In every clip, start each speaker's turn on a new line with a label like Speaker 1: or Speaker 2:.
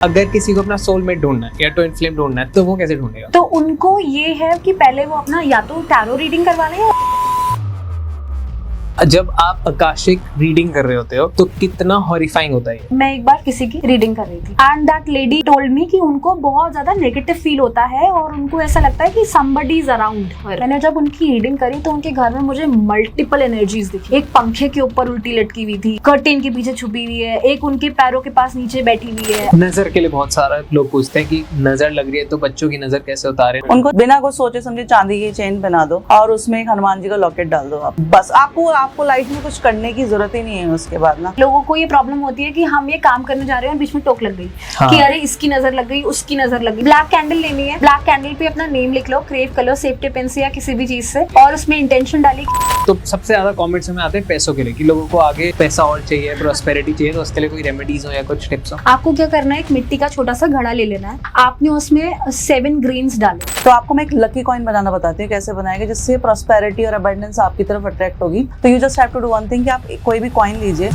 Speaker 1: अगर किसी को अपना सोलमेट ढूंढना है या ट्विन फ्लेम ढूंढना है तो वो कैसे ढूंढेगा?
Speaker 2: तो उनको ये है कि पहले वो अपना या तो टैरो रीडिंग करवा लें।
Speaker 1: जब आप आकाशिक रीडिंग कर रहे होते हो तो कितना हॉरिफाइंग होता है।
Speaker 2: मैं एक बार किसी की रीडिंग कर रही थी and that lady told me कि उनको बहुत ज्यादा नेगेटिव फील होता है और उनको ऐसा लगता है कि somebody is around her। मैंने जब उनकी रीडिंग करी तो उनके घर में मुझे मल्टीपल एनर्जीज दिखी। एक पंखे के ऊपर उल्टी लटकी हुई थी, कर्टेन के पीछे छुपी हुई है, एक उनके पैरों के पास नीचे बैठी हुई है।
Speaker 1: नजर के लिए बहुत सारा लोग पूछते हैं कि नजर लग रही है तो बच्चों की नजर कैसे उतारे।
Speaker 3: उनको बिना कुछ सोचे समझे चांदी की चेन पहना दो और उसमें एक हनुमान जी का लॉकेट डाल दो। आप बस आपको लाइफ में कुछ करने की जरूरत ही नहीं है। उसके बाद ना
Speaker 2: लोगों को ये प्रॉब्लम होती है कि हम ये काम करने जा रहे हैं और बीच में टोक लग गई।
Speaker 1: हाँ।
Speaker 2: कि अरे इसकी नजर लग गई, उसकी नजर लग गई। ब्लैक कैंडल लेनी है, ब्लैक कैंडल पे अपना नेम लिख लो, क्रेव कर लो सेफ्टी पेन से या किसी भी चीज से, और उसमें इंटेंशन डाली।
Speaker 1: तो सबसे ज्यादा कमेंट्स में आते हैं पैसों के लिए कि लोगों को आगे पैसा और चाहिए, प्रॉस्पेरिटी चाहिए, तो उसके लिए कोई रेमेडीज हो या कुछ टिप्स हो।
Speaker 2: आपको क्या करना है, एक मिट्टी का छोटा सा घड़ा ले लेना है, आपने उसमें 7 ग्रेन्स डाले।
Speaker 3: तो आपको मैं एक लकी कॉइन बनाना बताती हूँ कैसे बनाएंगे जिससे प्रॉस्पेरिटी और अबंडेंस आपकी तरफ अट्रैक्ट होगी। तो you just have to do one thing कि आप कोई भी कॉइन लीजिए।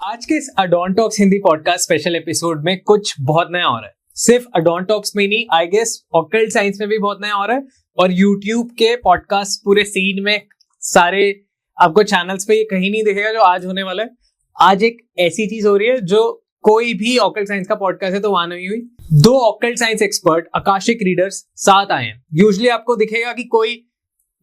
Speaker 1: आज के इस अडोंटॉक्स हिंदी पॉडकास्ट स्पेशल एपिसोड में कुछ बहुत नया हो रहा है। सिर्फ अडोंटॉक्स में नहीं, आई गेस ऑकल्ट साइंस में भी बहुत नया हो रहा है। और यूट्यूब के पॉडकास्ट पूरे सीन में सारे आपको चैनल्स पे ये कहीं नहीं दिखेगा जो आज होने वाला है। आज एक ऐसी चीज हो रही है जो कोई भी ऑकल्ट साइंस का पॉडकास्ट है तो वहां नहीं हुई। 2 occult science expert Akashic readers साथ आए हैं। यूजुअली आपको दिखेगा कि कोई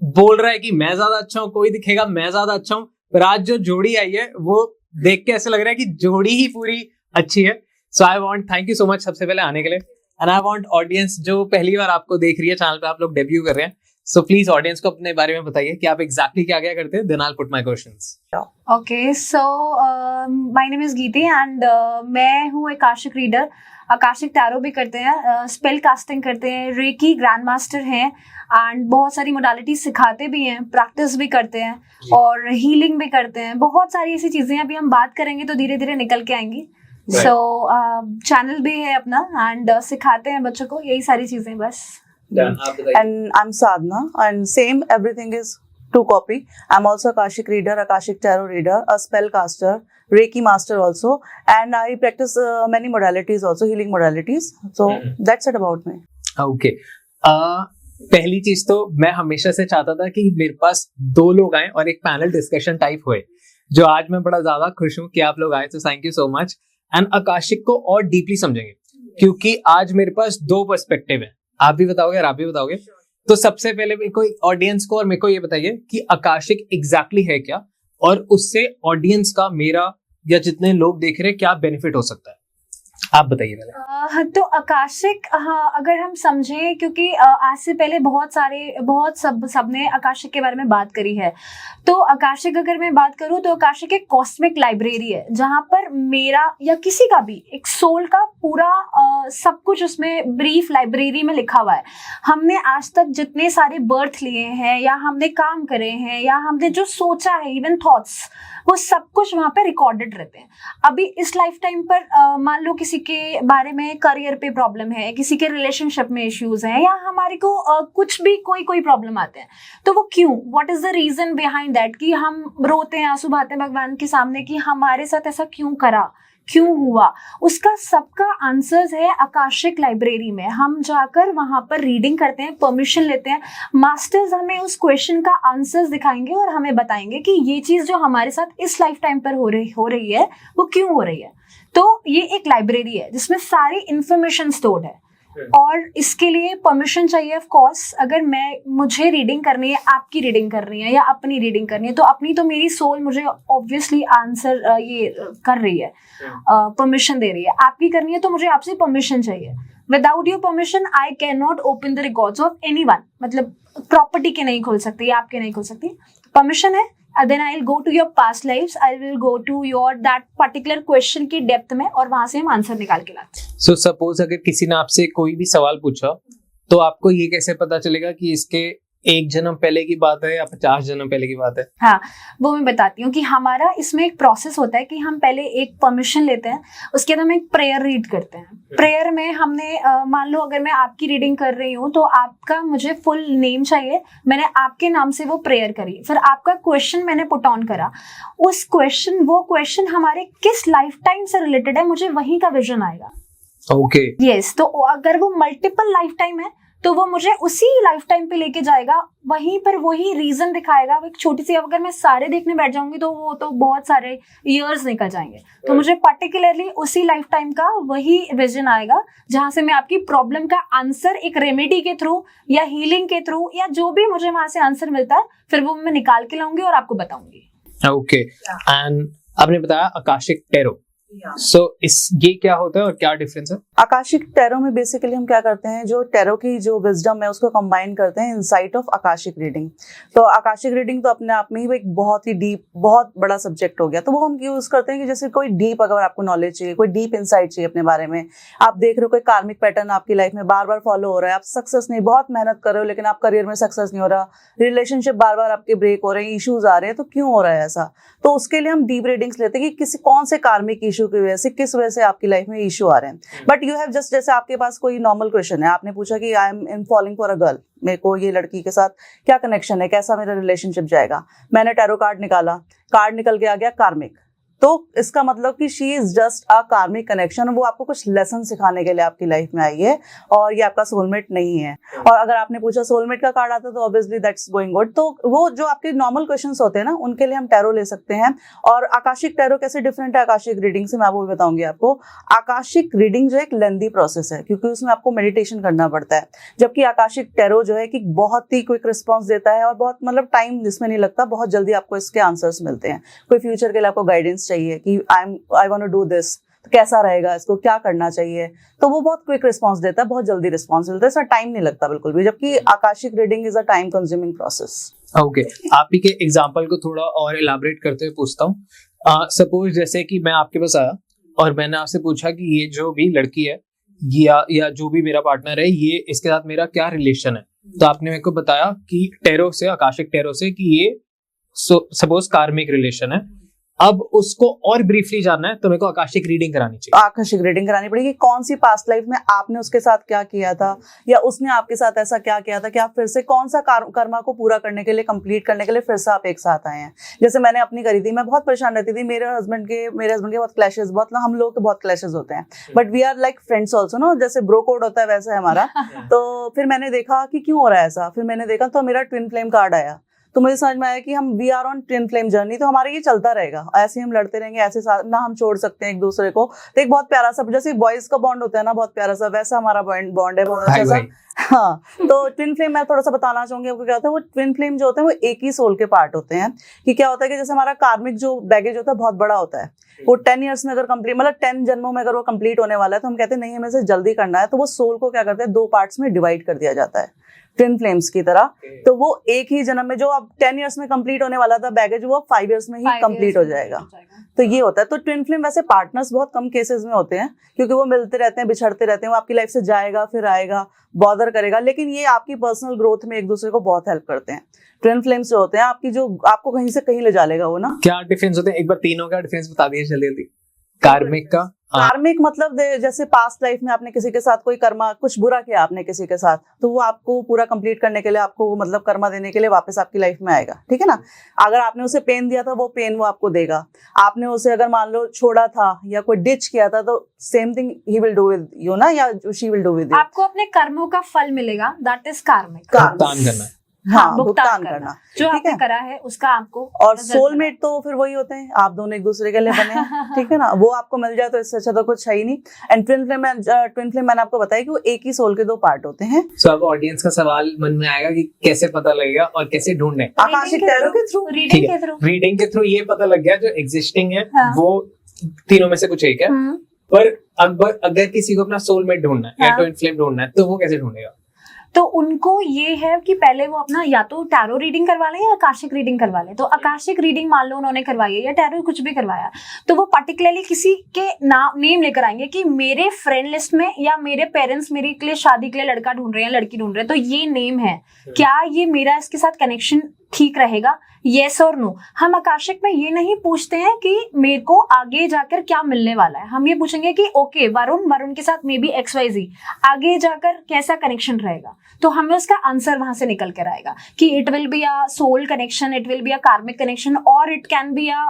Speaker 1: बोल रहा है कि मैं ज्यादा अच्छा हूं, कोई दिखेगा मैं ज्यादा अच्छा हूं, पर आज जो जोड़ी आई है वो देख के ऐसा लग रहा है कि जोड़ी ही पूरी अच्छी है। So I want thank you so much सबसे पहले आने के लिए। एंड आई वांट ऑडियंस जो पहली बार आपको देख रही है चैनल पे, आप लोग डेब्यू कर रहे हैं, सो प्लीज ऑडियंस को अपने बारे में बताइए कि आप एग्जैक्टली क्या क्या करते हैं। Then I will put my questions.
Speaker 2: Okay, so my name is Geeti and मैं हूँ आकाशिक रीडर। आकाशिक टैरो भी करते हैं, स्पेल कास्टिंग करते हैं, रेकी ग्रैंड मास्टर हैं एंड बहुत सारी मोडालिटी सिखाते भी हैं, प्रैक्टिस भी करते हैं और हीलिंग भी करते हैं। बहुत सारी ऐसी चीजें अभी हम बात करेंगे तो धीरे धीरे निकल के आएंगी। सो चैनल भी है अपना एंड सिखाते हैं बच्चों को यही सारी चीजें बस।
Speaker 3: And I'm Sadhna and same everything is to copy. I'm also Akashic reader, Akashic tarot reader, a spell caster, Reiki master also, and I practice many modalities also, healing modalities. So that's it about me.
Speaker 1: Okay, पहली चीज तो मैं हमेशा से चाहता था कि मेरे पास 2 लोग आए और एक पैनल डिस्कशन टाइप हुए, जो आज मैं बड़ा ज्यादा खुश हूं कि आप लोग आए। तो thank you so much. And Akashic को और डीपली समझेंगे क्योंकि आज मेरे पास 2 पर्सपेक्टिव है। आप भी बताओगे और आप भी बताओगे। तो सबसे पहले मेरे को ऑडियंस को और मेरे को ये बताइए कि आकाशिक एग्जैक्टली है क्या, और उससे ऑडियंस का, मेरा या जितने लोग देख रहे हैं, क्या बेनिफिट हो सकता है। आप बताइए पहले।
Speaker 2: तो आकाशिक, अगर हम समझें, क्योंकि आज से पहले सबने आकाशिक के बारे में बात करी है, तो आकाशिक अगर मैं बात करूं तो आकाशिक एक कॉस्मिक लाइब्रेरी है जहां पर मेरा या किसी का भी एक सोल का पूरा सब कुछ उसमें ब्रीफ लाइब्रेरी में लिखा हुआ है। हमने आज तक जितने सारे बर्थ लिए हैं या हमने काम करे हैं या हमने जो सोचा है, इवन थॉट्स, वो सब कुछ वहां पे रिकॉर्डेड रहते हैं। अभी इस लाइफ टाइम पर मान लो किसी के बारे में करियर पे प्रॉब्लम है, किसी के रिलेशनशिप में इश्यूज हैं, या हमारे को कुछ भी कोई प्रॉब्लम आते हैं, तो वो क्यों, what is the reason behind that, कि हम रोते हैं, आंसू बहाते हैं भगवान के सामने कि हमारे साथ ऐसा क्यों करा, क्यों हुआ, उसका सबका आंसर्स है आकाशिक लाइब्रेरी में। हम जाकर वहां पर रीडिंग करते हैं, परमिशन लेते हैं, मास्टर्स हमें उस क्वेश्चन का आंसर्स दिखाएंगे और हमें बताएंगे कि ये चीज जो हमारे साथ इस लाइफ टाइम पर हो रही है वो क्यों हो रही है। तो ये एक लाइब्रेरी है जिसमें सारी इंफॉर्मेशन स्टोर्ड है और इसके लिए परमिशन चाहिए ऑफ कोर्स। अगर मुझे रीडिंग करनी है, आपकी रीडिंग करनी है या अपनी रीडिंग करनी है, तो अपनी तो मेरी सोल मुझे ऑब्वियसली आंसर ये कर रही है, परमिशन दे रही है। आपकी करनी है तो मुझे आपसे परमिशन चाहिए। Without your permission I can not open the records of anyone. मतलब प्रॉपर्टी के नहीं खोल सकती, आपके नहीं खोल सकती, परमिशन है। Then I'll go to your past lives, I will go to your that particular question की डेप्थ में और वहां से हम आंसर निकाल के लाते हैं।
Speaker 1: So suppose अगर किसी ने आपसे कोई भी सवाल पूछा तो आपको ये कैसे पता चलेगा कि इसके 1 जन्म पहले की बात है या 50 जन्म पहले की बात है?
Speaker 2: हाँ, वो मैं बताती हूँ कि हमारा इसमें एक प्रोसेस होता है कि हम पहले एक परमिशन लेते हैं, उसके बाद हम एक प्रेयर रीड करते हैं। प्रेयर में हमने मान लो अगर मैं आपकी रीडिंग कर रही हूँ तो आपका मुझे फुल नेम चाहिए, मैंने आपके नाम से वो प्रेयर करी, फिर आपका क्वेश्चन मैंने पुट ऑन करा, वो क्वेश्चन हमारे किस लाइफ टाइम से रिलेटेड है, मुझे वहीं का विजन आएगा।
Speaker 1: ओके।
Speaker 2: यस, तो अगर वो मल्टीपल लाइफ टाइम है तो वो मुझे उसी लाइफ टाइम पे लेके जाएगा, वहीं पर वही रीजन दिखाएगा। एक छोटी सी, अगर मैं सारे देखने बैठ जाऊंगी तो वो तो बहुत सारे इयर्स निकल जाएंगे, तो मुझे पर्टिकुलरली उसी लाइफ टाइम का वही विजन आएगा जहां से मैं आपकी प्रॉब्लम का आंसर एक रेमेडी के थ्रू या हीलिंग के थ्रू या जो भी मुझे वहां से आंसर मिलता है फिर वो मैं निकाल के लाऊंगी और आपको बताऊंगी।
Speaker 1: ओके। एंड आपने बताया आकाशिक टैरो, सो ये क्या होता है और क्या डिफरेंस है?
Speaker 3: आकाशिक टैरो में बेसिकली हम क्या करते हैं, जो टैरो की जो विजडम है उसको कंबाइन करते हैं इनसाइट ऑफ आकाशिक रीडिंग। तो आकाशिक रीडिंग तो अपने आप में ही एक बहुत ही डीप, बहुत बड़ा सब्जेक्ट हो गया। तो वो हम यूज करते हैं कि जैसे कोई डीप, अगर आपको नॉलेज चाहिए, कोई डीप इंसाइट चाहिए अपने बारे में, आप देख रहे हो कोई कार्मिक पैटर्न आपकी लाइफ में बार बार फॉलो हो रहा है, आप सक्सेस नहीं, बहुत मेहनत कर रहे हो लेकिन आप करियर में सक्सेस नहीं हो रहा, रिलेशनशिप बार बार आपके ब्रेक हो रहे हैं, इश्यूज आ रहे हैं, तो क्यों हो रहा है ऐसा? तो उसके लिए हम डीप रीडिंग्स लेते हैं कि किसी कौन से कार्मिक इशू की वजह से, किस वजह से आपकी लाइफ में इशू आ रहे हैं। बट यू हैव जस्ट, जैसे आपके पास कोई नॉर्मल क्वेश्चन है, आपने पूछा कि I am in falling for a girl, मेरे को ये लड़की के साथ क्या कनेक्शन है, कैसा मेरा रिलेशनशिप जाएगा, मैंने टैरो कार्ड निकाला, कार्ड निकल के आ गया कार्मिक, तो इसका मतलब कि she is just a karmic connection, वो आपको कुछ लेसन सिखाने के लिए आपकी लाइफ में आई है और ये आपका सोलमेट नहीं है। और अगर आपने पूछा सोलमेट का कार्ड आता तो ऑब्वियसली दैट्स गोइंग गुड। तो वो जो आपके नॉर्मल क्वेश्चंस होते हैं ना, उनके लिए हम टैरो ले सकते हैं। और आकाशिक टैरो कैसे डिफरेंट है आकाशिक रीडिंग से, मैं वो भी बताऊंगी आपको। आकाशिक रीडिंग जो एक लेंदी प्रोसेस है क्योंकि उसमें आपको मेडिटेशन करना पड़ता है, जबकि आकाशिक टैरो जो है कि बहुत ही क्विक रिस्पॉन्स देता है और बहुत मतलब टाइम जिसमें नहीं लगता, बहुत जल्दी आपको इसके आंसर्स मिलते हैं। कोई फ्यूचर के लिए आपको गाइडेंस चाहिए कि I want to do this, तो कैसा रहेगा, इसको क्या करना चाहिए, तो वो बहुत क्विक रिस्पांस देता है, बहुत जल्दी रिस्पांस मिलता है, इसका टाइम नहीं लगता बिल्कुल भी, जबकि Akashic reading is a time consuming process.
Speaker 1: Okay, आप ही के एग्जांपल को थोड़ा और एलाबरेट करते हुए पूछता हूँ। सपोज जैसे कि मैं आपके पास आया और मैंने आपसे पूछा कि ये जो भी लड़की है या जो भी मेरा पार्टनर है, ये इसके साथ मेरा क्या रिलेशन है, तो आपने मेरे को बताया कि टैरो से, आकाशिक टैरो से, कि ये सपोज कार्मिक रिलेशन है। अब उसको और ब्रीफली जानना है तो मेरे को आकाशिक रीडिंग करानी चाहिए।
Speaker 3: आकाशिक रीडिंग करानी पड़ेगी, कौन सी पास्ट लाइफ में आपने उसके साथ क्या किया था या उसने आपके साथ ऐसा क्या किया था कि आप फिर से कौन सा कर्मा को पूरा करने के लिए, कंप्लीट करने के लिए फिर से आप एक साथ आए हैं। जैसे मैंने अपनी करी थी, मैं बहुत परेशान रहती थी, मेरे हस्बैंड के बहुत क्लैशेस, बहुत हम लोगों के बहुत क्लैशेस होते हैं, but we are like friends also no, जैसे ब्रो कोड होता है वैसे है हमारा। तो फिर मैंने देखा कि क्यों हो रहा है ऐसा, फिर मैंने देखा तो मेरा ट्विन फ्लेम कार्ड आया, तो मुझे समझ में आया कि हम we are on twin flame journey, तो हमारा ये चलता रहेगा, ऐसे हम लड़ते रहेंगे, ऐसे ना हम छोड़ सकते हैं एक दूसरे को। तो एक बहुत प्यारा सा, जैसे बॉयज का बॉन्ड होता है ना बहुत प्यारा सा, वैसा हमारा बॉन्ड है, बहुत अच्छा सा। हाँ, तो ट्विन फ्लेम मैं थोड़ा सा बताना चाहूंगी आपको क्या होता है। वो ट्विन फ्लेम जो होते हैं वो एक ही सोल के पार्ट होते हैं। कि क्या होता है कि जैसे हमारा कार्मिक जो बैगेज होता है बहुत बड़ा होता है, वो 10 ईयर्स में अगर कंप्लीट, मतलब 10 जन्मों में अगर वो कंप्लीट होने वाला है, तो हम कहते हैं नहीं हमें इसे जल्दी करना है, तो वो सोल को क्या करते हैं 2 पार्ट्स में डिवाइड कर दिया जाता है ट्विन फ्लेम्स की तरह। तो वो एक ही जन्म में, जो अब 10 ईयर्स में कंप्लीट होने वाला था बैगेज, वो 5 ईयर्स में ही कंप्लीट हो जाएगा। तो ये होता है। तो ट्विन फ्लेम वैसे पार्टनर्स बहुत कम केसेस में होते हैं क्योंकि वो मिलते रहते हैं, बिछड़ते रहते हैं, वो आपकी लाइफ से जाएगा फिर आएगा, बॉदर करेगा, लेकिन ये आपकी पर्सनल ग्रोथ में एक दूसरे को बहुत हेल्प करते हैं। ट्विन फ्लेम्स जो होते हैं आपकी, जो आपको कहीं से कहीं ले जा लेगा वो ना।
Speaker 1: क्या डिफरेंस होते हैं, एक बार तीनों का डिफरेंस बता दीजिए जल्दी। कार्मिक का,
Speaker 3: कार्मिक मतलब जैसे पास्ट लाइफ में आपने किसी के साथ कोई कर्मा, कुछ बुरा किया आपने किसी के साथ, तो वो आपको पूरा कंप्लीट करने के लिए, आपको मतलब कर्मा देने के लिए वापस आपकी लाइफ में आएगा, ठीक है ना। अगर आपने उसे पेन दिया था, वो पेन वो आपको देगा। आपने उसे अगर मान लो छोड़ा था या कोई डिच किया था, तो same thing he will do with you ना, या she will do with you.
Speaker 2: आपको अपने कर्मों का फल मिलेगा, दैट इज कार्मिक।
Speaker 1: भुगतान करना,
Speaker 3: हाँ, भुगतान करना
Speaker 2: जो आपने करा है उसका आपको।
Speaker 3: और सोलमेट तो फिर वही होते हैं, आप दोनों एक दूसरे के लिए बने हैं, ठीक है ना। वो आपको मिल जाए तो इससे अच्छा तो कुछ है ही नहीं। एंड ट्विन फ्लेम मैंने आपको बताया कि वो एक ही सोल के 2 पार्ट होते हैं।
Speaker 1: सो अब ऑडियंस का सवाल मन में आएगा कि कैसे पता लगेगा और कैसे ढूंढने।
Speaker 3: आकाशिक टैरो के थ्रू,
Speaker 1: रीडिंग के थ्रू ये पता लग गया जो एग्जिस्टिंग है वो तीनों में से कुछ एक है। पर अगर किसी को अपना सोलमेट ढूंढना है या ट्विन फ्लेम ढूंढना है, तो वो कैसे ढूंढेगा?
Speaker 2: तो उनको ये है कि पहले वो अपना या तो टैरो रीडिंग करवा लें या आकाशिक रीडिंग करवा लें। तो आकाशिक रीडिंग मान लो उन्होंने करवाई है या टैरो कुछ भी करवाया, तो वो पर्टिकुलरली किसी के नेम लेकर आएंगे कि मेरे फ्रेंड लिस्ट में या मेरे पेरेंट्स मेरे के लिए शादी के लिए लड़का ढूंढ रहे हैं, लड़की ढूंढ रहे हैं, तो ये नेम है, क्या ये मेरा इसके साथ कनेक्शन ठीक रहेगा, येस और नो। हम आकाशिक में ये नहीं पूछते हैं कि मेरे को आगे जाकर क्या मिलने वाला है, हम ये पूछेंगे कि ओके वरुण के साथ मे बी XYZ आगे जाकर कैसा कनेक्शन रहेगा, तो हमें उसका आंसर वहां से निकल कर आएगा कि it will be a soul connection, it will be a karmic connection, और इट कैन बी अ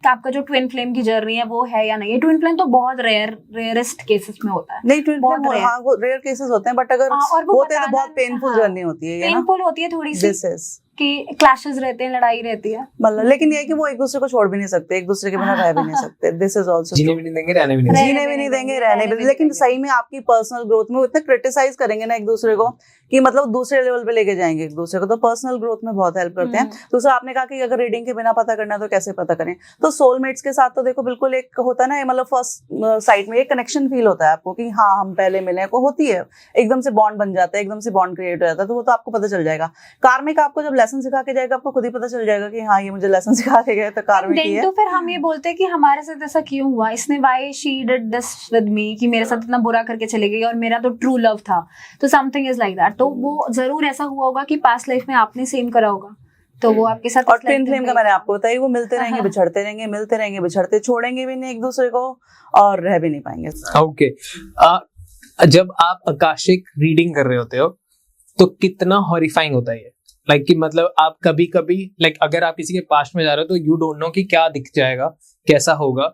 Speaker 2: आपका जो ट्विन फ्लेम की जर्नी है वो है या नहीं। ट्विन फ्लेम तो बहुत रेयरेस्ट केसेस में होता है,
Speaker 3: नहीं ट्विन फ्लेम हाँ वो रेयर केसेस होते हैं, बट अगर होते हैं तो बहुत पेनफुल जर्नी होती है,
Speaker 2: पेनफुल होती है थोड़ी सी कि क्लैशेस रहते हैं, लड़ाई रहती है,
Speaker 3: मतलब लेकिन ये है कि वो एक दूसरे को छोड़ भी नहीं सकते, एक दूसरे के बिना रह भी नहीं सकते। दिस इज आल्सो
Speaker 1: जीने भी नहीं देंगे, रहने भी नहीं
Speaker 3: देंगे, रहने भी। लेकिन सही में आपकी पर्सनल ग्रोथ में वो इतना क्रिटिसाइज करेंगे ना एक दूसरे को कि मतलब दूसरे लेवल पे लेके जाएंगे एक दूसरे को, तो पर्सनल ग्रोथ में बहुत हेल्प करते हैं। दूसरा आपने कहा कि अगर रीडिंग के बिना पता करना है तो कैसे पता करें, तो सोलमेट्स के साथ तो देखो बिल्कुल एक होता है ना, मतलब फर्स्ट साइट में एक कनेक्शन फील होता है आपको कि हाँ हम पहले मिले, को होती है एकदम से बॉन्ड बन जाता है, एकदम से बॉन्ड क्रिएट हो जाता है, तो वो तो आपको पता चल जाएगा। कार्मिक आपको जब लेसन सिखा के जाएगा आपको खुद ही पता चल जाएगा कि हाँ ये मुझे लेसन सिखा के गया, तो कार्मिक ही है।
Speaker 2: तो फिर हम ये बोलते हैं कि हमारे साथ ऐसा क्यों हुआ, इसने why she did this with me, कि मेरे साथ इतना बुरा करके चली गई और मेरा तो ट्रू लव था, तो समथिंग इज लाइक दैट। तो वो जरूर ऐसा हुआ होगा कि पास्ट लाइफ में आपने सेम करा होगा, तो वो आपके साथ।
Speaker 3: और ट्विन फ्लेम का मैंने आपको बताया, वो मिलते रहेंगे बिछड़ते रहेंगे, मिलते रहेंगे बिछड़ते, छोड़ेंगे भी नहीं एक दूसरे को और रह भी नहीं पाएंगे।
Speaker 1: ओके, जब आप आकाशिक रीडिंग कर रहे होते हो तो कितना हॉरिफाइंग होता है ये, लाइक कि मतलब आप कभी कभी लाइक अगर आप किसी के पास्ट में जा रहे हो तो यू डोंट नो कि क्या दिख जाएगा, कैसा होगा,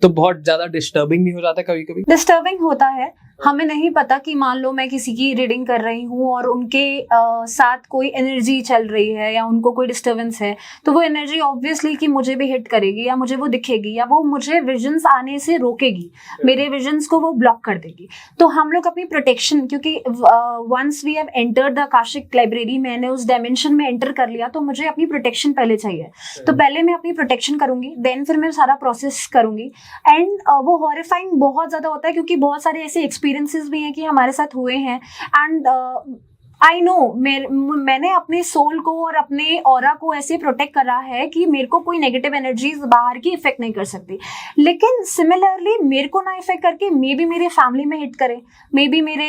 Speaker 1: तो बहुत ज्यादा डिस्टर्बिंग भी हो जाता है कभी कभी।
Speaker 2: डिस्टर्बिंग होता है, हमें नहीं पता कि मान लो मैं किसी की रीडिंग कर रही हूँ और उनके साथ कोई एनर्जी चल रही है या उनको कोई डिस्टर्बेंस है, तो वो एनर्जी ऑब्वियसली कि मुझे भी हिट करेगी या मुझे वो दिखेगी या वो मुझे विजन्स आने से रोकेगी, मेरे विजन्स को वो ब्लॉक कर देगी। तो हम लोग अपनी प्रोटेक्शन, क्योंकि once we have entered the Akashic library, मैंने उस डायमेंशन में एंटर कर लिया, तो मुझे अपनी प्रोटेक्शन पहले चाहिए, तो पहले मैं अपनी प्रोटेक्शन करूंगी, देन फिर मैं सारा प्रोसेस करूंगी। एंड वो हॉरिफाइंग बहुत ज्यादा होता है क्योंकि बहुत सारे ऐसे एक्सपीरियंसेस भी हैं कि हमारे साथ हुए हैं। एंड आई नो मैंने अपने सोल को और अपने ऑरा को ऐसे प्रोटेक्ट करा है कि मेरे को कोई नेगेटिव एनर्जीज बाहर की इफेक्ट नहीं कर सकती, लेकिन सिमिलरली मेरे को ना इफेक्ट करके मे बी मेरे फैमिली में हिट करे, मे बी मेरे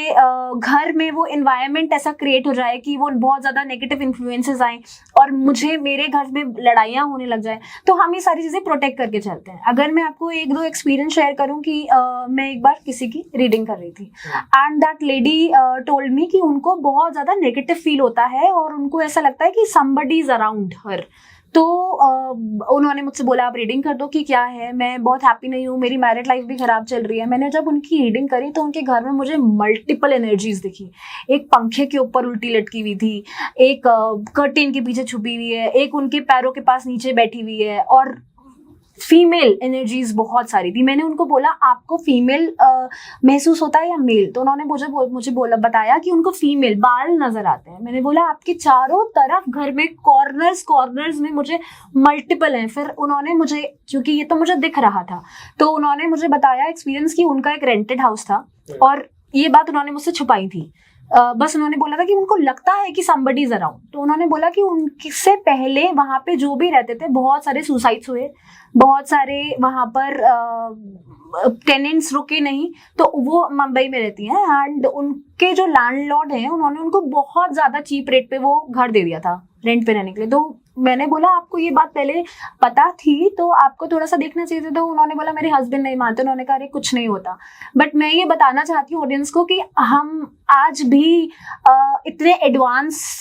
Speaker 2: घर में वो एनवायरनमेंट ऐसा क्रिएट हो जाए कि वो बहुत ज़्यादा नेगेटिव इन्फ्लुएंसेस आए और मुझे मेरे घर में लड़ाइयाँ होने लग जाए, तो हम ये सारी चीज़ें प्रोटेक्ट करके चलते हैं। अगर मैं आपको एक दो एक्सपीरियंस शेयर करूँ कि मैं एक बार किसी की रीडिंग कर रही थी and that lady told me कि उनको बहुत ज़्यादा नेगेटिव फील होता है और उनको ऐसा लगता है कि somebody is around her। तो उन्होंने मुझसे बोला आप रीडिंग कर दो कि क्या है, मैं बहुत हैप्पी नहीं हूँ, मेरी मैरिड लाइफ भी खराब चल रही है। मैंने जब उनकी रीडिंग करी तो उनके घर में मुझे मल्टीपल एनर्जीज दिखी, एक पंखे के ऊपर उल्टी लटकी हुई थी, एक कर्टेन के पीछे छुपी हुई है, एक उनके पैरों के पास नीचे बैठी हुई है, और फीमेल एनर्जीज बहुत सारी थी। मैंने उनको बोला आपको फीमेल महसूस होता है या मेल, तो उन्होंने मुझे बताया कि उनको फीमेल बाल नजर आते हैं। मैंने बोला आपके चारों तरफ घर में कॉर्नर्स में मुझे मल्टीपल हैं। फिर उन्होंने मुझे, क्योंकि ये तो मुझे दिख रहा था, तो उन्होंने मुझे बताया एक्सपीरियंस कि उनका एक रेंटेड हाउस था और ये बात उन्होंने मुझसे छुपाई थी। बस उन्होंने बोला था कि उनको लगता है कि somebody is around। तो उन्होंने बोला कि उनसे पहले वहां पे जो भी रहते थे बहुत सारे सुसाइड्स हुए, बहुत सारे वहां पर टेनेंट्स रुके नहीं, तो वो मुंबई में रहती हैं एंड उनके जो लैंडलॉर्ड हैं उन्होंने उनको बहुत ज्यादा चीप रेट पे वो घर दे दिया था रेंट पे रहने के लिए। तो मैंने बोला आपको ये बात पहले पता थी तो आपको थोड़ा सा देखना चाहिए था। तो उन्होंने बोला मेरे हस्बैंड नहीं मानते, उन्होंने कहा अरे कुछ नहीं होता। बट मैं ये बताना चाहती हूँ ऑडियंस को कि हम आज भी इतने एडवांस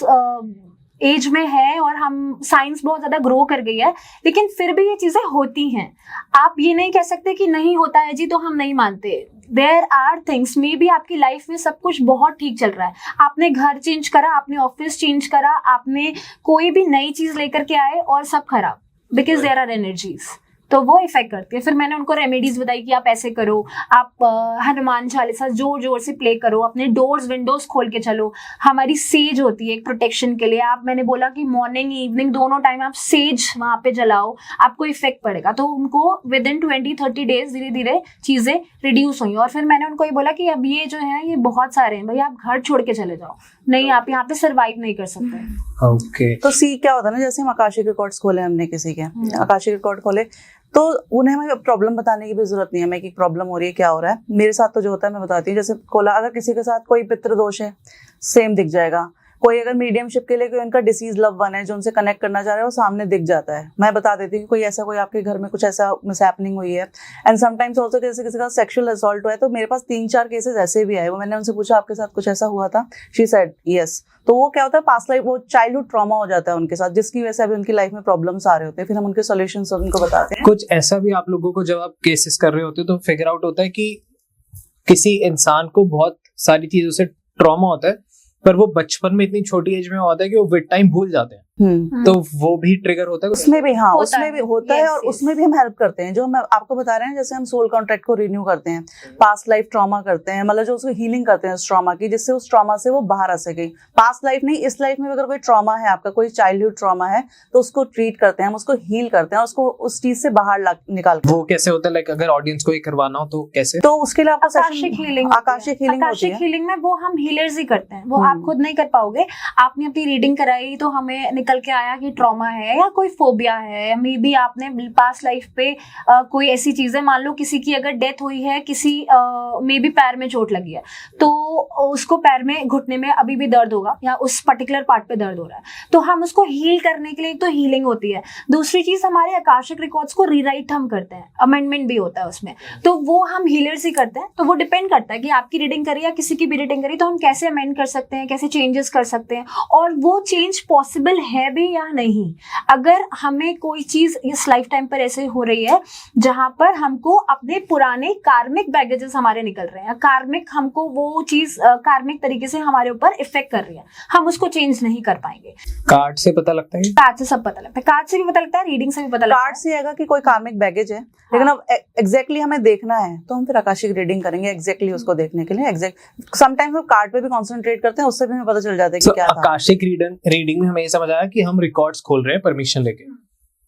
Speaker 2: एज में है और हम साइंस बहुत ज्यादा ग्रो कर गई है, लेकिन फिर भी ये चीजें होती हैं। आप ये नहीं कह सकते कि नहीं होता है जी तो हम नहीं मानते। There are things, may be आपकी लाइफ में सब कुछ बहुत ठीक चल रहा है, आपने घर चेंज करा, आपने ऑफिस चेंज करा, आपने कोई भी नई चीज लेकर के आए और सब खराब, बिकॉज देयर आर एनर्जीज। तो वो इफेक्ट करती है। फिर मैंने उनको रेमेडीज बताई कि आप ऐसे करो, आप हनुमान चालीसा जोर जोर से प्ले करो, अपने डोर्स विंडोज खोल के चलो। हमारी सेज होती है एक प्रोटेक्शन के लिए, आप मैंने बोला कि मॉर्निंग इवनिंग दोनों टाइम आप सेज वहां पे जलाओ, आपको इफेक्ट पड़ेगा। तो उनको विद इन 20-30 डेज धीरे धीरे चीजें रिड्यूस हुई। और फिर मैंने उनको ये बोला कि अब ये जो है ये बहुत सारे हैं, भाई आप घर छोड़ के चले जाओ, नहीं आप यहाँ पे सर्वाइव नहीं कर सकते।
Speaker 1: ओके
Speaker 3: तो सी क्या होता है ना, जैसे हम आकाशिक रिकॉर्ड्स खोले, हमने किसी के आकाशिक रिकॉर्ड खोले तो उन्हें हमें प्रॉब्लम बताने की भी जरूरत नहीं है हमें कि प्रॉब्लम हो रही है, क्या हो रहा है। मेरे साथ तो जो होता है मैं बताती हूँ। जैसे खोला, अगर किसी के साथ कोई पितृ दोष है सेम दिख जाएगा, कोई अगर मीडियमशिप के लिए कोई उनका डिसीज लव वन है जो उनसे कनेक्ट करना चाह रहा है, वो सामने दिख जाता है। मैं बता देती हूँ कोई आपके घर में कुछ ऐसा मिसहैपनिंग हुई है। एंड समटाइम्स ऑल्सो जैसे किसी का सेक्सुअल असॉल्ट हुआ है, तो मेरे पास 3-4 केसेस ऐसे भी आए। वो मैंने उनसे पूछा आपके साथ कुछ ऐसा हुआ था, शी सेड यस। तो वो क्या होता है, पास्ट लाइफ, वो चाइल्डहुड ट्रॉमा हो जाता है उनके साथ, जिसकी वजह से अभी उनकी लाइफ में प्रॉब्लम्स आ रहे होते हैं। फिर हम उनके सॉल्यूशंस उनको बताते हैं।
Speaker 1: कुछ ऐसा भी आप लोगों को जब आप केसेस कर रहे होते हो तो फिगर आउट होता है कि किसी इंसान को बहुत सारी चीजों से ट्रॉमा होता है, पर वो बचपन में इतनी छोटी एज में होता है कि वो विद टाइम भूल जाते हैं, तो वो भी ट्रिगर होता है
Speaker 3: उसमें भी। हाँ, उसमें भी होता है। और
Speaker 2: yes.
Speaker 3: उसमें भी हम हेल्प करते हैं, जो हम आपको बता रहे हैं। जैसे हम सोल कॉन्ट्रैक्ट को रिन्यू करते हैं, पास्ट लाइफ ट्रॉमा करते हैं, मतलब जो उसको हीलिंग करते हैं उस ट्रॉमा की, जिससे उस ट्रॉमा से वो बाहर आ सके। पास्ट लाइफ नहीं, इस लाइफ में अगर कोई ट्रॉमा है आपका, कोई चाइल्डहुड ट्रॉमा है, तो उसको ट्रीट करते हैं, हम उसको हील करते हैं, उसको उस चीज से बाहर निकाल।
Speaker 1: वो कैसे होता है, लाइक अगर ऑडियंस को ये करवाना हो तो कैसे?
Speaker 3: तो उसके लिए आपको
Speaker 2: आकाशिक हीलिंग, आकाशिक हीलिंग में वो हम हीलर्स ही करते हैं, वो आप खुद नहीं कर पाओगे। आपने अपनी रीडिंग कराई तो हमें निकल के आया कि ट्रॉमा है या कोई फोबिया है, या मे बी आपने पास्ट लाइफ पे कोई ऐसी चीजें, मान लो किसी की अगर डेथ हुई है, किसी मे बी पैर में चोट लगी है, तो उसको पैर में घुटने में अभी भी दर्द होगा या उस पर्टिकुलर पार्ट पे दर्द हो रहा है, तो हम उसको हील करने के लिए एक तो हीलिंग होती है। दूसरी चीज, हमारे आकाशिक रिकॉर्ड्स को रीराइट हम करते हैं, अमेंडमेंट भी होता है उसमें, तो वो हम हीलर्स ही करते हैं। तो वो डिपेंड करता है कि आपकी रीडिंग करी या किसी की भी रीडिंग करी, तो हम कैसे अमेंड कर सकते हैं, कैसे चेंजेस कर सकते हैं, और वो चेंज पॉसिबल है भी या नहीं। अगर हमें कोई चीज इस लाइफ टाइम पर ऐसे हो रही है जहां पर हमको अपने पुराने कार्मिक बैगेजेस हमारे निकल रहे हैं, कार्मिक, हमको वो चीज कार्मिक तरीके से हमारे ऊपर इफेक्ट कर रही है, हम उसको चेंज नहीं कर पाएंगे।
Speaker 1: कार्ड से पता लगता है?
Speaker 2: कार्ड से सब पता लगता है, कार्ड से भी पता लगता है, रीडिंग से भी पता लगता है।
Speaker 3: कार्ड से आएगा कि कोई कार्मिक बैगेज है, लेकिन अब एग्जैक्टली हमें देखना है तो हम फिर आकाशिक रीडिंग करेंगे एग्जैक्टली उसको देखने के लिए। एग्जैक्ट समटाइम्स हम कार्ड पे भी कंसंट्रेट करते हैं, उससे भी हमें पता चल जाता है कि क्या था।
Speaker 1: आकाशिक रीडिंग में हमें ये समझ आया कि हम रिकॉर्ड्स खोल रहे हैं परमिशन लेके।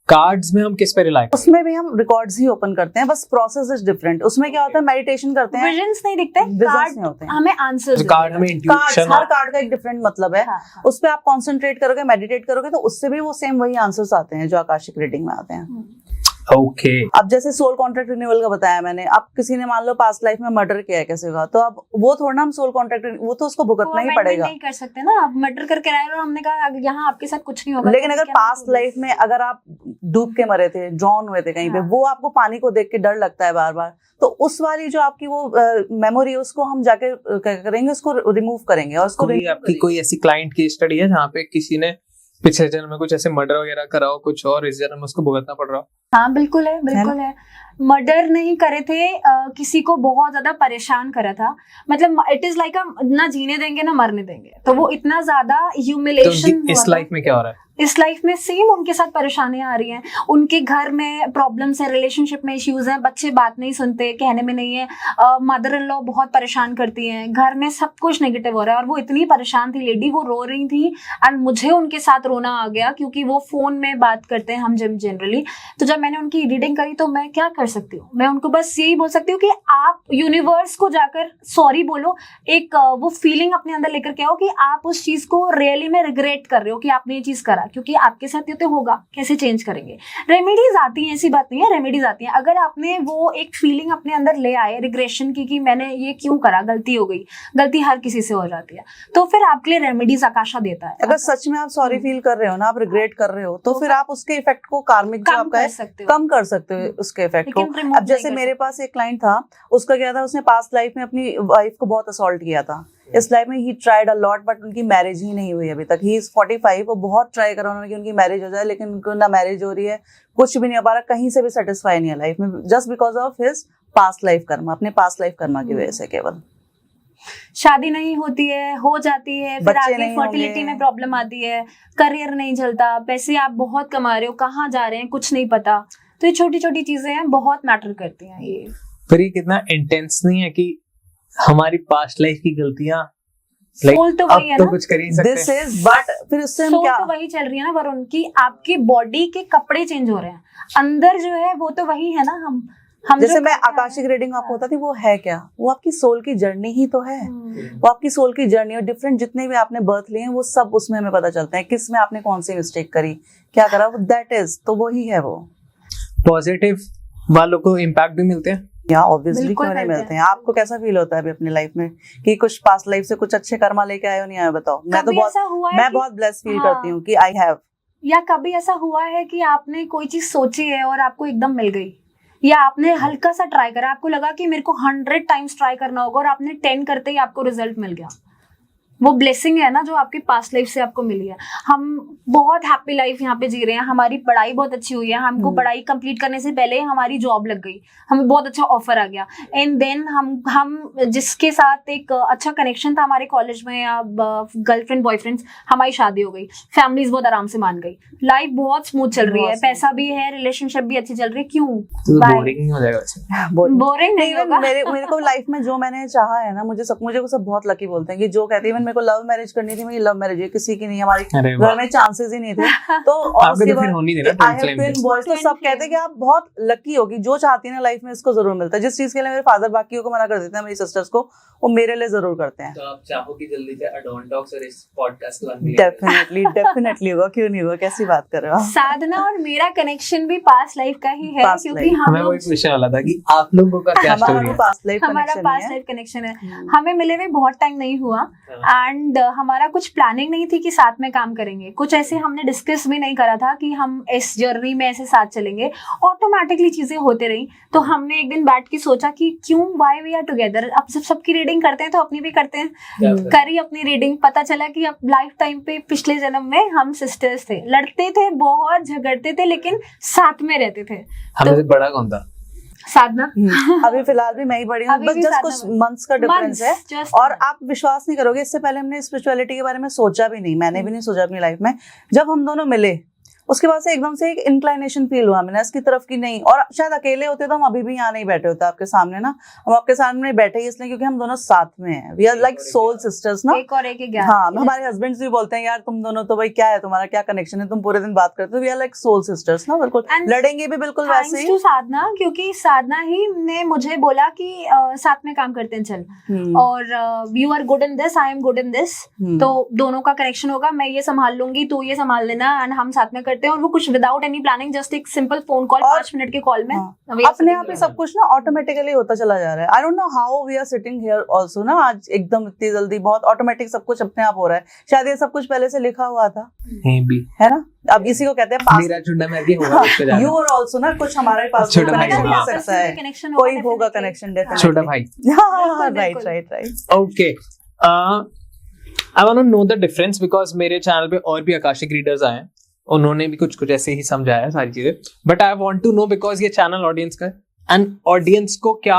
Speaker 1: कार्ड्स में हम किस पे रिलाई?
Speaker 3: उसमें भी हम रिकॉर्ड्स ही ओपन करते हैं, बस प्रोसेस इज डिफरेंट। उसमें क्या होता है, मेडिटेशन करते हैं,
Speaker 2: विजन्स नहीं दिखते,
Speaker 3: कार्ड नहीं होते हैं,
Speaker 2: हमें आंसर्स।
Speaker 1: कार्ड हमें इंट्यूशन,
Speaker 3: हर कार्ड का एक डिफरेंट मतलब है।
Speaker 2: हाँ।
Speaker 3: उस पे आप कंसंट्रेट करोगे, मेडिटेट करोगे, तो उससे भी वो सेम वही आंसर्स आते हैं जो आकाशिक रीडिंग में आते हैं।
Speaker 1: ओके।
Speaker 3: अब जैसे सोल कॉन्ट्रैक्ट रिन्यूअल का बताया मैंने, अब किसी ने मान लो पास्ट लाइफ में मर्डर किया है किसी का, तो अब वो थोड़ा हम सोल कॉन्ट्रैक्ट, वो तो उसको भुगतना ही पड़ेगा। नहीं
Speaker 2: कर सकते ना, आप मर्डर करके आए और हमने कहा यहाँ आपके साथ कुछ नहीं होगा।
Speaker 3: लेकिन अगर पास्ट लाइफ में अगर आप डूब के मरे थे, ड्रॉन हुए थे कहीं पे, वो आपको पानी को देख के डर लगता है बार बार, तो उस वाली जो आपकी वो मेमोरी है, उसको हम जाके क्या करेंगे, उसको रिमूव करेंगे। और उसको
Speaker 1: आपकी कोई ऐसी क्लाइंट की स्टडी है जहाँ पे किसी ने पिछले जन्म में कुछ ऐसे मर्डर वगैरह करा हो कुछ, और इस जन्म में उसको भुगतना पड़ रहा हो?
Speaker 2: हाँ बिल्कुल है, बिल्कुल है। मर्डर नहीं करे थे, किसी को बहुत ज्यादा परेशान करा था, मतलब इट इज लाइक ना जीने देंगे ना मरने देंगे, तो वो इतना ज्यादा ह्यूमिलेशन।
Speaker 1: तो इस लाइफ में क्या हो रहा है?
Speaker 2: इस लाइफ में सेम उनके साथ परेशानियां आ रही हैं, उनके घर में प्रॉब्लम्स है, रिलेशनशिप में इश्यूज हैं, बच्चे बात नहीं सुनते, कहने में नहीं है, मदर इन लॉ बहुत परेशान करती हैं, घर में सब कुछ नेगेटिव हो रहा है। और वो इतनी परेशान थी लेडी, वो रो रही थी एंड मुझे उनके साथ रोना आ गया, क्योंकि वो फोन में बात करते हैं हम जनरली। तो जब मैंने उनकी रीडिंग करी तो मैं क्या कर सकती हूँ, मैं उनको बस यही बोल सकती हूँ कि आप यूनिवर्स को जाकर सॉरी बोलो, एक वो फीलिंग अपने अंदर लेकर के आओ कि आप उस चीज को रियली में रिग्रेट कर रहे हो कि आपने ये चीज करा, क्योंकि आपके साथ ये तो होगा, कैसे चेंज करेंगे। रेमेडीज आती हैं, ऐसी बात नहीं है, रेमेडीज आती हैं। अगर आपने वो एक फीलिंग अपने अंदर ले आए रिग्रेशन की कि मैंने ये क्यों करा, गलती हो गई, गलती हर किसी से हो जाती है, तो फिर आपके लिए रेमेडीज आकाशा देता है।
Speaker 3: अगर सच में आप सॉरी फील कर रहे हो ना, आप रिग्रेट कर रहे हो, तो फिर आप उसके इफेक्ट को, कार्मिक जो आपका है, कम कर सकते हो उसके इफेक्ट को। अब जैसे मेरे पास एक क्लाइंट था, उसका क्या था, उसने पास्ट लाइफ में अपनी वाइफ को बहुत असॉल्ट किया था। इस लाइफ में he tried a lot, but उनकी मैरिज ही नहीं हुई अभी तक। ही इज 45, वो बहुत ट्राई करा उन्होंने कि उनकी मैरिज हो जाए, लेकिन उनको ना मैरिज हो रही है, कुछ भी नहीं हो पा रहा, कहीं से भी सेटिस्फाई नहीं है लाइफ में, just because of his past life Karma, अपने पास्ट लाइफ कर्मा की वजह से। केवल
Speaker 2: शादी नहीं होती है, हो जाती है, फिर आगे फर्टिलिटी में प्रॉब्लम आती है, करियर नहीं चलता, पैसे आप बहुत कमा रहे हो, कहाँ जा रहे हैं कुछ नहीं पता, तो ये छोटी छोटी चीजें हैं, बहुत मैटर करती हैं ये।
Speaker 1: पर ये कितना इंटेंस नहीं है कि हमारी पास्ट लाइफ की गलतियां
Speaker 2: सोल तो वही है
Speaker 1: अब तो
Speaker 2: ना,
Speaker 1: कुछ कर ही नहीं
Speaker 3: दिस
Speaker 1: सकते।
Speaker 3: इज बट फिर उससे हम
Speaker 2: सोल
Speaker 3: क्या
Speaker 2: तो वही चल रही है ना वरुण, की आपकी बॉडी के कपड़े चेंज हो रहे हैं, अंदर जो है वो तो वही है ना। हम
Speaker 3: जैसे
Speaker 2: जो
Speaker 3: मैं
Speaker 2: करते हैं-
Speaker 3: आकाशिक रीडिंग आपको बताती, वो है क्या, वो आपकी सोल की जर्नी ही तो है। वो आपकी सोल की जर्नी और डिफरेंट जितने भी आपने बर्थ लिए हैं वो सब उसमें हमें पता चलता है, किस में आपने कौन सी मिस्टेक करी, क्या करा, वो दैट इज, तो वही है वो।
Speaker 1: पॉजिटिव वालों को इम्पैक्ट भी मिलते हैं।
Speaker 3: या ऑब्वियसली
Speaker 2: बिल्कुल
Speaker 3: क्यों नहीं
Speaker 2: मिलते
Speaker 3: मिलते हैं। आपको कैसा फील होता है अभी अपनी लाइफ में कि कुछ पास्ट लाइफ से कुछ अच्छे कर्मा लेके आए हो, नहीं आए, बताओ। मैं तो
Speaker 2: कभी ऐसा हुआ है
Speaker 3: मैं
Speaker 2: कि-
Speaker 3: बहुत ब्लेस्ड फील
Speaker 2: हाँ।
Speaker 3: करती हूँ कि आई हैव।
Speaker 2: या कभी ऐसा हुआ है कि आपने कोई चीज सोची है और आपको एकदम मिल गई, या आपने हल्का सा ट्राई करा, आपको लगा कि मेरे को 100 टाइम्स ट्राई करना होगा और आपने 10 करते ही आपको रिजल्ट मिल गया। वो ब्लेसिंग है ना जो आपकी पास्ट लाइफ से आपको मिली है। हम बहुत हैप्पी लाइफ यहाँ पे जी रहे हैं, हमारी पढ़ाई बहुत अच्छी हुई है, हमको पढ़ाई कंप्लीट करने से पहले हमारी जॉब लग गई, हमें बहुत अच्छा ऑफर आ गया, एंड देन हम जिसके साथ एक अच्छा कनेक्शन था हमारे कॉलेज में या गर्लफ्रेंड बॉयफ्रेंड्स, हमारी शादी हो गई, फैमिलीज बहुत आराम से मान गई, लाइफ बहुत स्मूथ चल रही है,
Speaker 3: बहुत
Speaker 2: पैसा भी है, रिलेशनशिप भी अच्छी चल रही है। क्यों?
Speaker 1: तो बोरिंग नहीं हो जाएगा वैसे?
Speaker 2: बोरिंग नहीं होगा।
Speaker 3: मेरे को लाइफ में जो मैंने चाहा है ना, मुझे को सब बहुत लकी बोलते हैं कि जो कहती है मेरे को लव मैरिज करनी थी, मेरी लव मैरिज है, किसी की नहीं, हमारी
Speaker 1: अरे वाह।
Speaker 3: घर में चांसेस ही नहीं थे। तो और
Speaker 1: आपके
Speaker 3: उसके
Speaker 1: तो फिर
Speaker 3: बाद
Speaker 1: होनी थी ना
Speaker 3: I have
Speaker 1: twin flame
Speaker 3: twin boys, तो
Speaker 2: Twin
Speaker 3: सब कहते हैं कि आप बहुत लकी होगी, जो चाहती है ना लाइफ में इसको जरूर मिलता है। जिस चीज के लिए मेरे फादर बाकियों को मना कर देते हैं, मेरी सिस्टर्स को, वो मेरे लिए जरूर करते हैं।
Speaker 4: तो आप चाहो कि जल्दी से अडॉन टॉक्स और इस पॉडकास्ट के बाद
Speaker 3: डेफिनेटली होगा, क्यों नहीं होगा, कैसी बात कर रहे हो आप?
Speaker 2: साधना और मेरा कनेक्शन भी पास्ट लाइफ का ही है,
Speaker 3: Past
Speaker 2: क्योंकि
Speaker 3: life।
Speaker 2: हम
Speaker 1: हमें
Speaker 2: लोग
Speaker 1: वही पूछने वाला था कि आप लोगों का क्या
Speaker 3: हमारा
Speaker 1: स्टोरी
Speaker 3: तो
Speaker 1: है?
Speaker 3: पास्ट लाइफ
Speaker 2: हमारा
Speaker 3: कनेक्शन
Speaker 2: पास्ट
Speaker 3: है।
Speaker 2: लाइफ कनेक्शन है। हमें मिले हुए बहुत टाइम नहीं हुआ, एंड हमारा कुछ प्लानिंग नहीं थी कि साथ में काम करेंगे, कुछ ऐसे हमने डिस्कस भी नहीं करा था कि हम इस जर्नी में ऐसे साथ चलेंगे, ऑटोमेटिकली चीजें होते रही। तो हमने एक दिन बैठ के सोचा कि क्यों, वाई वी आर टुगेदर, अब सबकी रीडिंग करते हैं तो अपनी भी करते हैं, करी अपनी रीडिंग, पता चला कि अब लाइफ टाइम पे पिछले जन्म में हम सिस्टर्स थे, लड़ते थे, बहुत झगड़ते थे, लेकिन साथ में रहते थे।
Speaker 1: हमें से बड़ा कौन था?
Speaker 2: साधना
Speaker 3: अभी फिलहाल भी मैं ही बड़ी हूँ,
Speaker 2: अभी
Speaker 3: बस
Speaker 2: भी
Speaker 3: जस्ट
Speaker 2: साधना
Speaker 3: कुछ
Speaker 2: बड़ी।
Speaker 3: मंथ्स का डिफरेंस है।
Speaker 2: just
Speaker 3: और आप विश्वास नहीं करोगे, इससे पहले हमने स्पिरिचुअलिटी के बारे में सोचा भी नहीं, मैंने भी नहीं सोचा अपनी लाइफ में। जब हम दोनों मिले उसके बाद से एकदम से एक इंक्लाइनेशन फील हुआ मैंने इसकी तरफ की, नहीं, और शायद अकेले होते तो हम अभी भी यहाँ नहीं बैठे होते आपके सामने ना। हम आपके सामने बैठे ही इसलिए क्योंकि हम दोनों साथ में हैं, we are like soul sisters ना।
Speaker 2: एक और एक ही ज्ञान।
Speaker 3: हाँ, हमारे हस्बैंड्स भी बोलते हैं यार तुम दोनों तो भाई क्या है, तुम्हारा क्या कनेक्शन है, तुम पूरे दिन बात करते हो। We are like soul sisters ना, बिल्कुल
Speaker 2: And
Speaker 3: लड़ेंगे भी बिल्कुल वैसे
Speaker 2: थैंक्स
Speaker 3: ही।
Speaker 2: टू साधना, क्योंकि साधना ही ने मुझे बोला कि साथ में काम करते हैं चल, और you are good in this, I am good in this, तो दोनों का कनेक्शन होगा, मैं ये संभाल लूंगी, तू ये संभाल लेना, एंड हम साथ में करते हैं। और वो कुछ विदाउट एनी प्लानिंग, जस्ट एक सिंपल फोन कॉल,
Speaker 3: और
Speaker 2: 5 मिनट के कॉल में
Speaker 3: अपने आप ही सब कुछ ना ऑटोमेटिकली होता चला जा रहा है। I don't know how we are sitting here also ना, आज एकदम इतनी जल्दी बहुत ऑटोमेटिक सब कुछ अपने आप हो रहा है। शायद ये सब कुछ पहले से लिखा हुआ था,
Speaker 1: भी
Speaker 3: है ना। अब इसी को कहते हैं पास्ट।
Speaker 1: मेरा चुंडा मैं भी होगा उस पे जाना।
Speaker 3: यू आर आल्सो ना, कुछ हमारे पास
Speaker 1: छोटा भाई
Speaker 3: कनेक्शन
Speaker 1: होगा।
Speaker 3: हो सकता है,
Speaker 2: कनेक्शन
Speaker 3: कोई होगा कनेक्शन डेफिनेटली।
Speaker 1: छोटा भाई।
Speaker 2: बिल्कुल,
Speaker 3: राइट
Speaker 2: बिल्कुल।
Speaker 3: Right right.
Speaker 1: Okay, I want to know the difference, because मेरे चैनल पे और भी आकाशिक रीडर्स आए हैं, उन्होंने भी कुछ कुछ ऐसे ही समझाया है सारी चीजें, but I want to know because ये चैनल ऑडियंस का है, एंड ऑडियंस को क्या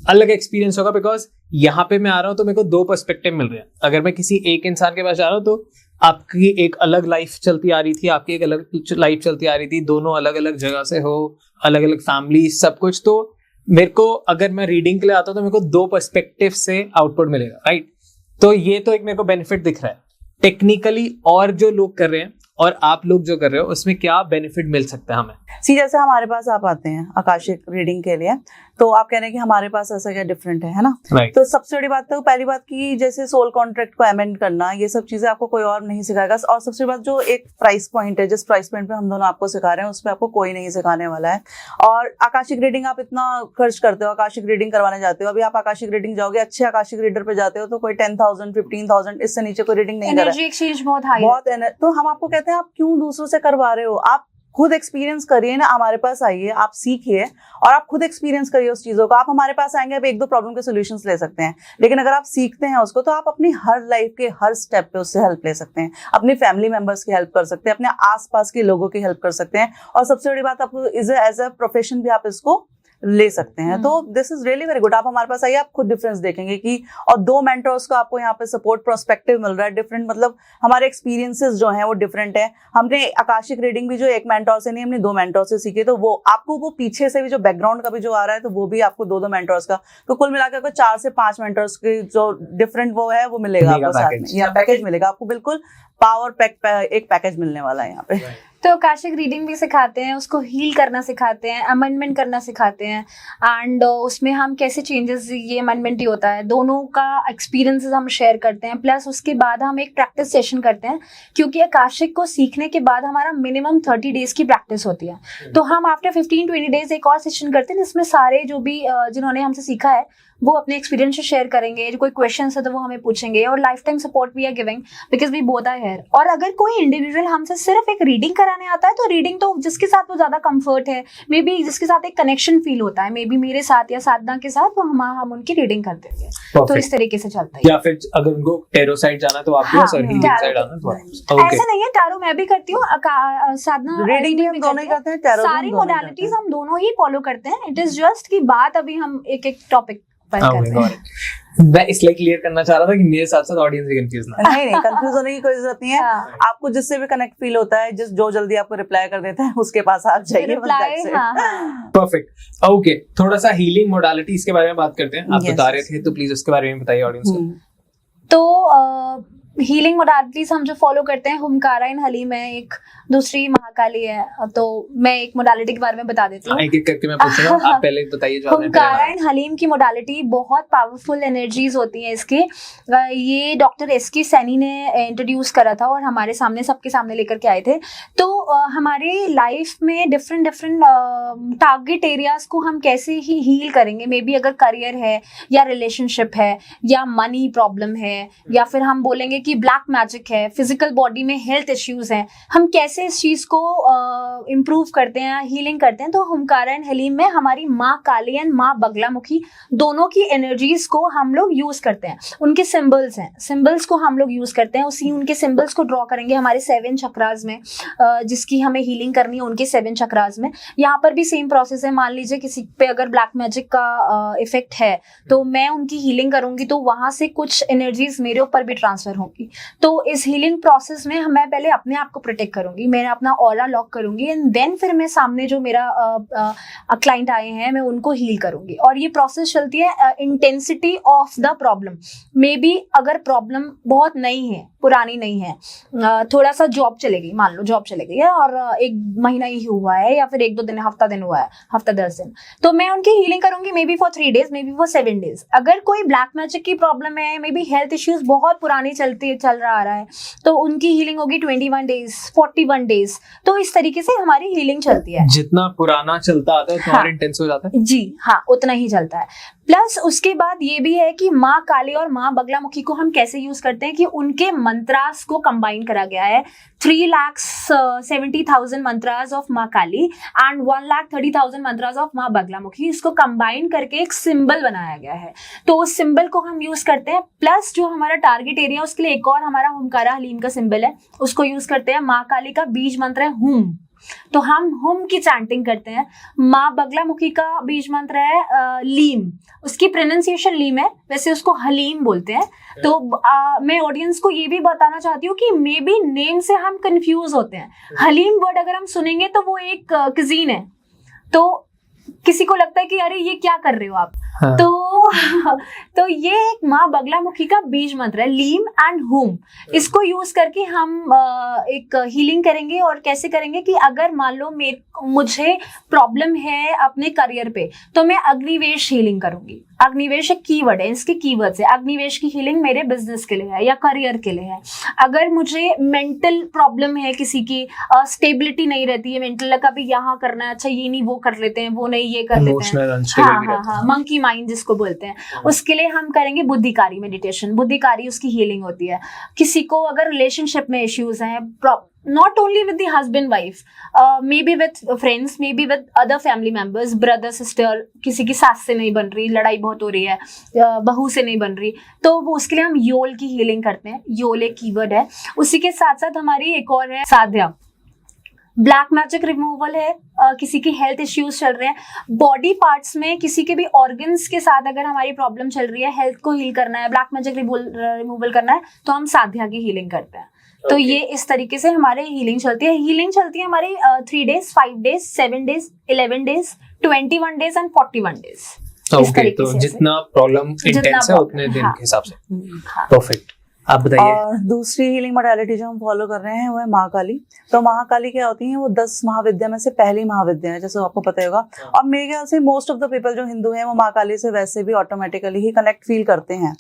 Speaker 1: अलग एक्सपीरियंस होगा, बिकॉज यहाँ पे मैं आ रहा हूँ तो मेरे को 2 पर्सपेक्टिव मिल रहे हैं। अगर मैं किसी एक इंसान के पास जा रहा हूँ तो आपकी एक अलग लाइफ चलती आ रही थी, आपकी एक अलग लाइफ चलती आ रही थी, दोनों अलग अलग जगह से हो, अलग अलग फैमिली, सब कुछ। तो मेरे को अगर मैं रीडिंग के लिए आता हूँ तो मेरे को 2 पर्सपेक्टिव से आउटपुट मिलेगा, राइट? तो ये तो एक मेरे को बेनिफिट दिख रहा है टेक्निकली, और जो लोग कर रहे हैं और आप लोग जो कर रहे हो उसमें क्या बेनिफिट मिल सकता है हमें?
Speaker 3: सी जैसे हमारे पास आप आते हैं आकाशिक रीडिंग के लिए, तो आप कह रहे हैं कि हमारे पास ऐसा क्या डिफरेंट है ना।
Speaker 1: राइट।
Speaker 3: तो सबसे बड़ी बात तो पहली बात की जैसे सोल कॉन्ट्रैक्ट को अमेंड करना, ये सब चीजें आपको कोई और नहीं सिखाएगा। और सबसे बड़ी बात जो एक प्राइस पॉइंट है, जिस प्राइस पॉइंट पे हम दोनों आपको सिखा रहे हैं, उस पर आपको कोई नहीं सिखाने वाला है। और आकाशिक रीडिंग आप इतना खर्च करते हो, आकाशिक रीडिंग करवाने जाते हो, अभी आप आकाशिक रीडिंग जाओगे, अच्छे आकाशिक रीडर पे जाते हो तो कोई 10,000 15,000 इससे नीचे कोई रीडिंग नहीं कर रहा
Speaker 2: एनर्जी एक्सचेंज बहुत हाई
Speaker 3: बहुत तो हम आपको कहते हैं आप क्यों दूसरों से करवा रहे हो, आप खुद एक्सपीरियंस करिए ना, हमारे पास आइए, आप सीखिए और आप खुद एक्सपीरियंस करिए उस चीजों को। आप हमारे पास आएंगे, आप 1-2 प्रॉब्लम के सॉल्यूशंस ले सकते हैं, लेकिन अगर आप सीखते हैं उसको तो आप अपनी हर लाइफ के हर स्टेप पे उससे हेल्प ले सकते हैं, अपनी फैमिली मेंबर्स की हेल्प कर सकते हैं, अपने आसपास के लोगों की हेल्प कर सकते हैं। और सबसे बड़ी बात, आपको एज अ प्रोफेशन भी आप इसको ले सकते हैं। तो this is really very good. आप हमारे पास आइए, आप खुद डिफरेंस देखेंगे कि, और 2 मेंटर्स को आपको यहाँ पे सपोर्ट पर्सपेक्टिव मिल रहा है डिफरेंट, मतलब हमारे एक्सपीरियंसेस जो हैं वो डिफरेंट है। हमने आकाशिक रीडिंग भी जो एक मेंटोर से नहीं, हमने 2 मेंटोर से सीखी, तो वो आपको वो पीछे से भी जो बैकग्राउंड का भी जो आ रहा है, तो वो भी आपको 2 मेंटर्स का, तो कुल मिलाकर आपको 4 से 5 मेंटर्स के जो डिफरेंट वो है वो मिलेगा आपको साथ में, या पैकेज मिलेगा आपको, बिल्कुल पावर पैक एक पैकेज मिलने वाला है यहाँ पे।
Speaker 2: तो आकाशिक रीडिंग भी सिखाते हैं, उसको हील करना सिखाते हैं, अमेंडमेंट करना सिखाते हैं, एंड उसमें हम कैसे चेंजेस, ये अमेंडमेंट ही होता है, दोनों का एक्सपीरियंसेस हम शेयर करते हैं। प्लस उसके बाद हम एक प्रैक्टिस सेशन करते हैं, क्योंकि आकाशिक को सीखने के बाद हमारा मिनिमम 30 डेज की प्रैक्टिस होती है। तो हम आफ्टर 15-20 डेज एक और सेशन करते हैं, जिसमें सारे जो भी जिन्होंने हमसे सीखा है वो अपने एक्सपीरियंस शेयर करेंगे, कोई क्वेश्चन है तो वो हमें पूछेंगे, और life time support we are giving because we both are here. और अगर कोई इंडिविजुअल हमसे सिर्फ एक रीडिंग कराने आता है, तो रीडिंग तो जिसके साथ वो ज्यादा कंफर्ट है, मे बी जिसके साथ एक कनेक्शन फील होता है, मे बी मेरे साथ या साधना के साथ, वो हम उनकी रीडिंग कर देंगे। तो इस तरीके से चलता है।
Speaker 1: या फिर अगर उनको टैरो साइड जाना तो आप
Speaker 2: हाँ,
Speaker 1: हीलिंग साइड आना तो आप।
Speaker 2: ऐसा नहीं है, टैरो मैं भी करती हूँ, साधना
Speaker 3: रीडिंग भी हम दोनों ही करते हैं, टैरो
Speaker 2: सारी मोडालिटीज हम दोनों ही फॉलो करते हैं। इट इज जस्ट की बात अभी हम एक एक टॉपिक पर करते हैं।
Speaker 1: मैं इसलिए क्लियर करना चाह रहा था कि मेरे साथ साथ ऑडियंस भी कंफ्यूज ना।
Speaker 3: नहीं कंफ्यूज होने की कोई जरूरत नहीं है।
Speaker 2: हाँ।
Speaker 3: आपको जिससे भी कनेक्ट फील होता है, जो जल्दी आपको रिप्लाई कर देता है, उसके पास आप जाइए।
Speaker 1: परफेक्ट। ओके, थोड़ा सा हीलिंग मोडालिटीज के बारे में बात करते हैं। आप बता रहे थे, तो प्लीज उसके बारे में बताइए ऑडियंस को।
Speaker 2: तो हीलिंग मोडालिटीज हम जो फॉलो करते हैं, हुमकारा इन हलीम है, एक दूसरी महाकाली है। तो मैं एक मोडालिटी के बारे में बता देती हूँ,
Speaker 1: एक एक करके मैं पूछूंगा, आप पहले बताइए। जो
Speaker 2: हुमकारा इन हलीम की मोडालिटी बहुत पावरफुल एनर्जीज होती हैं इसकी। ये डॉक्टर एस.के. सैनी ने इंट्रोड्यूस करा था और हमारे सामने, सबके सामने लेकर के आए थे। तो हमारे लाइफ में डिफरेंट टारगेट एरियाज को हम कैसे ही हील करेंगे, मे बी अगर करियर है या रिलेशनशिप है या मनी प्रॉब्लम है, या फिर हम बोलेंगे कि ब्लैक मैजिक है, फिजिकल बॉडी में हेल्थ इश्यूज हैं, हम कैसे इस चीज को इम्प्रूव करते हैं, हीलिंग करते हैं। तो हुमकारा एंड हलीम में हमारी माँ काली एंड माँ बगलामुखी दोनों की एनर्जीज को हम लोग यूज करते हैं। उनके सिंबल्स हैं, सिंबल्स को हम लोग यूज करते हैं। उसी उनके सिंबल्स को ड्रॉ करेंगे हमारे 7 चक्रास में, जिसकी हमें हीलिंग करनी है उनके 7 चक्रास में। यहाँ पर भी सेम प्रोसेस है। मान लीजिए किसी पे अगर ब्लैक मैजिक का इफेक्ट है, तो मैं उनकी हीलिंग करूंगी, तो वहां से कुछ एनर्जीज मेरे ऊपर भी ट्रांसफर होंगी। तो इस हीलिंग प्रोसेस में मैं पहले अपने आप को प्रोटेक्ट करूंगी, मैं अपना ऑरा लॉक करूंगी, एंड देन फिर मैं सामने जो मेरा क्लाइंट आए हैं, मैं उनको हील करूंगी। और ये प्रोसेस चलती है intensity of the problem. May be अगर प्रॉब्लम बहुत नई है, पुरानी नहीं है, थोड़ा सा जॉब चले गई, मान लो जॉब चले गई है और 1 महीना ही हुआ है, या फिर 1-2 दिन, हफ्ता दिन हुआ है, हफ्ता 10 दिन, तो मैं उनकी हीलिंग करूंगी may be for 3 days, may be for 7 days. अगर कोई ब्लैक मैजिक की प्रॉब्लम है, मे बी हेल्थ इश्यूज बहुत पुरानी चल रहा है, तो उनकी हीलिंग होगी 21 डेज, 41 डेज। तो इस तरीके से हमारी हीलिंग चलती है।
Speaker 1: जितना पुराना चलता आता है उतना और इंटेंस हो जाता है।
Speaker 2: जी हाँ, उतना ही चलता है। प्लस उसके बाद ये भी है कि माँ काली और माँ बगलामुखी को हम कैसे यूज करते हैं, कि उनके मंत्रास को कंबाइन करा गया है। 3,70,000 मंत्रास ऑफ माँ काली एंड 1,30,000 मंत्रास ऑफ माँ बगलामुखी, इसको कंबाइन करके एक सिंबल बनाया गया है। तो उस सिंबल को हम यूज करते हैं। प्लस जो हमारा टारगेट एरिया, उसके लिए एक और हमारा हुमकारा हलीम का सिंबल है, उसको यूज करते हैं। माँ काली का बीज मंत्र है हुम, तो हम हुम की चैंटिंग करते हैं। माँ बगलामुखी का बीज मंत्र है लीम, उसकी प्रोनाउंसिएशन लीम है, वैसे उसको हलीम बोलते हैं। तो मैं ऑडियंस को ये भी बताना चाहती हूँ कि मे बी नेम से हम कंफ्यूज होते हैं। हलीम वर्ड अगर हम सुनेंगे तो वो एक कुजीन है, तो किसी को लगता है कि अरे ये क्या कर रहे हो आप। हाँ। तो ये एक माँ बगलामुखी का बीज मंत्र है, लीम एंड हुम। इसको यूज करके हम एक हीलिंग करेंगे। और कैसे करेंगे कि अगर मान लो मुझे प्रॉब्लम है अपने करियर पे, तो मैं अग्निवेश हीलिंग करूंगी। अग्निवेश एक कीवर्ड है, इसके कीवर्ड्स है। अग्निवेश की हीलिंग मेरे बिजनेस के लिए है या करियर के लिए है। अगर मुझे मेंटल प्रॉब्लम है, किसी की स्टेबिलिटी नहीं रहती है मेंटल, कभी यहाँ करना है, अच्छा ये नहीं वो कर लेते हैं, वो नहीं ये कर लेते हैं, हाँ, मंकी माइंड जिसको बोलते हैं, उसके लिए हम करेंगे बुद्धिकारी मेडिटेशन। बुद्धिकारी उसकी हीलिंग होती है। किसी को अगर रिलेशनशिप में इश्यूज हैं, not only with the husband wife, maybe with friends, maybe with other family members, brother sister, किसी की सास से नहीं बन रही, लड़ाई बहुत हो रही है, बहू से नहीं बन रही, तो वो उसके लिए हम योल की हीलिंग करते हैं। योल एक कीवर्ड है। उसी के साथ साथ हमारी एक और है साध्या। ब्लैक मैजिक रिमूवल है, किसी की हेल्थ इश्यूज चल रहे हैं, बॉडी पार्ट्स में किसी के भी ऑर्गन्स के साथ अगर हमारी प्रॉब्लम चल रही है, हेल्थ को हील करना है, ब्लैक मैजिक रिमूवल करना है, तो हम साध्या की हीलिंग करते हैं। तो ये इस तरीके से हमारे हीलिंग चलती है। हीलिंग चलती है हमारी 3 days, 5 days, 7 days, 11 days, 21 days and 41 days।
Speaker 1: Okay, तो जितना प्रॉब्लम इंटेंस है उतने दिन के हिसाब से। परफेक्ट, आप बताइए।
Speaker 3: और दूसरी हीलिंग मोडालिटी जो हम फॉलो कर रहे हैं वो है महाकाली। तो महाकाली क्या होती है, वो 10 महाविद्या में से पहली महाविद्या है, जैसे आपको पता ही होगा। और मेरे ख्याल से मोस्ट ऑफ द पीपल जो हिंदू हैं वो महाकाली से वैसे भी ऑटोमेटिकली ही कनेक्ट फील करते हैं।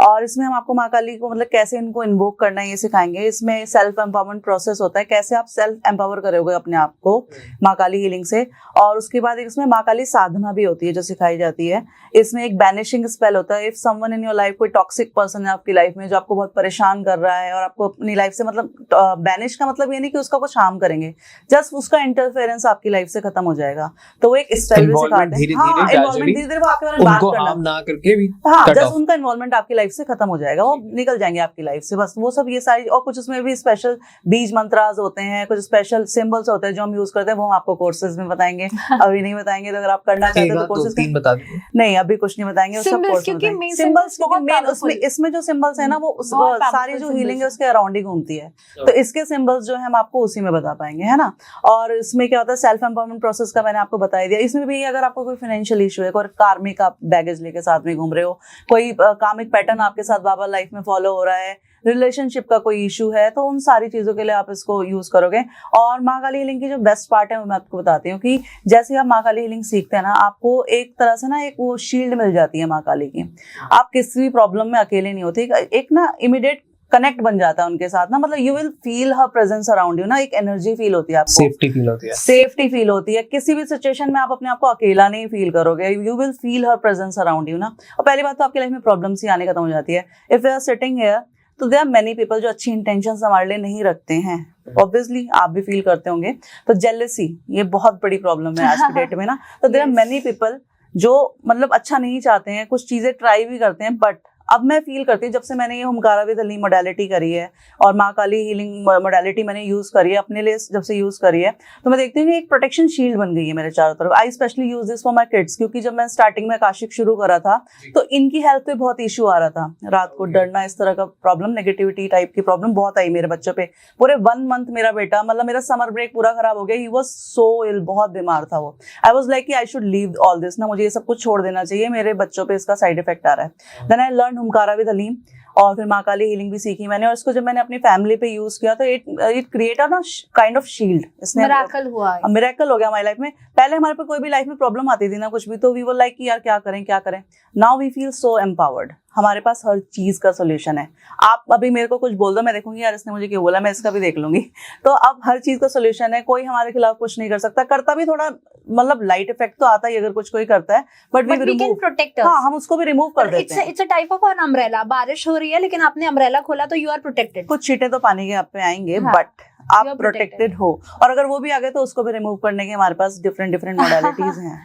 Speaker 3: और इसमें हम आपको महाकाली को मतलब कैसे इनको इन्वोक करना है ये सिखाएंगे। इसमें सेल्फ एम्पावरमेंट प्रोसेस होता है, कैसे आप सेल्फ एम्पावर करोगे अपने आप को महाकाली हीलिंग से। और उसके बाद इसमें महाकाली साधना भी होती है जो सिखाई जाती है। इसमें एक बैनिशिंग स्पेल होता है। If someone in your life, कोई टॉक्सिक पर्सन है आपकी लाइफ में जो आपको बहुत परेशान कर रहा है और आपको अपनी लाइफ से मतलब बैनिश का मतलब ये नहीं कि उसका कुछ हार्म करेंगे, जस्ट उसका इंटरफेरेंस आपकी लाइफ से खत्म हो जाएगा। तो वो एक स्पेल भी सिखाते हैं। इन्वॉल्वमेंट धीरे धीरे वो आपके बारे में बात करना
Speaker 1: ना करके भी,
Speaker 3: जस्ट उनका इन्वॉल्वमेंट आपकी लाइफ से खत्म हो जाएगा, वो निकल जाएंगे आपकी लाइफ से, बस वो सब ये सारी। और कुछ उसमें भी स्पेशल बीज मंत्रास होते हैं, कुछ स्पेशल सिंबल्स होते हैं जो हम यूज करते हैं, वो हम आपको कोर्सेज में बताएंगे। अभी नहीं बताएंगे, तो अगर आप करना चाहते हो तो कोर्सेज में
Speaker 1: बता दीजिए।
Speaker 3: नहीं, अभी कुछ नहीं बताएंगे, सब कोर्स में सिंबल्स, क्योंकि मेन उसमें इसमें जो सिंबल्स है ना वो सारी जो हीलिंग है उसके अराउंड ही घूमती है। तो इसके सिंबल्स जो है हम आपको उसी में बता पाएंगे, है ना। और इसमें क्या होता है, सेल्फ एम्पावरमेंट प्रोसेस का मैंने आपको बता दिया। इसमें भी अगर आपको कोई फाइनेंशियल इशू है, कोई कार्मिक आप बैगेज लेके साथ में घूम रहे हो, कोई कार्मिक पैटर्न आपके साथ बाबा लाइफ में फॉलो हो रहा है, रिलेशनशिप का कोई इशू है, तो उन सारी चीजों के लिए आप इसको यूज करोगे। और महाकाली हीलिंग की जो बेस्ट पार्ट है वो मैं आपको बताती हूँ कि जैसे आप महाकाली हीलिंग सीखते हैं ना, आपको एक तरह से ना एक वो शील्ड मिल जाती है महाकाली की। आप किसी भी प्रॉब्लम में अकेले नहीं होते, एक ना इमीडिएट कनेक्ट बन जाता है उनके साथ ना, मतलब you will feel her presence around you ना, एक एनर्जी फील होती है आपको,
Speaker 1: सेफ्टी फील होती है,
Speaker 3: सेफ्टी फील होती है। किसी भी सिचुएशन में आप अपने आप को अकेला नहीं फील करोगे, you will feel her presence around you ना। और पहली बात तो आपकी लाइफ में प्रॉब्लम्स ही आने खत्म हो जाती है। If you are sitting here, तो देयर आर मेनी पीपल जो अच्छी इंटेंशंस हमारे लिए नहीं रखते हैं, ऑब्वियसली आप भी फील करते होंगे। तो जेलसी ये बहुत बड़ी प्रॉब्लम है आज की डेट में ना। तो देयर आर मेनी पीपल जो मतलब अच्छा नहीं चाहते हैं, कुछ चीजें ट्राई भी करते हैं, बट अब मैं फील करती हूँ जब से मैंने ये हुमकारा विद अली मोडालिटी करी है और महाकाली हीलिंग मोडालिटी मैंने यूज करी है अपने लिए, जब से यूज करी है तो मैं देखती हूँ कि एक प्रोटेक्शन शील्ड बन गई है मेरे चारों तरफ। I specially use this for my kids, क्योंकि जब मैं स्टार्टिंग में आकाशिक शुरू करा था तो इनकी हेल्थ पे बहुत इशू आ रहा था, रात को डरना, इस तरह का प्रॉब्लम, नेगेटिविटी टाइप की प्रॉब्लम बहुत आई मेरे बच्चों पे। पूरे 1 month मेरा बेटा, मतलब मेरा समर ब्रेक पूरा खराब हो गया, ही वॉज सो इल, बहुत बीमार था वो। I was like I should leave all this ना, मुझे ये सब कुछ छोड़ देना चाहिए, मेरे बच्चों पे इसका साइड इफेक्ट आ रहा है। देन आई लर्न हुमकारा विद अली और फिर महाकाली हीलिंग भी सीखी मैंने, और इसको जब मैंने अपनी फैमिली पे यूज किया तो इट क्रिएट ना काइंड ऑफ शील्ड। इसने
Speaker 2: मिरेकल हुआ है,
Speaker 3: मिरेकल हो गया हमारी लाइफ में। पहले हमारे पे कोई भी लाइफ में प्रॉब्लम आती थी ना कुछ भी, तो वी वर लाइक कि यार क्या करें क्या करें। Now we feel so empowered, हमारे पास हर चीज का सोल्यूशन है। आप अभी मेरे को कुछ बोल दो, मैं देखूंगी यार इसने मुझे क्यों बोला, मैं इसका भी देख लूंगी। तो अब हर चीज का सोल्यूशन है, कोई हमारे खिलाफ कुछ नहीं कर सकता। करता भी थोड़ा मतलब लाइट इफेक्ट तो आता ही अगर कुछ कोई करता है, बट वी कैन प्रोटेक्ट, हाँ हम उसको भी रिमूव कर देते हैं।
Speaker 2: It's a type of an umbrella. बारिश हो रही है लेकिन आपने अम्ब्रेला खोला तो यू आर प्रोटेक्टेड।
Speaker 3: कुछ छींटे तो पानी के आप पे आएंगे, बट आप प्रोटेक्टेड हो। और अगर वो भी आ गए तो उसको भी रिमूव करने के हमारे पास डिफरेंट मोडालिटीज हैं।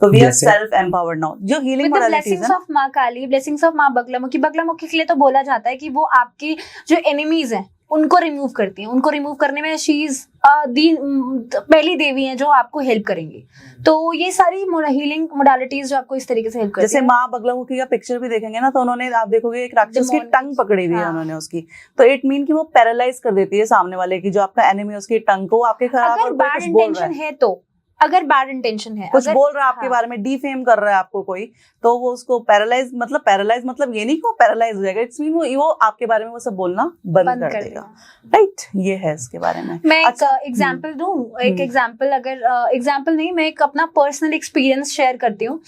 Speaker 3: तो we are self empowered now. जो हीलिंग मोडालिटीज है,
Speaker 2: ब्लेसिंग्स ऑफ मां काली, ब्लेसिंग्स ऑफ मां बगलामुखी। बगलामुखी के लिए तो बोला जाता है कि वो आपकी जो एनिमीज हैं उनको रिमूव करती हैं। उनको रिमूव करने में शी इज पहली देवी हैं जो आपको हेल्प करेंगी। तो ये सारी हीलिंग मोडालिटीज जो आपको इस तरीके से हेल्प करती है।
Speaker 3: जैसे माँ बगलामुखी का पिक्चर भी देखेंगे ना, तो उन्होंने, आप देखोगे एक राक्षस की टंग पकड़ी हुई है उन्होंने उसकी, तो इट मीन कि वो पैरालाइज कर देती है सामने वाले की, जो आपका एनिमी उसकी टंग को आपके खराब,
Speaker 2: अगर बैड इंटेंशन है तो, अगर बैड इंटेंशन है,
Speaker 3: कुछ बोल रहा है आपके बारे में, डिफेम कर रहा है आपको कोई, तो वो उसको पैरालाइज मतलब ये नहीं कि वो पैरालाइज हो जाएगा, इट्स मीन वो आपके बारे में वो सब बोलना बंद कर देगा। राइट, ये है इसके बारे में।
Speaker 2: मैं एक एग्जांपल दूं, एक एग्जांपल, अगर एग्जांपल नहीं, मैं एक अपना पर्सनल एक्सपीरियंस शेयर करती हूँ।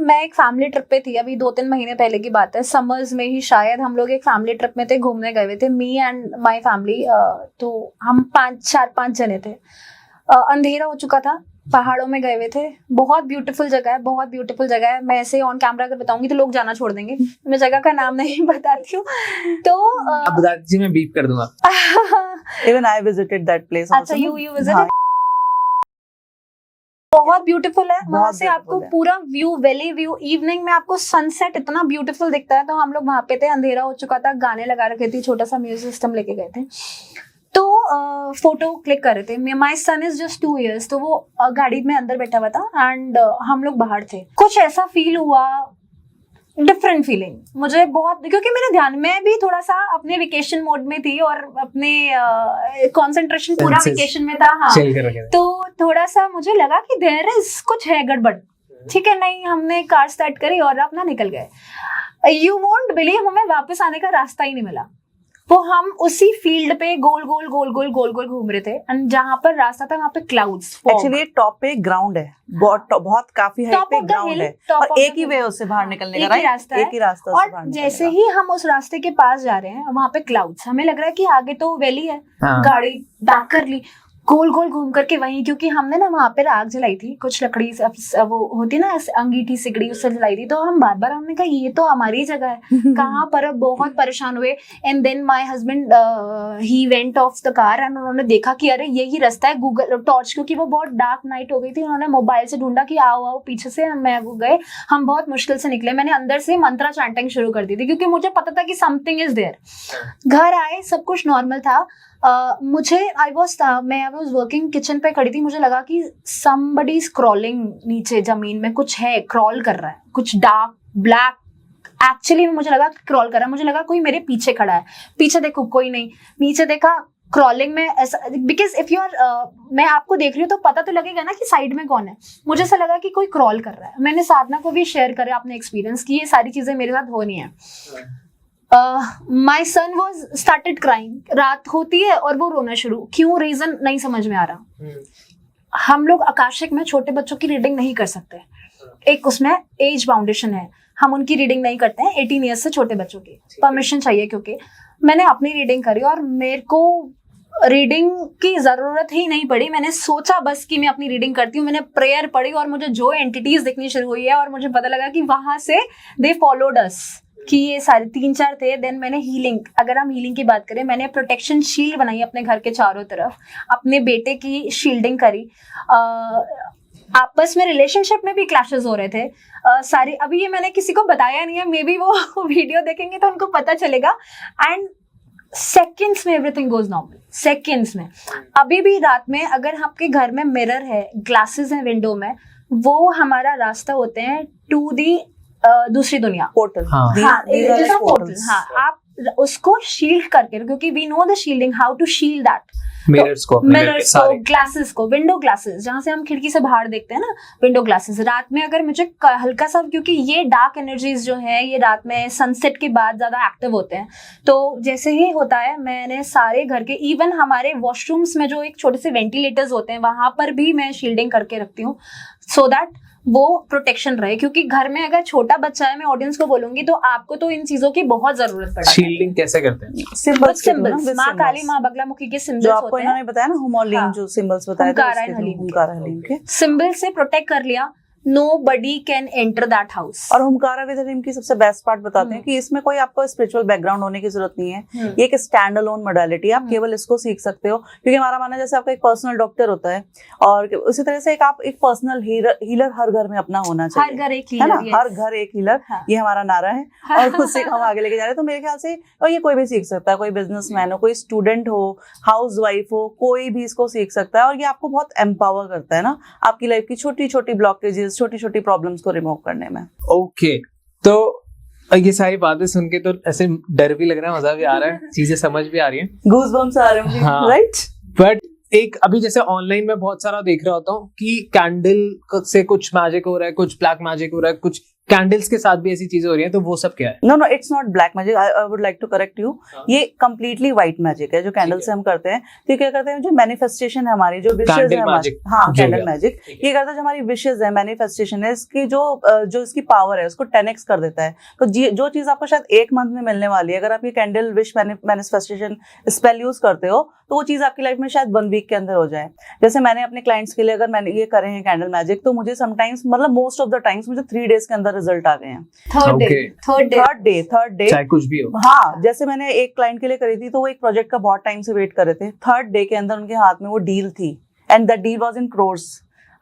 Speaker 2: मैं एक फैमिली ट्रिप पे थी, अभी 2-3 महीने पहले की बात है, समर्स में ही शायद। हम लोग एक फैमिली ट्रिप में थे, घूमने गए हुए थे, मी एंड माय फैमिली। तो हम 4-5 जने थे। अंधेरा हो चुका था, पहाड़ों में गए हुए थे। बहुत ब्यूटीफुल जगह है, बहुत ब्यूटीफुल जगह है। मैं ऐसे ऑन कैमरा अगर बताऊंगी तो लोग जाना छोड़ देंगे, मैं जगह का नाम नहीं बताती हूँ। तो
Speaker 1: आप बता दीजिए, मैं बीप कर दूंगा।
Speaker 3: Even I visited that place.
Speaker 2: अच्छा, यू विजिटेड। बहुत ब्यूटीफुल है, वहां से आपको पूरा व्यू, वैली व्यू, इवनिंग में आपको सनसेट इतना ब्यूटीफुल दिखता है। तो हम लोग वहां पे थे, अंधेरा हो चुका था, गाने लगा रखे थे, छोटा सा म्यूजिक सिस्टम लेके गए थे। तो फोटो क्लिक कर रहे थे। माई सन इज जस्ट 2 years, तो वो गाड़ी में अंदर बैठा हुआ था एंड हम लोग बाहर थे। कुछ ऐसा फील हुआ, डिफरेंट फीलिंग मुझे बहुत, क्योंकि मेरे ध्यान में भी थोड़ा सा अपने वेकेशन मोड में थी और अपने कंसंट्रेशन पूरा वेकेशन में था। हाँ, तो थोड़ा सा मुझे लगा कि देयर इज कुछ है गड़बड़। ठीक है, नहीं, हमने कार स्टार्ट करी और अपना निकल गए। यू वोंट बिलीव, हमें वापस आने का रास्ता ही नहीं मिला। वो हम उसी फील्ड पे गोल गोल घूम रहे थे एंड जहाँ पर रास्ता था वहाँ पे क्लाउड्स।
Speaker 3: एक्चुअली टॉप पे ग्राउंड है, बहुत काफी हाइट पे ग्राउंड है और एक ही वे उससे बाहर निकलने का, राइट? एक ही रास्ता।
Speaker 2: और जैसे ही हम उस रास्ते के पास जा रहे हैं वहाँ पे क्लाउड्स, हमें लग रहा है कि आगे तो वैली है। गाड़ी बैक कर ली, गोल घूम करके वहीं, क्योंकि हमने ना वहां पर आग जलाई थी, कुछ लकड़ी वो होती ना अंगीठी सिकड़ी, उससे जलाई थी। तो हम बार हमने कहा ये तो हमारी जगह है, कहाँ पर। बहुत परेशान हुए and then my husband he went off the car and उन्होंने देखा कि अरे यही रास्ता है। गूगल टॉर्च, क्योंकि वो बहुत डार्क नाइट हो गई थी, उन्होंने मोबाइल से ढूंढा कि आओ पीछे से। मैं वो गए, हम बहुत मुश्किल से निकले। मैंने अंदर से मंत्रा चैंटिंग शुरू कर दी थी क्योंकि मुझे पता था कि समथिंग इज देयर। घर आए, सब कुछ नॉर्मल था। मुझे आई वॉज वर्किंग, किचन पे खड़ी थी, मुझे लगा कि somebody is crawling नीचे जमीन में, कुछ है, क्रॉल कर रहा है, कुछ डार्क ब्लैक। एक्चुअली मुझे लगा क्रॉल कर रहा है, मुझे लगा कोई मेरे पीछे खड़ा है। पीछे देखो कोई नहीं, नीचे देखा क्रॉलिंग में ऐसा, बिकॉज इफ यू आर मैं आपको देख रही हूँ तो पता तो लगेगा ना कि साइड में कौन है। मुझे ऐसा लगा कि कोई क्रॉल कर रहा है। मैंने साधना को भी शेयर करा अपने एक्सपीरियंस की ये सारी चीजें मेरे साथ होनी है। माई सन वॉज स्टार्टेड क्राइंग। रात होती है और वो रोना शुरू, क्यों, रीजन नहीं समझ में आ रहा। हम लोग आकाशिक में छोटे बच्चों की रीडिंग नहीं कर सकते, एक उसमें एज बाउंडेशन है, हम उनकी रीडिंग नहीं करते हैं। 18 years से छोटे बच्चों की परमिशन चाहिए, क्योंकि मैंने अपनी रीडिंग करी और मेरे को रीडिंग की जरूरत ही नहीं पड़ी। मैंने सोचा बस कि मैं अपनी रीडिंग करती हूँ, मैंने प्रेयर पढ़ी और मुझे जो एंटिटीज दिखनी शुरू हुई है और मुझे पता लगा कि वहां से दे फॉलोड अस, कि ये सारे 3-4 थे। देन मैंने हीलिंग, अगर हम हीलिंग की बात करें, मैंने प्रोटेक्शन शील्ड बनाई अपने घर के चारों तरफ, अपने बेटे की शील्डिंग करी। आपस में रिलेशनशिप में भी क्लैशेस हो रहे थे सारे। अभी ये मैंने किसी को बताया नहीं है, मे बी वो वीडियो देखेंगे तो उनको पता चलेगा। एंड सेकेंड्स में एवरीथिंग गोज नॉर्मल, सेकेंड्स में। अभी भी रात में अगर आपके घर में मिरर है, ग्लासेस हैं विंडो में, वो हमारा रास्ता होते हैं टू दी दूसरी दुनिया, पोर्टल। पोर्टल। हाँ, आप उसको शील्ड करके, क्योंकि we know the shielding, how to shield that. Mirrors को, ग्लासेस को, विंडो ग्लासेस, जहां से हम खिड़की से बाहर देखते हैं ना, विंडो ग्लासेस। रात में अगर मुझे हल्का सा, क्योंकि ये डार्क एनर्जीज जो है ये रात में सनसेट के बाद ज्यादा एक्टिव होते हैं, तो जैसे ही होता है मैंने सारे घर के, इवन हमारे वॉशरूम्स में जो एक छोटे से वेंटिलेटर्स होते हैं वहां पर भी मैं शील्डिंग करके रखती हूँ, सो दैट वो प्रोटेक्शन रहे। क्योंकि घर में अगर छोटा बच्चा है, मैं ऑडियंस को बोलूंगी, तो आपको तो इन चीजों की बहुत जरूरत पड़ेगी।
Speaker 1: शील्डिंग कैसे करते हैं?
Speaker 2: सिंबल्स, माँ काली, माँ बगलामुखी के सिंबल्स होते हैं।
Speaker 3: इन्होंने बताया ना, होमोलिंग जो सिंबल्स बताए थे,
Speaker 2: सिंबल से प्रोटेक्ट कर लिया, nobody can enter that house।
Speaker 3: और हुमकारा विद हिम की सबसे बेस्ट पार्ट बताते हैं कि इसमें कोई आपको स्पिरिचुअल बैकग्राउंड होने की जरूरत नहीं है। ये एक स्टैंड अलोन मोडालिटी, आप केवल इसको सीख सकते हो। क्योंकि हमारा मानना, जैसे आपका एक पर्सनल डॉक्टर होता है और उसी तरह से एक पर्सनल हीलर हर घर में अपना होना चाहिए।
Speaker 2: हर घर एक हीलर,
Speaker 3: है ना, हर घर एक हीलर। ये हमारा नारा है और उससे हम आगे लेके जा रहे हैं। तो मेरे ख्याल से और ये कोई भी सीख सकता है, कोई बिजनेसमैन हो, कोई स्टूडेंट हो, हाउस वाइफ हो, कोई भी इसको सीख सकता है। और ये आपको बहुत एम्पावर करता है ना, आपकी लाइफ की छोटी छोटी ब्लॉकेजेस, छोटी छोटी प्रॉब्लम्स को रिमूव करने में।
Speaker 1: ओके, तो ये सारी बातें सुन के तो ऐसे डर भी लग रहा है, मजा भी आ रहा है, चीजें समझ भी आ रही हैं,
Speaker 3: गूज़बम्स आ रहे हैं, राइट?
Speaker 1: बट एक अभी जैसे ऑनलाइन में बहुत सारा देख रहा होता हूँ कि कैंडल से कुछ मैजिक हो रहा है, कुछ ब्लैक मैजिक हो रहा है, कुछ कैंडल्स के साथ भी ऐसी चीजें हो रही हैं, तो वो सब क्या है?
Speaker 3: No, it's not black magic, I would like to correct you. ये कंप्लीटली व्हाइट मैजिक है जो कैंडल से हम करते हैं। तो क्या करते हैं, जो मैनिफेस्टेशन है हमारी, जो विशेज है हमारी, हाँ, कैंडल मैजिक ये करता है। जो हमारी विशेज है, मैनिफेस्टेशन है, इसकी जो इसकी पावर है उसको 10x कर देता है। तो जो चीज आपको शायद 1 month में मिलने वाली है, अगर आप ये candle wish manifestation spell use करते हो, तो वो चीज आपकी लाइफ में शायद 1 week के अंदर हो जाए। जैसे मैंने अपने क्लाइंट्स के लिए, अगर मैंने ये करे हैं कैंडल मैजिक, तो मुझे समटाइम्स, मतलब मोस्ट ऑफ द टाइम्स, मुझे 3 days के अंदर रिजल्ट आ गए हैं।
Speaker 2: थर्ड डे
Speaker 1: चाहे कुछ भी हो।
Speaker 3: हाँ, जैसे मैंने एक क्लाइंट के लिए करी थी, तो वो एक प्रोजेक्ट का बहुत टाइम से वेट कर रहे थे। 3rd डे के अंदर उनके हाथ में वो डील थी, and that deal was in crores.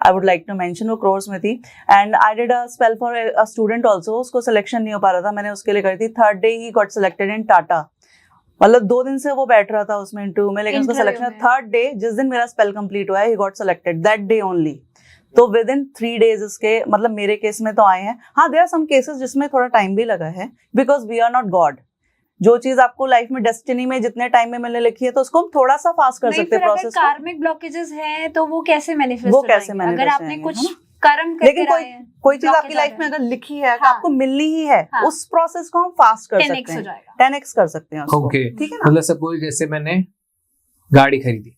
Speaker 3: I would like to mention, वो क्रोर्स में थी। And I did a spell for a student also, उसको सिलेक्शन नहीं हो पा रहा था, मैंने उसके लिए करी थी। 3rd day he got selected in Tata. मतलब 2 दिन से वो बैठ रहा था उसमें इंटरव्यू में, लेकिन उसका
Speaker 2: Interview
Speaker 3: सिलेक्शन
Speaker 2: में।
Speaker 3: 3rd डे, जिस दिन मेरा स्पेल कंप्लीट हुआ है, he got selected that day only. तो विद इन 3 days इसके, मतलब मेरे केस में तो आए हैं। हाँ, देयर आर सम केसेस जिसमें थोड़ा टाइम भी लगा है, because we are not God. जो चीज आपको लाइफ में डेस्टिनी में जितने टाइम में मिलने लिखी है, तो उसको हम थोड़ा सा फास्ट कर
Speaker 2: नहीं,
Speaker 3: सकते हैं
Speaker 2: फिर अगर
Speaker 3: प्रोसेस को।
Speaker 2: कार्मिक ब्लॉकेजेस हैं तो वो कैसे मैनिफेस्ट
Speaker 3: वो
Speaker 2: हो
Speaker 3: कैसे
Speaker 2: जाएंगे? अगर
Speaker 3: manifest
Speaker 2: आपने
Speaker 3: होंगे,
Speaker 2: कुछ
Speaker 3: है ना?
Speaker 2: कर्म करके
Speaker 3: लेकिन
Speaker 2: आए हैं,
Speaker 3: कोई चीज
Speaker 2: blockage
Speaker 3: आपकी
Speaker 2: आ
Speaker 3: लाइफ
Speaker 2: रहा
Speaker 3: में
Speaker 2: है,
Speaker 3: अगर लिखी है,
Speaker 2: हाँ।
Speaker 3: आपको मिलनी ही है,
Speaker 2: हाँ।
Speaker 3: उस प्रोसेस को हम फास्ट कर
Speaker 2: 10x
Speaker 3: सकते
Speaker 2: हो
Speaker 3: हैं,
Speaker 2: जाएगा।
Speaker 3: 10x कर सकते हैं उसको।
Speaker 1: ओके,
Speaker 3: ठीक है ना?
Speaker 1: मतलब सपोज जैसे मैंने गाड़ी खरीदी,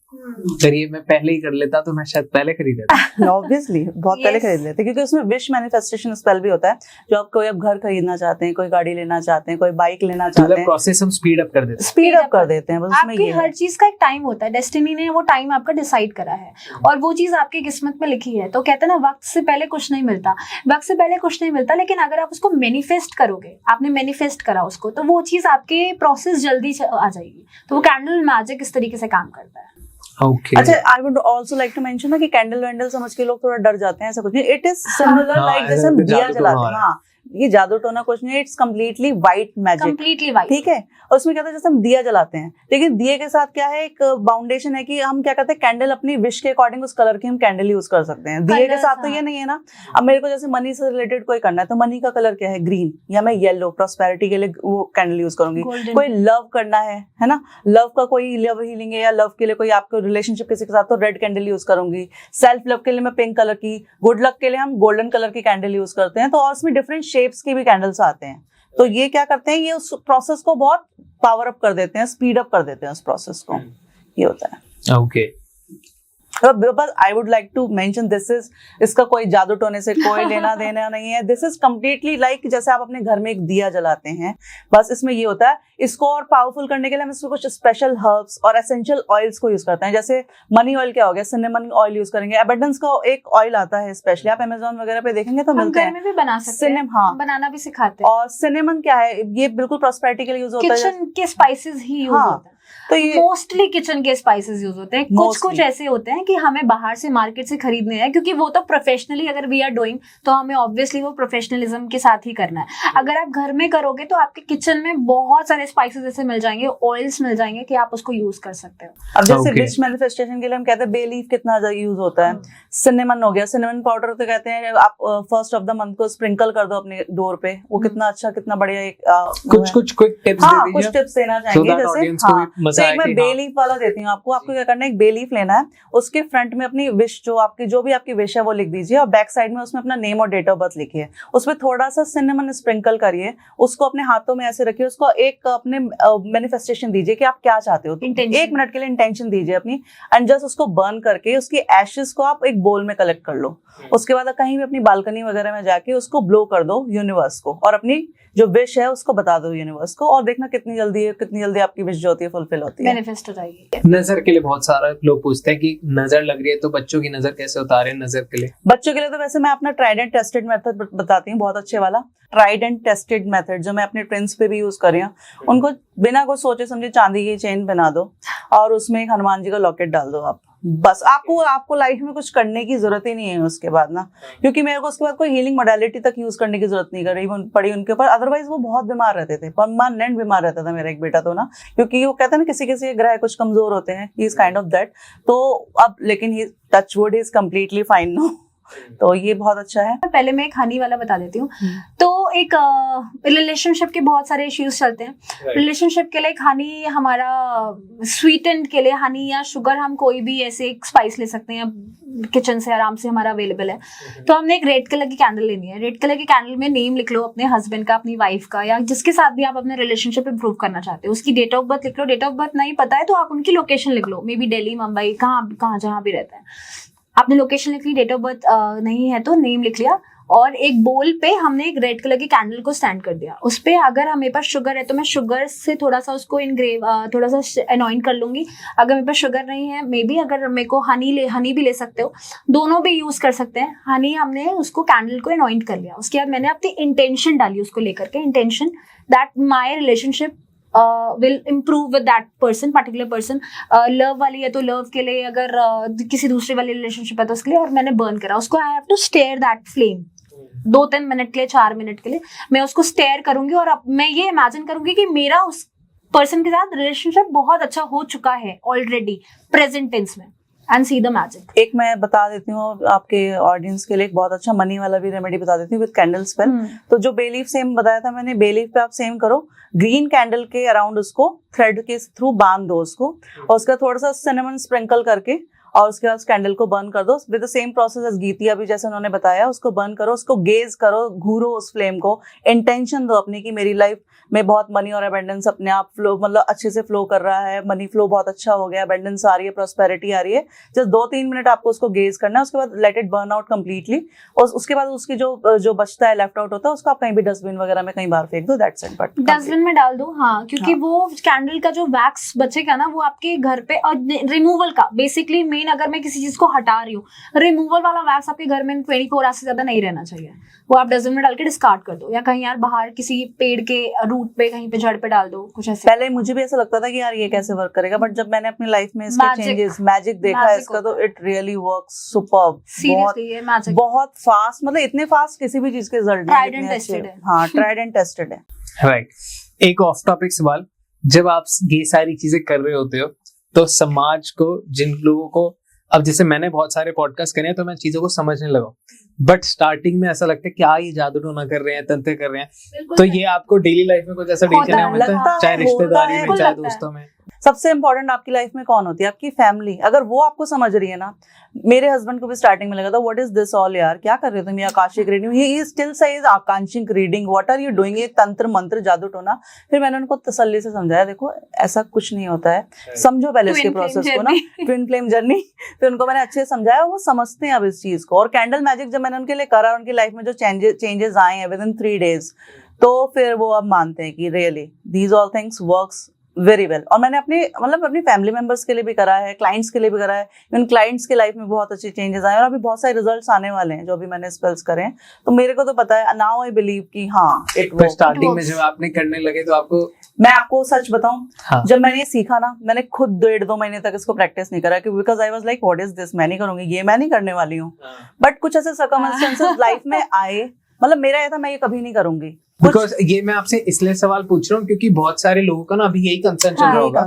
Speaker 1: करिए मैं पहले ही कर लेता तो मैं शायद पहले खरीद लेता।
Speaker 3: ऑब्वियसली बहुत पहले
Speaker 2: Yes.
Speaker 3: खरीद लेते हैं, क्योंकि उसमें विश मैनिफेस्टेशन स्पेल भी होता है। जो आप कोई अब घर खरीदना चाहते हैं, कोई गाड़ी लेना चाहते हैं, कोई बाइक लेना चाहते
Speaker 1: मतलब
Speaker 3: हैं,
Speaker 1: प्रोसेस हम स्पीड अप कर देते हैं।
Speaker 3: स्पीड अप कर देते हैं। बस उसमें
Speaker 2: आपकी
Speaker 3: ये
Speaker 2: हर
Speaker 3: है।
Speaker 2: चीज का एक टाइम होता है, डेस्टिनी ने वो टाइम आपका डिसाइड करा है और वो चीज आपकी किस्मत में लिखी है। तो कहते हैं ना, वक्त से पहले कुछ नहीं मिलता, वक्त से पहले कुछ नहीं मिलता, लेकिन अगर आप उसको मैनिफेस्ट करोगे, आपने मैनिफेस्ट करा उसको, तो वो चीज आपके प्रोसेस जल्दी आ जाएगी। तो वो कैंडल मैजिक इस तरीके से काम करता है।
Speaker 1: ओके,
Speaker 3: अच्छा, I would also like to mention ना कि कैंडल वैंडल समझ के लोग थोड़ा डर जाते हैं, ऐसा कुछ नहीं। इट इज सिमिलर
Speaker 1: हाँ,
Speaker 3: लाइक जैसे हम
Speaker 1: ऐसा
Speaker 3: दिया
Speaker 1: जादू टोना
Speaker 3: जलाते
Speaker 1: हो
Speaker 3: हैं।
Speaker 1: रहा है।
Speaker 3: हाँ, ये जादू टोना कुछ नहीं है, it's completely white magic.
Speaker 2: Completely white.
Speaker 3: ठीक है। और उसमें क्या होता है, जैसे हम दिया जलाते हैं, लेकिन दिए के साथ क्या है, एक बाउंडेशन है कि हम क्या करते हैं, कैंडल अपनी विश के अकॉर्डिंग उस कलर की हम कैंडल यूज कर सकते हैं। दिए के
Speaker 2: Colours,
Speaker 3: साथ तो
Speaker 2: हाँ।
Speaker 3: ये नहीं है ना। अब मेरे को जैसे मनी से रिलेटेड कोई करना है, तो मनी का कलर क्या है, ग्रीन, या मैं येलो प्रॉस्पेरिटी के लिए वो कैंडल यूज करूंगी।
Speaker 2: Golden।
Speaker 3: कोई लव करना है ना, लव का कोई लव हीलिंग है, या लव के लिए कोई आपको रिलेशनशिप किसी के साथ, तो रेड कैंडल यूज करूंगी। सेल्फ लव के लिए मैं पिंक कलर की, गुड लक के लिए हम गोल्डन कलर की कैंडल यूज करते हैं। तो और उसमें डिफरेंट शेप्स की भी कैंडल्स आते हैं। तो ये क्या करते हैं, ये उस प्रोसेस को बहुत पावर अप कर देते हैं, स्पीड अप कर देते हैं उस प्रोसेस को। ये होता है।
Speaker 1: ओके,
Speaker 3: बस I would like to mention, this is, इसका कोई जादू टोने से कोई लेना देना नहीं है। दिस इज कम्प्लीटली लाइक जैसे आप अपने घर में एक दिया जलाते हैं, बस इसमें ये होता है। इसको और पावरफुल करने के लिए हम इसमें कुछ स्पेशल हर्ब्स और एसेंशियल ऑयल्स को यूज करते हैं। जैसे मनी ऑयल क्या हो गया, सिनेमन ऑयल यूज करेंगे। एबंडेंस का एक ऑयल आता है स्पेशली, आप अमेजोन वगैरह पे देखेंगे तो
Speaker 2: हम
Speaker 3: मिलते
Speaker 2: घर
Speaker 3: हैं।
Speaker 2: में भी बना सकते हैं,
Speaker 3: हाँ,
Speaker 2: बनाना भी सिखाते हैं।
Speaker 3: और सिनेमन क्या है, ये बिल्कुल प्रॉस्पेरिटी के लिए यूज होता है।
Speaker 2: किचन के स्पाइसेस ही यूज
Speaker 3: हाँ,
Speaker 2: होते हैं।
Speaker 3: तो ये
Speaker 2: मोस्टली किचन के स्पाइसेस यूज होते हैं। कुछ कुछ
Speaker 3: Mostly।
Speaker 2: ऐसे होते हैं कि हमें बाहर से मार्केट से खरीदने हैं, क्योंकि वो तो प्रोफेशनली अगर वी आर डूइंग, तो हमें ऑब्वियसली वो प्रोफेशनलिज्म के साथ ही करना है। अगर आप घर में करोगे तो आपके किचन में बहुत सारे स्पाइसेस ऐसे मिल जाएंगे, ऑयल्स मिल जाएंगे कि आप उसको यूज कर सकते हो।
Speaker 3: अब जैसे
Speaker 1: Okay।
Speaker 3: विश मैनिफेस्टेशन के लिए हम कहते हैं बे लीफ कितना यूज होता है। सिनेमन हो गया, सिनेमन पाउडर तो कहते हैं आप फर्स्ट ऑफ द मंथ को स्प्रिंकल कर दो अपने डोर पे, वो कितना अच्छा, कितना बढ़िया एक
Speaker 1: कुछ क्विक टिप्स
Speaker 3: हाँ,
Speaker 1: दे
Speaker 3: कुछ
Speaker 1: दीजिए
Speaker 3: टिप्स देना
Speaker 1: so
Speaker 3: चाहेंगे।
Speaker 1: that
Speaker 3: जैसे
Speaker 1: audience को भी मजा
Speaker 3: तो
Speaker 1: आए
Speaker 3: एक मैं
Speaker 1: कि
Speaker 3: बे
Speaker 1: हाँ।
Speaker 3: लीफ वाला देती हूँ आपको। आपको क्या करना है, एक बे लीफ लेना है, उसके फ्रंट में अपनी विश, जो भी आपकी विश है वो लिख दीजिए, और बैक साइड में उसमें अपना नेम और डेट ऑफ बर्थ लिखिए। उसमें थोड़ा सा सिनेमन स्प्रिंकल करिए, उसको अपने हाथों में ऐसे रखिए, उसको एक अपने मैनिफेस्टेशन दीजिए कि आप क्या चाहते हो।
Speaker 2: Intention।
Speaker 3: 1 मिनट के लिए इंटेंशन दीजिए अपनी, एंड जस्ट उसको बर्न करके उसकी एशेस को आप एक बोल में कलेक्ट कर लो। उसके बाद कहीं भी अपनी बालकनी वगैरह में जाके उसको ब्लो कर दो यूनिवर्स को, और अपनी जो विश है उसको बता दो यूनिवर्स को, और देखना कितनी जल्दी आपकी विश जो होती है फुलफिल होती है।
Speaker 2: मैनिफेस्ट हो जाएगी।
Speaker 1: नजर के लिए बहुत सारा लोग पूछते हैं कि नजर लग रही है, तो बच्चों की नजर कैसे उतारे नजर के लिए?
Speaker 3: बच्चों के लिए तो वैसे मैं अपना ट्राइड एंड टेस्टेड मेथड बताती हूँ, बहुत अच्छे वाला ट्राइड एंड टेस्टेड मेथड, जो मैं अपने ट्विंस पे भी यूज कर रही हूँ। उनको बिना कुछ सोचे समझे चांदी की चेन बना दो, और उसमें एक हनुमान जी का लॉकेट डाल दो आप। बस आपको लाइफ में कुछ करने की जरूरत ही नहीं है उसके बाद ना, क्योंकि मेरे को उसके बाद कोई हीलिंग मोडालिटी तक यूज करने की जरूरत नहीं पड़ी उनके ऊपर। अदरवाइज वो बहुत बीमार रहते थे, परमानेंट बीमार रहता था मेरा एक बेटा तो ना, क्योंकि वो कहते हैं ना किसी किसी के ग्रह कुछ कमजोर होते हैं, he is kind of that. तो अब लेकिन he touch wood is completely fine no. तो ये बहुत अच्छा है।
Speaker 2: पहले मैं एक हनी वाला बता देती हूँ। तो एक रिलेशनशिप के बहुत सारे इश्यूज चलते हैं। रिलेशनशिप के लिए एक हनी, हमारा स्वीटेंड के लिए हनी या शुगर, हम कोई भी ऐसे एक स्पाइस ले सकते हैं, किचन से आराम से हमारा अवेलेबल है। तो हमने एक रेड कलर की कैंडल लेनी है। रेड कलर की कैंडल में नेम लिख लो अपने हस्बैंड का, अपनी वाइफ का, या जिसके साथ भी आप अपने रिलेशनशिप इंप्रूव करना चाहते हो, उसकी डेट ऑफ बर्थ लिख लो। डेट ऑफ बर्थ नहीं पता है तो आप उनकी लोकेशन लिख लो, मे बी दिल्ली, मुंबई, कहाँ जहाँ भी रहता है। आपने लोकेशन लिख ली, डेट ऑफ बर्थ नहीं है तो नेम लिख लिया, और एक बोल पे हमने एक रेड कलर की कैंडल को स्टैंड कर दिया। उस पे अगर हमें पास शुगर है तो मैं शुगर से थोड़ा सा उसको थोड़ा सा अनॉइंट कर लूंगी। अगर मेरे पास शुगर नहीं है, मे बी अगर मेरे को हनी भी ले सकते हो, दोनों भी यूज कर सकते हैं। हनी हमने उसको कैंडल को अनॉइंट कर लिया। उसके बाद मैंने अपनी इंटेंशन डाली उसको लेकर के, intention that my relationship will improve with that person, particular person। Love वाली है तो लव के लिए, अगर किसी दूसरे वाली रिलेशनशिप है तो उसके लिए, और मैंने बर्न करा उसको। I have to stare that flame 2-3 minute के लिए, 4 मिनट के लिए मैं उसको स्टेयर करूंगी, और अब मैं ये इमेजिन करूंगी कि मेरा उस पर्सन के साथ रिलेशनशिप बहुत अच्छा हो चुका है ऑलरेडी प्रेजेंट टेंस में, एंड सी द मैजिक।
Speaker 3: एक मैं बता देती हूँ आपके ऑडियंस के लिए, एक बहुत अच्छा मनी वाला भी रेमेडी बता देती हूँ विद कैंडल स्पेल। तो जो बे लीफ सेम बताया था मैंने, बे लीफ पे आप सेम करो, ग्रीन कैंडल के अराउंड उसको थ्रेड के थ्रू बांध दो उसको, और उसका थोड़ा सा सिनेमन स्प्रिंकल करके, और उसके बाद कैंडल को बर्न कर दो with the same process as Geeti अभी जैसे उन्होंने बताया। उसको बर्न करो, उसको गेज करो, घूरो उस फ्लेम को, इंटेंशन दो अपनी कि मेरी लाइफ में बहुत मनी और अबेंडेंस अपने आप फ्लो, मतलब अच्छे से फ्लो कर रहा है, मनी फ्लो बहुत अच्छा हो गया, अबेंडेंस आ रही है, प्रॉस्पेरिटी आ रही है। जस्ट 2-3 मिनट आपको उसको गेज करना है, उसके बाद let it burn out completely, और उसके बाद उसकी जो बचता है, लेफ्ट आउट होता है, उसको आप कहीं भी डस्टबिन वगैरह में कहीं बाहर फेंक दो, दैट्स इट। बट
Speaker 2: डस्टबिन में डाल दो, हाँ, क्योंकि वो कैंडल का जो वैक्स बचेगा ना, वो आपके घर पे, और रिमूवल का बेसिकली मेन, अगर मैं किसी चीज को हटा रही हूँ, रिमूवल वाला वैक्स आपके घर में 24 आवर्स से ज्यादा नहीं रहना चाहिए। वो आप डस्टबिन में डाल के डिस्कार्ड कर दो, या कहीं यार बाहर किसी पेड़ के रूट पे, कहीं पे जड़ पे डाल दो, कुछ ऐसे।
Speaker 3: पहले मुझे भी ऐसा लगता था कि यार ये कैसे वर्क करेगा, बट जब मैंने अपनी लाइफ में इसके चेंजेस, मैजिक देखा है इसका, तो it really works superb.
Speaker 2: Seriously ये मैजिक
Speaker 3: बहुत फास्ट, मतलब इतने फास्ट किसी भी चीज के रिजल्ट
Speaker 2: ट्राइड एंड टेस्टेड है।
Speaker 3: हाँ, ट्राइड एंड टेस्टेड है।
Speaker 1: राइट। एक ऑफ टॉपिक सवाल, जब आप ये सारी चीजें कर रहे होते हो तो समाज को, जिन लोगों को, अब जैसे मैंने बहुत सारे पॉडकास्ट करे हैं तो मैं चीजों को समझने लगा, बट स्टार्टिंग में ऐसा लगता है क्या ये जादू टोना कर रहे हैं, तंत्र कर रहे हैं, तो ये आपको डेली लाइफ में कुछ ऐसा टेंशन है, मतलब चाहे रिश्तेदारी में, चाहे दोस्तों में?
Speaker 3: सबसे इंपॉर्टेंट आपकी लाइफ में कौन होती है? आपकी फैमिली। अगर वो आपको समझ रही है ना, मेरे हस्बैंड को भी स्टार्टिंग में लगा था व्हाट इज दिस ऑल यार, क्या कर रहे हो तुम, ये Akashic reading, he still says Akashic reading, what are you doing, ये तंत्र मंत्र जादू टोना। फिर मैंने उनको तसल्ली से समझाया, देखो ऐसा कुछ नहीं होता है, समझो पहले इसके प्रोसेस को ना, ट्विन फ्लेम जर्नी। फिर उनको मैंने अच्छे से समझाया, वो समझते हैं अब इस चीज को। और कैंडल मैजिक जब मैंने उनके लिए करा, उनकी लाइफ में जो चेंजेस आए हैं विद इन 3 days, तो फिर वो अब मानते हैं कि really these all things works very well. और मैंने अपनी फैमिली मेंबर्स के लिए भी करा है, क्लाइंट्स के लिए भी करा है। इन क्लाइंट्स के लाइफ में बहुत अच्छे चेंजेस आए, और अभी बहुत सारे रिजल्ट्स आने वाले हैं जो अभी मैंने स्पेल्स करे हैं, तो मेरे को तो पता है नाउ, आई बिलीव कि हाँ इट वर्क्स।
Speaker 1: स्टार्टिंग में जब आपने करने लगे तो आपको,
Speaker 3: मैं आपको सच बताऊं,
Speaker 1: हाँ,
Speaker 3: जब मैंने ये सीखा ना, मैंने खुद 1.5-2 महीने तक इसको प्रैक्टिस नहीं करा, because I was like what is this, मैं नहीं करूंगी, ये मैं नहीं करने वाली हूँ। बट कुछ ऐसे सर्कमस्टेंसेस लाइफ में आए, मतलब मेरा ये था मैं ये कभी नहीं करूंगी।
Speaker 1: बिकॉज ये मैं आपसे इसलिए सवाल पूछ रहा हूँ क्योंकि बहुत सारे लोगों का ना अभी यही कंसर्न चल रहा होगा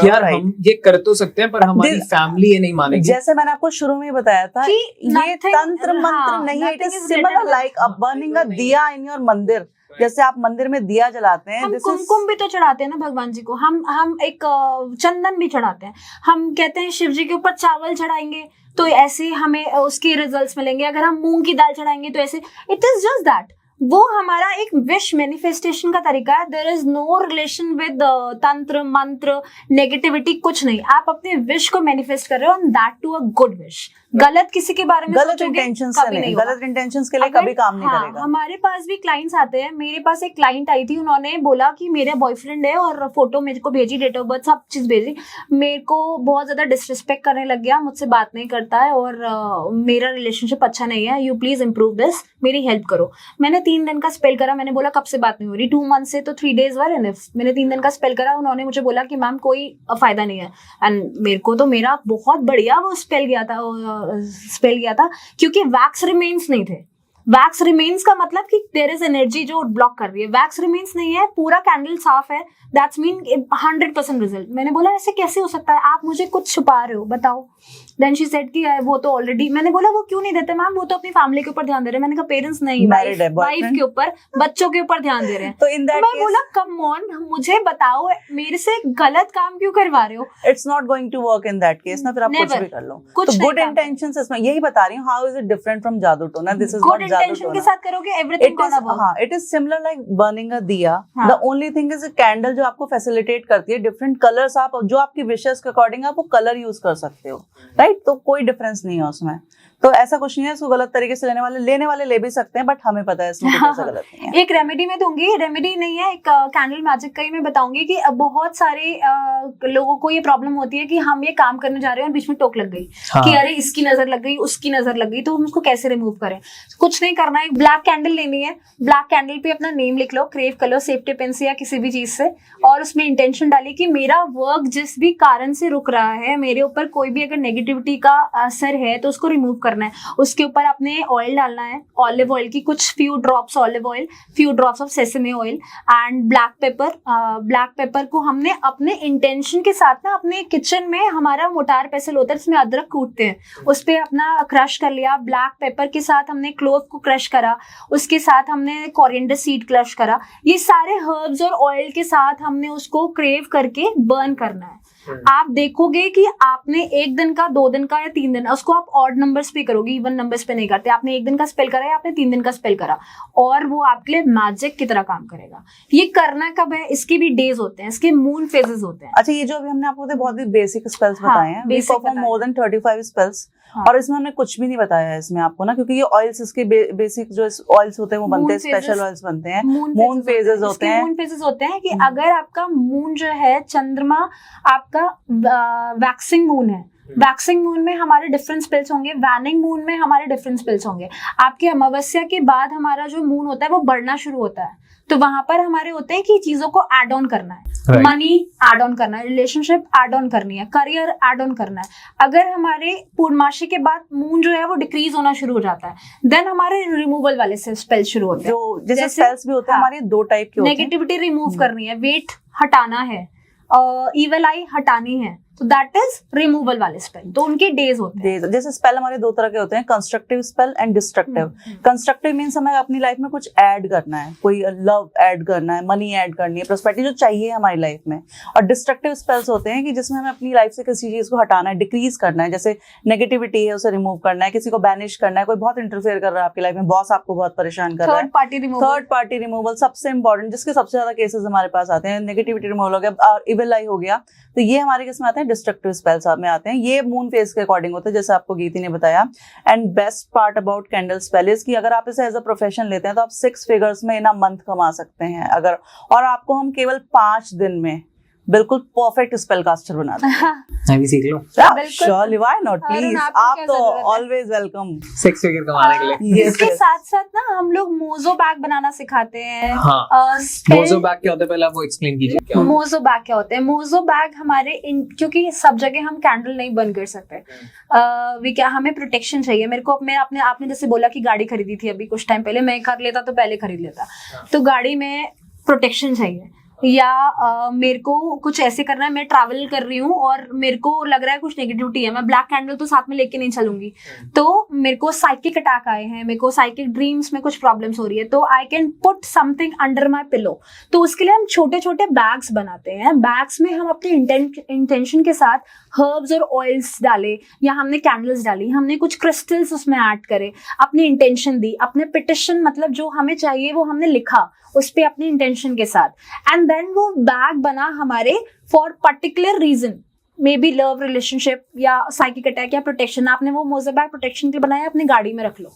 Speaker 1: कि यार हम ये कर तो सकते हैं पर हमारी फैमिली ये नहीं मानेगी।
Speaker 3: जैसे मैंने आपको शुरू में बताया था, ये तंत्र मंत्र नहीं है, it is similar like burning a diya in your मंदिर। जैसे आप मंदिर में दिया जलाते हैं,
Speaker 2: हम कुमकुम भी तो चढ़ाते हैं ना भगवान जी को, हम एक चंदन भी चढ़ाते हैं, हम कहते हैं शिव जी के ऊपर चावल चढ़ाएंगे तो ऐसे हमें उसके रिजल्ट्स मिलेंगे, अगर हम मूंग की दाल चढ़ाएंगे तो ऐसे। इट इज जस्ट दैट, वो हमारा एक विश मैनिफेस्टेशन का तरीका है। There is no relation with तंत्र मंत्र नेगेटिविटी, कुछ नहीं। आप अपने विश को मैनिफेस्ट कर रहे हो, and that to a good wish. गलत किसी के बारे में
Speaker 3: गलत इंटेंशंस से नहीं, गलत इंटेंशंस के लिए कभी काम नहीं करेगा।
Speaker 2: हमारे पास भी क्लाइंट्स आते हैं, मेरे पास एक क्लाइंट आई थी, उन्होंने बोला कि मेरा बॉयफ्रेंड है, और फोटो मेरे को भेजी, डेट ऑफ बर्थ सब चीज भेजी, मेरे को बहुत ज्यादा डिसरिस्पेक्ट करने लग गया, मुझसे बात नहीं करता है, और मेरा रिलेशनशिप अच्छा नहीं है, यू प्लीज इम्प्रूव दिस, मेरी हेल्प करो। मैंने 3 दिन का स्पेल करा, मैंने बोला कब से बात नहीं हो रही, 2 months से, तो 3 days वर इनफ। मैंने 3 दिन का स्पेल करा, उन्होंने मुझे बोला कि मैम कोई फायदा नहीं है, एंड मेरे को तो मेरा बहुत बढ़िया वो स्पेल गया था क्योंकि वैक्स रिमेन्स नहीं थे। वैक्स रिमेन्स का मतलब कि देयर इज एनर्जी जो ब्लॉक कर रही है, वैक्स रिमेन्स नहीं है, पूरा कैंडल साफ है, दैट्स मीन 100% रिजल्ट। मैंने बोला ऐसे कैसे हो सकता है, आप मुझे कुछ छुपा रहे हो, बताओ। देन शी सेड कि वो तो ऑलरेडी, मैंने बोला वो क्यों नहीं देते मैम, वो तो अपनी फैमिली के ऊपर ध्यान दे रहे हैं। मैंने कहा पेरेंट्स नहीं, वाइफ के ऊपर, बच्चों के ऊपर ध्यान दे रहे हैं।
Speaker 3: तो इन दैट
Speaker 2: मैं बोला कम ऑन, मुझे बताओ मेरे से गलत काम क्यों करवा रहे हो।
Speaker 3: It's not going to work in that case ना, फिर आप कुछ भी कर लो। तो गुड इंटेंशंस इसमें, यही बता रही हूँ, how is it different from जादू टोना। दिस इज नॉट जादू टोना
Speaker 2: के साथ करोगे एवरीथिंग गोना वर्क।
Speaker 3: हाँ, it is similar like burning a diya. The only thing is a candle जो आपको फैसिलिटेट करती है डिफरेंट कलर्स, आप जो आपकी विशेस के अकॉर्डिंग आप वो कलर यूज कर सकते हो, राइट। तो कोई डिफरेंस नहीं है उसमें, तो ऐसा कुछ नहीं है। इसको गलत तरीके से लेने वाले ले भी सकते हैं, बट हमें पता है इसमें कुछ ऐसा गलत नहीं है।
Speaker 2: एक रेमेडी में दूंगी, रेमेडी नहीं है, एक कैंडल मैजिक का ही मैं बताऊंगी कि बहुत सारे लोगों को ये प्रॉब्लम होती है कि हम ये काम करने जा रहे हैं और बीच में टोक लग गई, हाँ, कि अरे इसकी नजर लग गई, उसकी नजर लग गई, तो हम उसको कैसे रिमूव करें। कुछ नहीं करना है, एक ब्लैक कैंडल लेनी है, ब्लैक कैंडल पे अपना नेम लिख लो, क्रेव कर लो सेफ्टी पेन से या किसी भी चीज से, और उसमें इंटेंशन डाली कि मेरा वर्क जिस भी कारण से रुक रहा है, मेरे ऊपर कोई भी अगर नेगेटिविटी का असर है तो उसको रिमूव करना करना है, उसके ऊपर आपने ऑयल डालना है, ऑलिव ऑयल की कुछ few drops olive oil, few drops of sesame oil and black pepper. Black pepper को हमने अपने इंटेंशन के साथ ना अपने किचन में, हमारा मोटार पेसल होता है जिसमें अदरक कूटते हैं, उस पर अपना क्रश कर लिया। ब्लैक पेपर के साथ हमने क्लोव को क्रश करा, उसके साथ हमने कोरिएंडर सीड क्रश करा। ये सारे हर्ब्स और ऑयल के साथ हमने उसको क्रेव करके बर्न करना है। आप देखोगे कि आपने 1 दिन का, 2 दिन का या 3 दिन, उसको आप ऑड नंबर्स पे करोगे, इवन नंबर्स पे नहीं करते। आपने 1 दिन का स्पेल करा या आपने 3 दिन का स्पेल करा, और वो आपके लिए मैजिक की तरह काम करेगा। ये करना कब है, इसके भी डेज होते हैं, इसके मून फेजेस होते हैं।
Speaker 3: अच्छा, ये जो अभी हमने आपको बहुत ही बेसिक स्पेल्स बताए हैं, we perform more than 35 spells, और इसमें हमने कुछ भी नहीं बताया है इसमें आपको ना, क्योंकि ये ऑयल्स, इसके बेसिक जो ऑयल्स होते हैं वो बनते हैं, स्पेशल ऑयल्स बनते हैं, मून फेजेस होते हैं।
Speaker 2: मून फेजेस होते हैं कि अगर आपका मून जो है, चंद्रमा आपका वैक्सिंग मून है, वैक्सिंग मून में हमारे डिफरेंट स्पेल्स होंगे, वैनिंग मून में हमारे डिफरेंट स्पेल्स होंगे। आपके अमावस्या के बाद हमारा जो मून होता है वो बढ़ना शुरू होता है, तो वहां पर हमारे होते हैं कि चीजों को एड ऑन करना है, मनी एड ऑन करना है, रिलेशनशिप एड ऑन करनी है, करियर एड ऑन करना है। अगर हमारे पूर्णमासी के बाद मून जो है वो डिक्रीज होना शुरू हो जाता है, देन हमारे रिमूवल वाले स्पेल शुरू होते हैं।
Speaker 3: जो जैसे स्पेल्स भी होते हैं हमारे 2 टाइप के होते हैं।
Speaker 2: नेगेटिविटी रिमूव करनी है, वेट हटाना है, इविल आई हटानी है, तो दैट इज रिमूवल वाले स्पेल। तो उनके डेज होते हैं।
Speaker 3: जैसे स्पेल हमारे 2 तरह के होते हैं, constructive spell and destructive. Constructive means हमें अपनी लाइफ में कुछ ऐड करना है, कोई लव ऐड करना है, मनी ऐड करनी है, प्रोस्पेरिटी जो चाहिए हमारी लाइफ में। और डिस्ट्रक्टिव स्पेल्स होते हैं कि जिसमें हमें अपनी लाइफ से किसी चीज को हटाना है, डिक्रीज करना है, जैसे नेगेटिविटी है उसे रिमूव करना है, किसी को बैनिश करना है, कोई बहुत इंटरफेयर कर रहा है आपकी लाइफ में, बॉस आपको बहुत परेशान कर रहा है, थर्ड पार्टी रिमूवल सबसे इंपॉर्टेंट, जिसके सबसे ज्यादा केसेस हमारे पास आते हैं। नेगेटिविटी रिमूवल हो गया और इविल आई हो गया, तो ये हमारे किस में आते हैं, डिस्ट्रक्टिव स्पेल्स में आते हैं। ये मून फेज के अकॉर्डिंग होते हैं, जैसे आपको गीति ने बताया। And best part about candle spell is कि अगर आप इसे एज अ प्रोफेशन लेते हैं तो आप 6 फिगर्स में इन अ मंथ कमा सकते हैं अगर, और आपको हम केवल 5 दिन में बिल्कुल परफेक्ट स्पेल कास्टर बना दें।
Speaker 1: मैं भी सीख लूं?
Speaker 3: श्योरली, व्हाई नॉट, प्लीज, आप तो ऑलवेज वेलकम
Speaker 1: 6 फिगर कमाने के लिए।
Speaker 2: इसके साथ साथ ना हम लोग मोजो बैग बनाना सिखाते हैं।
Speaker 1: मोजो बैग क्या होता है, पहले आप वो एक्सप्लेन कीजिए।
Speaker 2: मोजो बैग क्या होते हैं? मोजो बैग हमारे क्योंकि सब जगह हम कैंडल नहीं बंद कर सकते, हमें प्रोटेक्शन चाहिए। मेरे को आपने जैसे बोला कि गाड़ी खरीदी थी अभी कुछ टाइम पहले, मैं कर लेता तो पहले खरीद लेता, तो गाड़ी में प्रोटेक्शन चाहिए। या मेरे को कुछ ऐसे करना है, मैं ट्रैवल कर रही हूँ और मेरे को लग रहा है कुछ नेगेटिविटी है, मैं ब्लैक कैंडल तो साथ में लेके नहीं चलूंगी, तो मेरे को साइकिक अटैक आए हैं, मेरे को साइकिक ड्रीम्स में कुछ प्रॉब्लम्स हो रही है, तो I can put something under my pillow. तो उसके लिए हम छोटे छोटे बैग्स बनाते हैं। बैग्स में हम अपने इंटेंशन के साथ हर्ब्स और ऑयल्स डाले, या हमने कैंडल्स डाली, हमने कुछ क्रिस्टल्स उसमें ऐड करे, अपनी इंटेंशन दी, अपने पिटिशन मतलब जो हमें चाहिए वो हमने लिखा उस पे अपनी इंटेंशन के साथ, एंड देन वो बैग बना हमारे for particular reason, maybe love, relationship या साइकिक अटैक या प्रोटेक्शन। आपने वो मोजो बैग प्रोटेक्शन के लिए बनाया, अपनी गाड़ी में रख लो,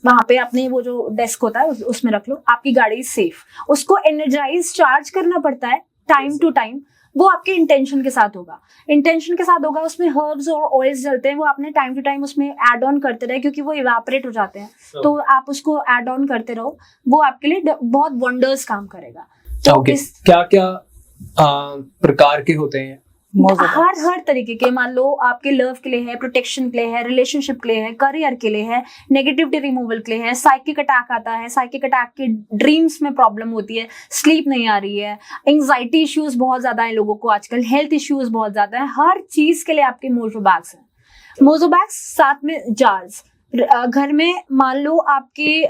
Speaker 2: वहां पे अपने वो जो डेस्क होता है उसमें रख लो, आपकी गाड़ी सेफ। उसको एनर्जाइज चार्ज करना पड़ता है टाइम टू टाइम, वो आपके इंटेंशन के साथ होगा। इंटेंशन के साथ होगा, उसमें हर्ब्स और ऑयल्स जलते हैं, वो आपने टाइम टू टाइम उसमें ऐड ऑन करते रहे, क्योंकि वो इवेपोरेट हो जाते हैं, तो आप उसको ऐड ऑन करते रहो, वो आपके लिए बहुत वंडर्स काम करेगा। तो
Speaker 1: क्या क्या प्रकार के होते हैं?
Speaker 2: हर तरीके के, मान लो आपके लव के लिए है, प्रोटेक्शन के लिए है, रिलेशनशिप के लिए है, करियर के लिए है, नेगेटिविटी रिमूवल के लिए है, साइकिक अटैक आता है, साइकिक अटैक के ड्रीम्स में प्रॉब्लम होती है, स्लीप नहीं आ रही है, एंजाइटी इश्यूज बहुत ज्यादा है लोगों को आजकल, हेल्थ इश्यूज बहुत ज्यादा है, हर चीज के लिए आपके मोजो बैग्स हैं। मोजो बैग्स साथ में जार्स। घर में मान लो आपके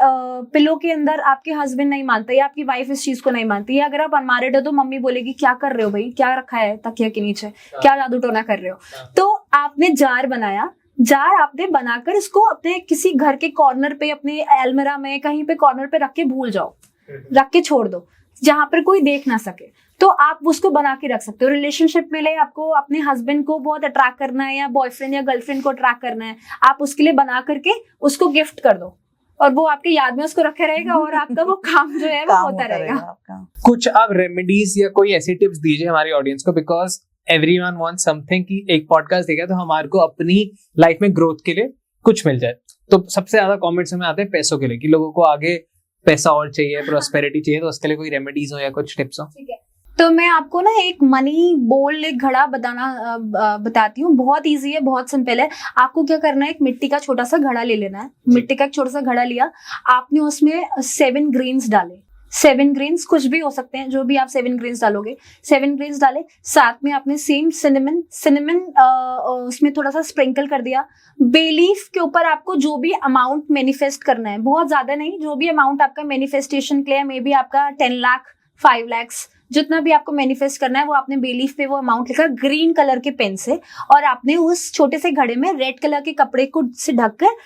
Speaker 2: पिलो के अंदर आपके हस्बैंड नहीं मानते या आपकी वाइफ इस चीज को नहीं मानती, या अगर आप अनमैरिड हो तो मम्मी बोलेगी क्या कर रहे हो भाई, क्या रखा है तकिया के नीचे, क्या जादू टोना कर रहे हो। तो आपने जार बनाया, जार आपने बनाकर इसको अपने किसी घर के कॉर्नर पे, अपने अलमीरा में कहीं पे कॉर्नर पे रख के भूल जाओ, रख के छोड़ दो जहां पर कोई देख ना सके, तो आप उसको बना के रख सकते हो। रिलेशनशिप में ले, आपको अपने हस्बैंड को बहुत अट्रैक्ट करना है या बॉयफ्रेंड या गर्लफ्रेंड को अट्रैक्ट करना है, आप उसके लिए बना करके उसको गिफ्ट कर दो और वो आपके याद में उसको रखे रहेगा और आपका वो काम जो है वो होता रहेगा।
Speaker 1: कुछ आप रेमेडीज या कोई ऐसी टिप्स दीजिए हमारी ऑडियंस को, बिकॉज एवरीवन वांट्स समथिंग कि एक पॉडकास्ट देखा तो हमारे को अपनी लाइफ में ग्रोथ के लिए कुछ मिल जाए। तो सबसे ज्यादा कमेंट्स में आते हैं पैसों के लिए, कि लोगों को आगे पैसा और चाहिए, प्रोस्पेरिटी चाहिए, तो उसके लिए कोई रेमेडीज हो या कुछ टिप्स हो।
Speaker 2: ठीक है, तो मैं आपको ना एक मनी बोल, एक घड़ा बताती हूँ। बहुत इजी है, बहुत सिंपल है। आपको क्या करना है, एक मिट्टी का छोटा सा घड़ा ले लेना है। मिट्टी का एक छोटा सा घड़ा लिया, आपने उसमें 7 ग्रेन्स डाले। 7 ग्रेन्स कुछ भी हो सकते हैं, जो भी आप 7 ग्रेन्स डालोगे। 7 ग्रेन्स डाले, साथ में आपने सेम सिनेमन उसमें थोड़ा सा स्प्रिंकल कर दिया। बे लीफ के ऊपर आपको जो भी अमाउंट मैनिफेस्ट करना है, बहुत ज्यादा नहीं, जो भी अमाउंट आपका मैनिफेस्टेशन के लिए, मे बी आपका 10 लाख 5 लाख, जितना भी आपको मैनिफेस्ट करना है वो आपने बे लीफ पे वो अमाउंट लिखा ग्रीन कलर के पेन से, और आपने उस छोटे से घड़े में रेड कलर के कपड़े को से ढककर,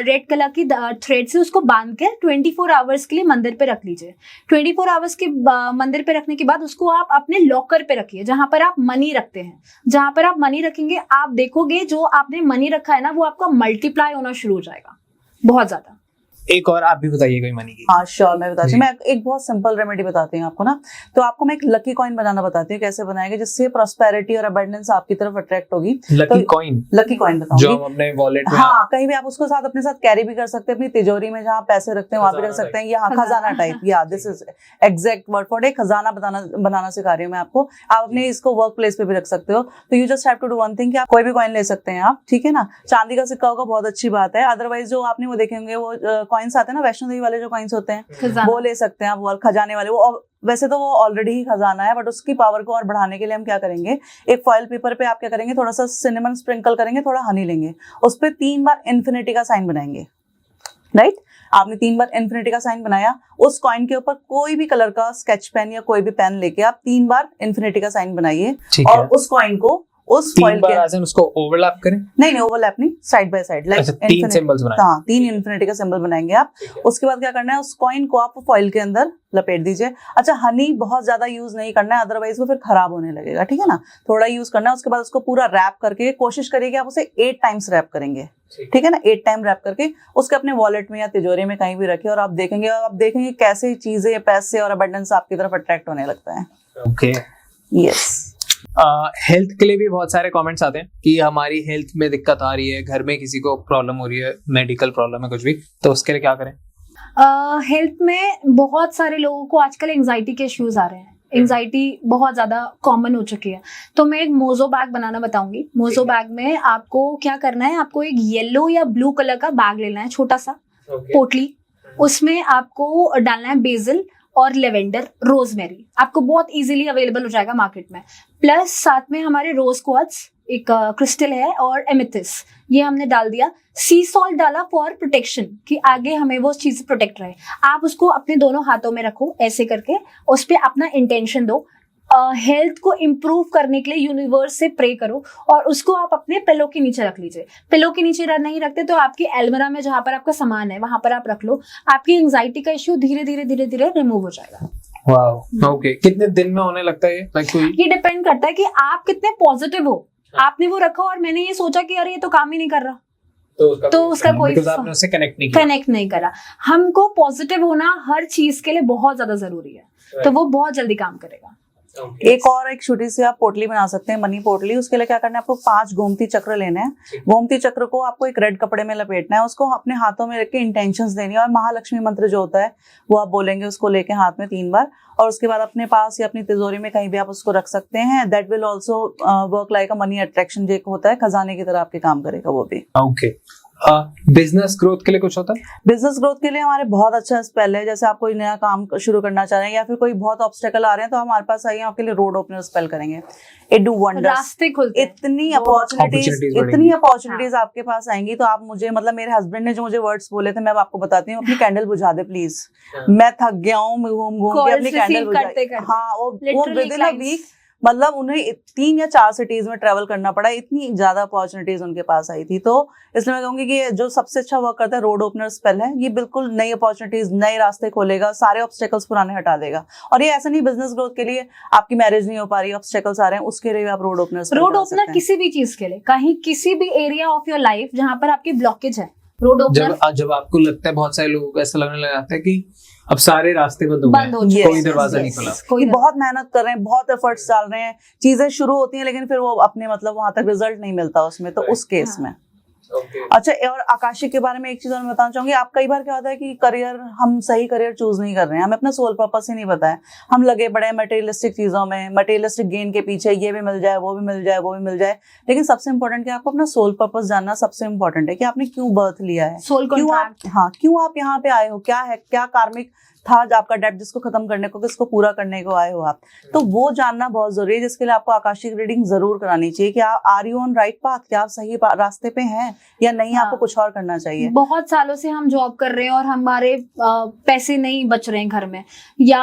Speaker 2: रेड कलर की थ्रेड से उसको बांध कर 24 आवर्स के लिए मंदिर पे रख लीजिए। 24 आवर्स के मंदिर पे रखने के बाद उसको आप अपने लॉकर पे रखिए, जहां पर आप मनी रखते हैं। जहां पर आप मनी रखेंगे, आप देखोगे जो आपने मनी रखा है ना, वो आपका मल्टीप्लाई होना शुरू हो जाएगा बहुत ज्यादा।
Speaker 1: एक और आप भी बताइए कोई मनी की।
Speaker 3: हाँ श्योर, मैं बताती हूँ। मैं एक बहुत सिंपल रेमेडी बताती हूँ आपको ना। तो आपको मैं एक लकी कॉइन बनाना बताती हूँ, कैसे बनाएंगे जिससे प्रॉस्पेरिटी और अबंडेंस आपकी तरफ अट्रैक्ट होगी।
Speaker 1: Lucky coin?
Speaker 3: लकी कॉइन बताऊंगी,
Speaker 1: जो हम अपने वॉलेट में,
Speaker 3: हाँ कहीं भी आप उसको साथ अपने साथ कैरी भी कर सकते हैं, अपनी तिजोरी में जहाँ पैसे रखते हैं वहां भी रख सकते हैं। यहाँ खजाना टाइप, या this is exact word for it. खजाना बनाना सिखा रही हूँ मैं आपको। आप अपने इसको वर्क प्लेस पे भी रख सकते हो। तो you just have to do one thing, कि आप कोई भी कॉइन ले सकते हैं आप, ठीक है ना। चांदी का सिक्का होगा, बहुत अच्छी बात है। अदरवाइज जो आपने वो देखेंगे वो कॉइन्स आते हैं ना, वैष्णो देवी वाले जो कॉइन्स होते हैं, वो ले सकते हैं आप। खजाने वाले, वो वैसे तो वो ऑलरेडी ही खजाना है, बट उसकी पावर को और बढ़ाने के लिए हम क्या करेंगे, एक फॉइल पेपर पे आप क्या करेंगे, थोड़ा सा सिनेमन स्प्रिंकल करेंगे, थोड़ा हनी लेंगे, उस पर 3 बार इन्फिनिटी का साइन बनाएंगे। राइट, आपने 3 बार इन्फिनिटी का साइन बनाया, उस कॉइन के ऊपर कोई भी कलर का स्केच पेन या कोई भी पेन लेके आप 3 बार इन्फिनिटी का साइन बनाइए, और उस कॉइन को उस फॉइल के
Speaker 1: उसको ओवरलैप करें।
Speaker 3: नहीं ओवरलैप नहीं, side by side, like
Speaker 1: 3 symbols बनाए।
Speaker 3: हाँ, 3 इन्फिनिटी का सिंबल बनाएंगे आप। उसके बाद क्या करना है, उस कॉइन को आप फॉइल के अंदर लपेट दीजिए। अच्छा, हनी बहुत ज्यादा यूज नहीं करना है, अदरवाइज वो फिर खराब होने लगेगा, ठीक है ना। थोड़ा यूज करना है। उसके बाद उसको पूरा रैप करके, कोशिश करिए कि आप उसे 8 टाइम्स रैप करेंगे, ठीक है ना। 8 टाइम रैप करके उसके अपने वॉलेट में या तिजोरी में कहीं भी रखिए, और आप देखेंगे कैसे चीजें, पैसे और अबंडेंस आपकी तरफ अट्रैक्ट होने लगता है।
Speaker 1: Okay,
Speaker 3: yes.
Speaker 1: हेल्थ के लिए भी बहुत सारे कमेंट्स आते हैं कि हमारी हेल्थ में दिक्कत आ रही है, घर में किसी को प्रॉब्लम हो रही है, मेडिकल प्रॉब्लम है कुछ भी, तो उसके लिए क्या करें?
Speaker 2: हेल्थ में बहुत सारे लोगों को आजकल एंजाइटी के इश्यूज आ रहे हैं। एंजाइटी बहुत ज्यादा कॉमन हो चुकी है। तो मैं एक मोजो बैग बनाना बताऊंगी। मोजो बैग में आपको क्या करना है, आपको एक येलो या ब्लू कलर का बैग लेना है, छोटा सा पोटली। उसमें आपको डालना है बेसिल और लेवेंडर, रोजमेरी, आपको बहुत इजीली अवेलेबल हो जाएगा मार्केट में। प्लस साथ में हमारे रोज क्वार्ट्ज एक क्रिस्टल है, और एमेथिस्ट, ये हमने डाल दिया। सी सॉल्ट डाला फॉर प्रोटेक्शन, कि आगे हमें वो चीज से प्रोटेक्ट रहे। आप उसको अपने दोनों हाथों में रखो ऐसे करके, उस पर अपना इंटेंशन दो। हेल्थ को इम्प्रूव करने के लिए यूनिवर्स से प्रे करो, और उसको आप अपने पिलो के नीचे रख लीजिए। पिलो के नीचे नहीं रखते तो आपकी अलमीरा में जहां पर आपका सामान है वहां पर आप रख लो। आपकी एंजाइटी का इश्यू धीरे धीरे रिमूव हो जाएगा।
Speaker 1: Wow, okay. कितने दिन में होने लगता है
Speaker 2: ये डिपेंड करता है कि आप कितने पॉजिटिव हो। आपने वो रखा और मैंने ये सोचा कि अरे ये तो काम ही नहीं कर रहा, तो उसका कोई
Speaker 1: आपने उससे कनेक्ट नहीं
Speaker 2: करा। हमको पॉजिटिव होना हर चीज के लिए बहुत ज्यादा जरूरी है, तो वो बहुत जल्दी काम करेगा।
Speaker 3: एक छोटी सी आप पोटली बना सकते हैं, मनी पोटली। उसके लिए क्या करना है, आपको 5 गोमती चक्र लेने हैं। गोमती चक्र को आपको एक रेड कपड़े में लपेटना है, उसको अपने हाथों में रख के इंटेंशंस देनी है, और महालक्ष्मी मंत्र जो होता है वो आप बोलेंगे उसको लेके हाथ में 3 बार, और उसके बाद अपने पास या अपनी तिजोरी में कहीं भी आप उसको रख सकते हैं। That will also work like a money attraction, जो होता है खजाने की तरह आपके काम करेगा वो भी।
Speaker 1: ओके। बिजनेस ग्रोथ के लिए कुछ होता है?
Speaker 3: बिजनेस ग्रोथ के लिए हमारे बहुत अच्छा स्पेल है। जैसे आप कोई नया काम शुरू करना चाह रहे हैं, या फिर कोई बहुत ऑब्स्टेकल आ रहे हैं, तो हमारे पास आइए, आपके लिए रोड ओपनर स्पेल करेंगे। इट डू वंडर्स,
Speaker 2: रास्ते खुलते हैं,
Speaker 3: इतनी अपॉर्चुनिटीज आपके पास आएंगी। तो आप मुझे, मतलब मेरे हस्बैंड ने जो मुझे वर्ड्स बोले थे, मैं आपको बताती हूँ, अपनी कैंडल बुझा दे प्लीज, मैं थक गया हूँ घूम के, अपनी कैंडल बुझा। हाँ, वो विद इन अ वीक, मतलब उन्हें 3 या 4 सिटीज में ट्रेवल करना पड़ा, इतनी ज्यादा अपॉर्चुनिटीज उनके पास आई थी। तो इसलिए मैं कहूंगी कि जो सबसे अच्छा वर्क करता है रोड ओपनर स्पेल है। ये बिल्कुल नई अपॉर्चुनिटीज, नए रास्ते खोलेगा, सारे ऑब्स्टेकल्स पुराने हटा देगा। और ये ऐसा नहीं बिजनेस ग्रोथ के लिए, आपकी मैरिज नहीं हो पा रही, ऑब्स्टेकल्स आ रहे हैं, उसके लिए आप रोड ओपनर
Speaker 2: किसी भी चीज के लिए, कहीं किसी भी एरिया ऑफ योर लाइफ जहां पर आपकी ब्लॉकेज है, रोड ओपनर।
Speaker 1: जब आपको लगता है, बहुत सारे लोगों को ऐसा लगने लग जाता है कि अब सारे रास्ते बंद हो गए, कोई दरवाजा नहीं खुला,
Speaker 3: कोई बहुत मेहनत कर रहे हैं, बहुत एफर्ट्स डाल रहे हैं, चीजें शुरू होती हैं, लेकिन फिर वो अपने मतलब वहां तक रिजल्ट नहीं मिलता उसमें, तो उस केस में
Speaker 4: Okay.
Speaker 3: अच्छा, और आकाशिक के बारे में एक चीज और मैं बताना चाहूंगी, आप कई बार क्या होता है कि करियर, हम सही करियर चूज नहीं कर रहे हैं, हमें अपना सोल पर्पस ही नहीं पता है, हम लगे पड़े हैं मटेरियलिस्टिक चीजों में, मटेरियलिस्टिक गेन के पीछे, ये भी मिल जाए, वो भी मिल जाए, वो भी मिल जाए। लेकिन सबसे इंपॉर्टेंट कि आपको अपना सोल पर्पस जानना सबसे इंपॉर्टेंट है, कि आपने क्यों बर्थ लिया है,
Speaker 2: सोल कॉन्ट्रैक्ट।
Speaker 3: क्यों आप यहाँ पे आए हो, क्या है, क्या कार्मिक था आपका डेब्ट जिसको खत्म करने को, किसको पूरा करने को आए हो आप। तो वो जानना बहुत जरूरी है, जिसके लिए आपको आकाशिक रीडिंग जरूर करानी चाहिए कि आप are you on right path, क्या आप सही रास्ते पे हैं या नहीं, आपको कुछ और करना चाहिए।
Speaker 2: बहुत सालों से हम जॉब कर रहे हैं और हमारे पैसे नहीं बच रहे हैं घर में, या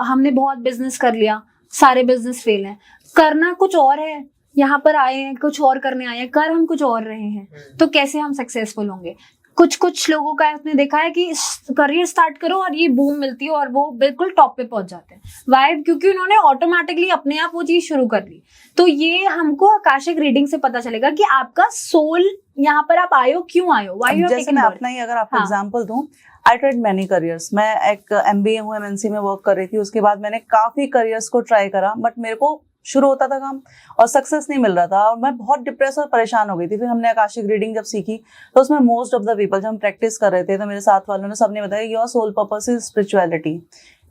Speaker 2: हमने बहुत बिजनेस कर लिया, सारे बिजनेस फेल हैं, करना कुछ और है, यहाँ पर आए हैं कुछ और करने आए हैं, कर हम कुछ और रहे हैं, तो कैसे हम सक्सेसफुल होंगे। कुछ लोगों का आपने देखा है कि करियर स्टार्ट करो और ये बूम मिलती है और वो बिल्कुल टॉप पे पहुंच जाते हैं। वाई? क्योंकि उन्होंने ऑटोमेटिकली अपने आप वो चीज शुरू कर ली। तो ये हमको आकाशिक रीडिंग से पता चलेगा कि आपका सोल, यहाँ पर आप आए हो, क्यों आए हो, वाई यू आर
Speaker 3: जैसे
Speaker 2: टेकिंग
Speaker 3: मैं
Speaker 2: बर्थ।
Speaker 3: अपना ही अगर आपको एग्जांपल दूं, आई ट्राइड मेनी करियर्स। मैं एक MBA हूँ, MNC में वर्क कर रही थी, उसके बाद मैंने काफी करियर्स को ट्राई करा, बट मेरे को शुरू होता था काम और सक्सेस नहीं मिल रहा था और मैं बहुत डिप्रेस और परेशान हो गई थी। फिर हमने आकाशिक रीडिंग जब सीखी तो उसमें मोस्ट ऑफ द पीपल, जब हम प्रैक्टिस कर रहे थे तो मेरे साथ वालों ने सबने बताया your soul purpose is spirituality,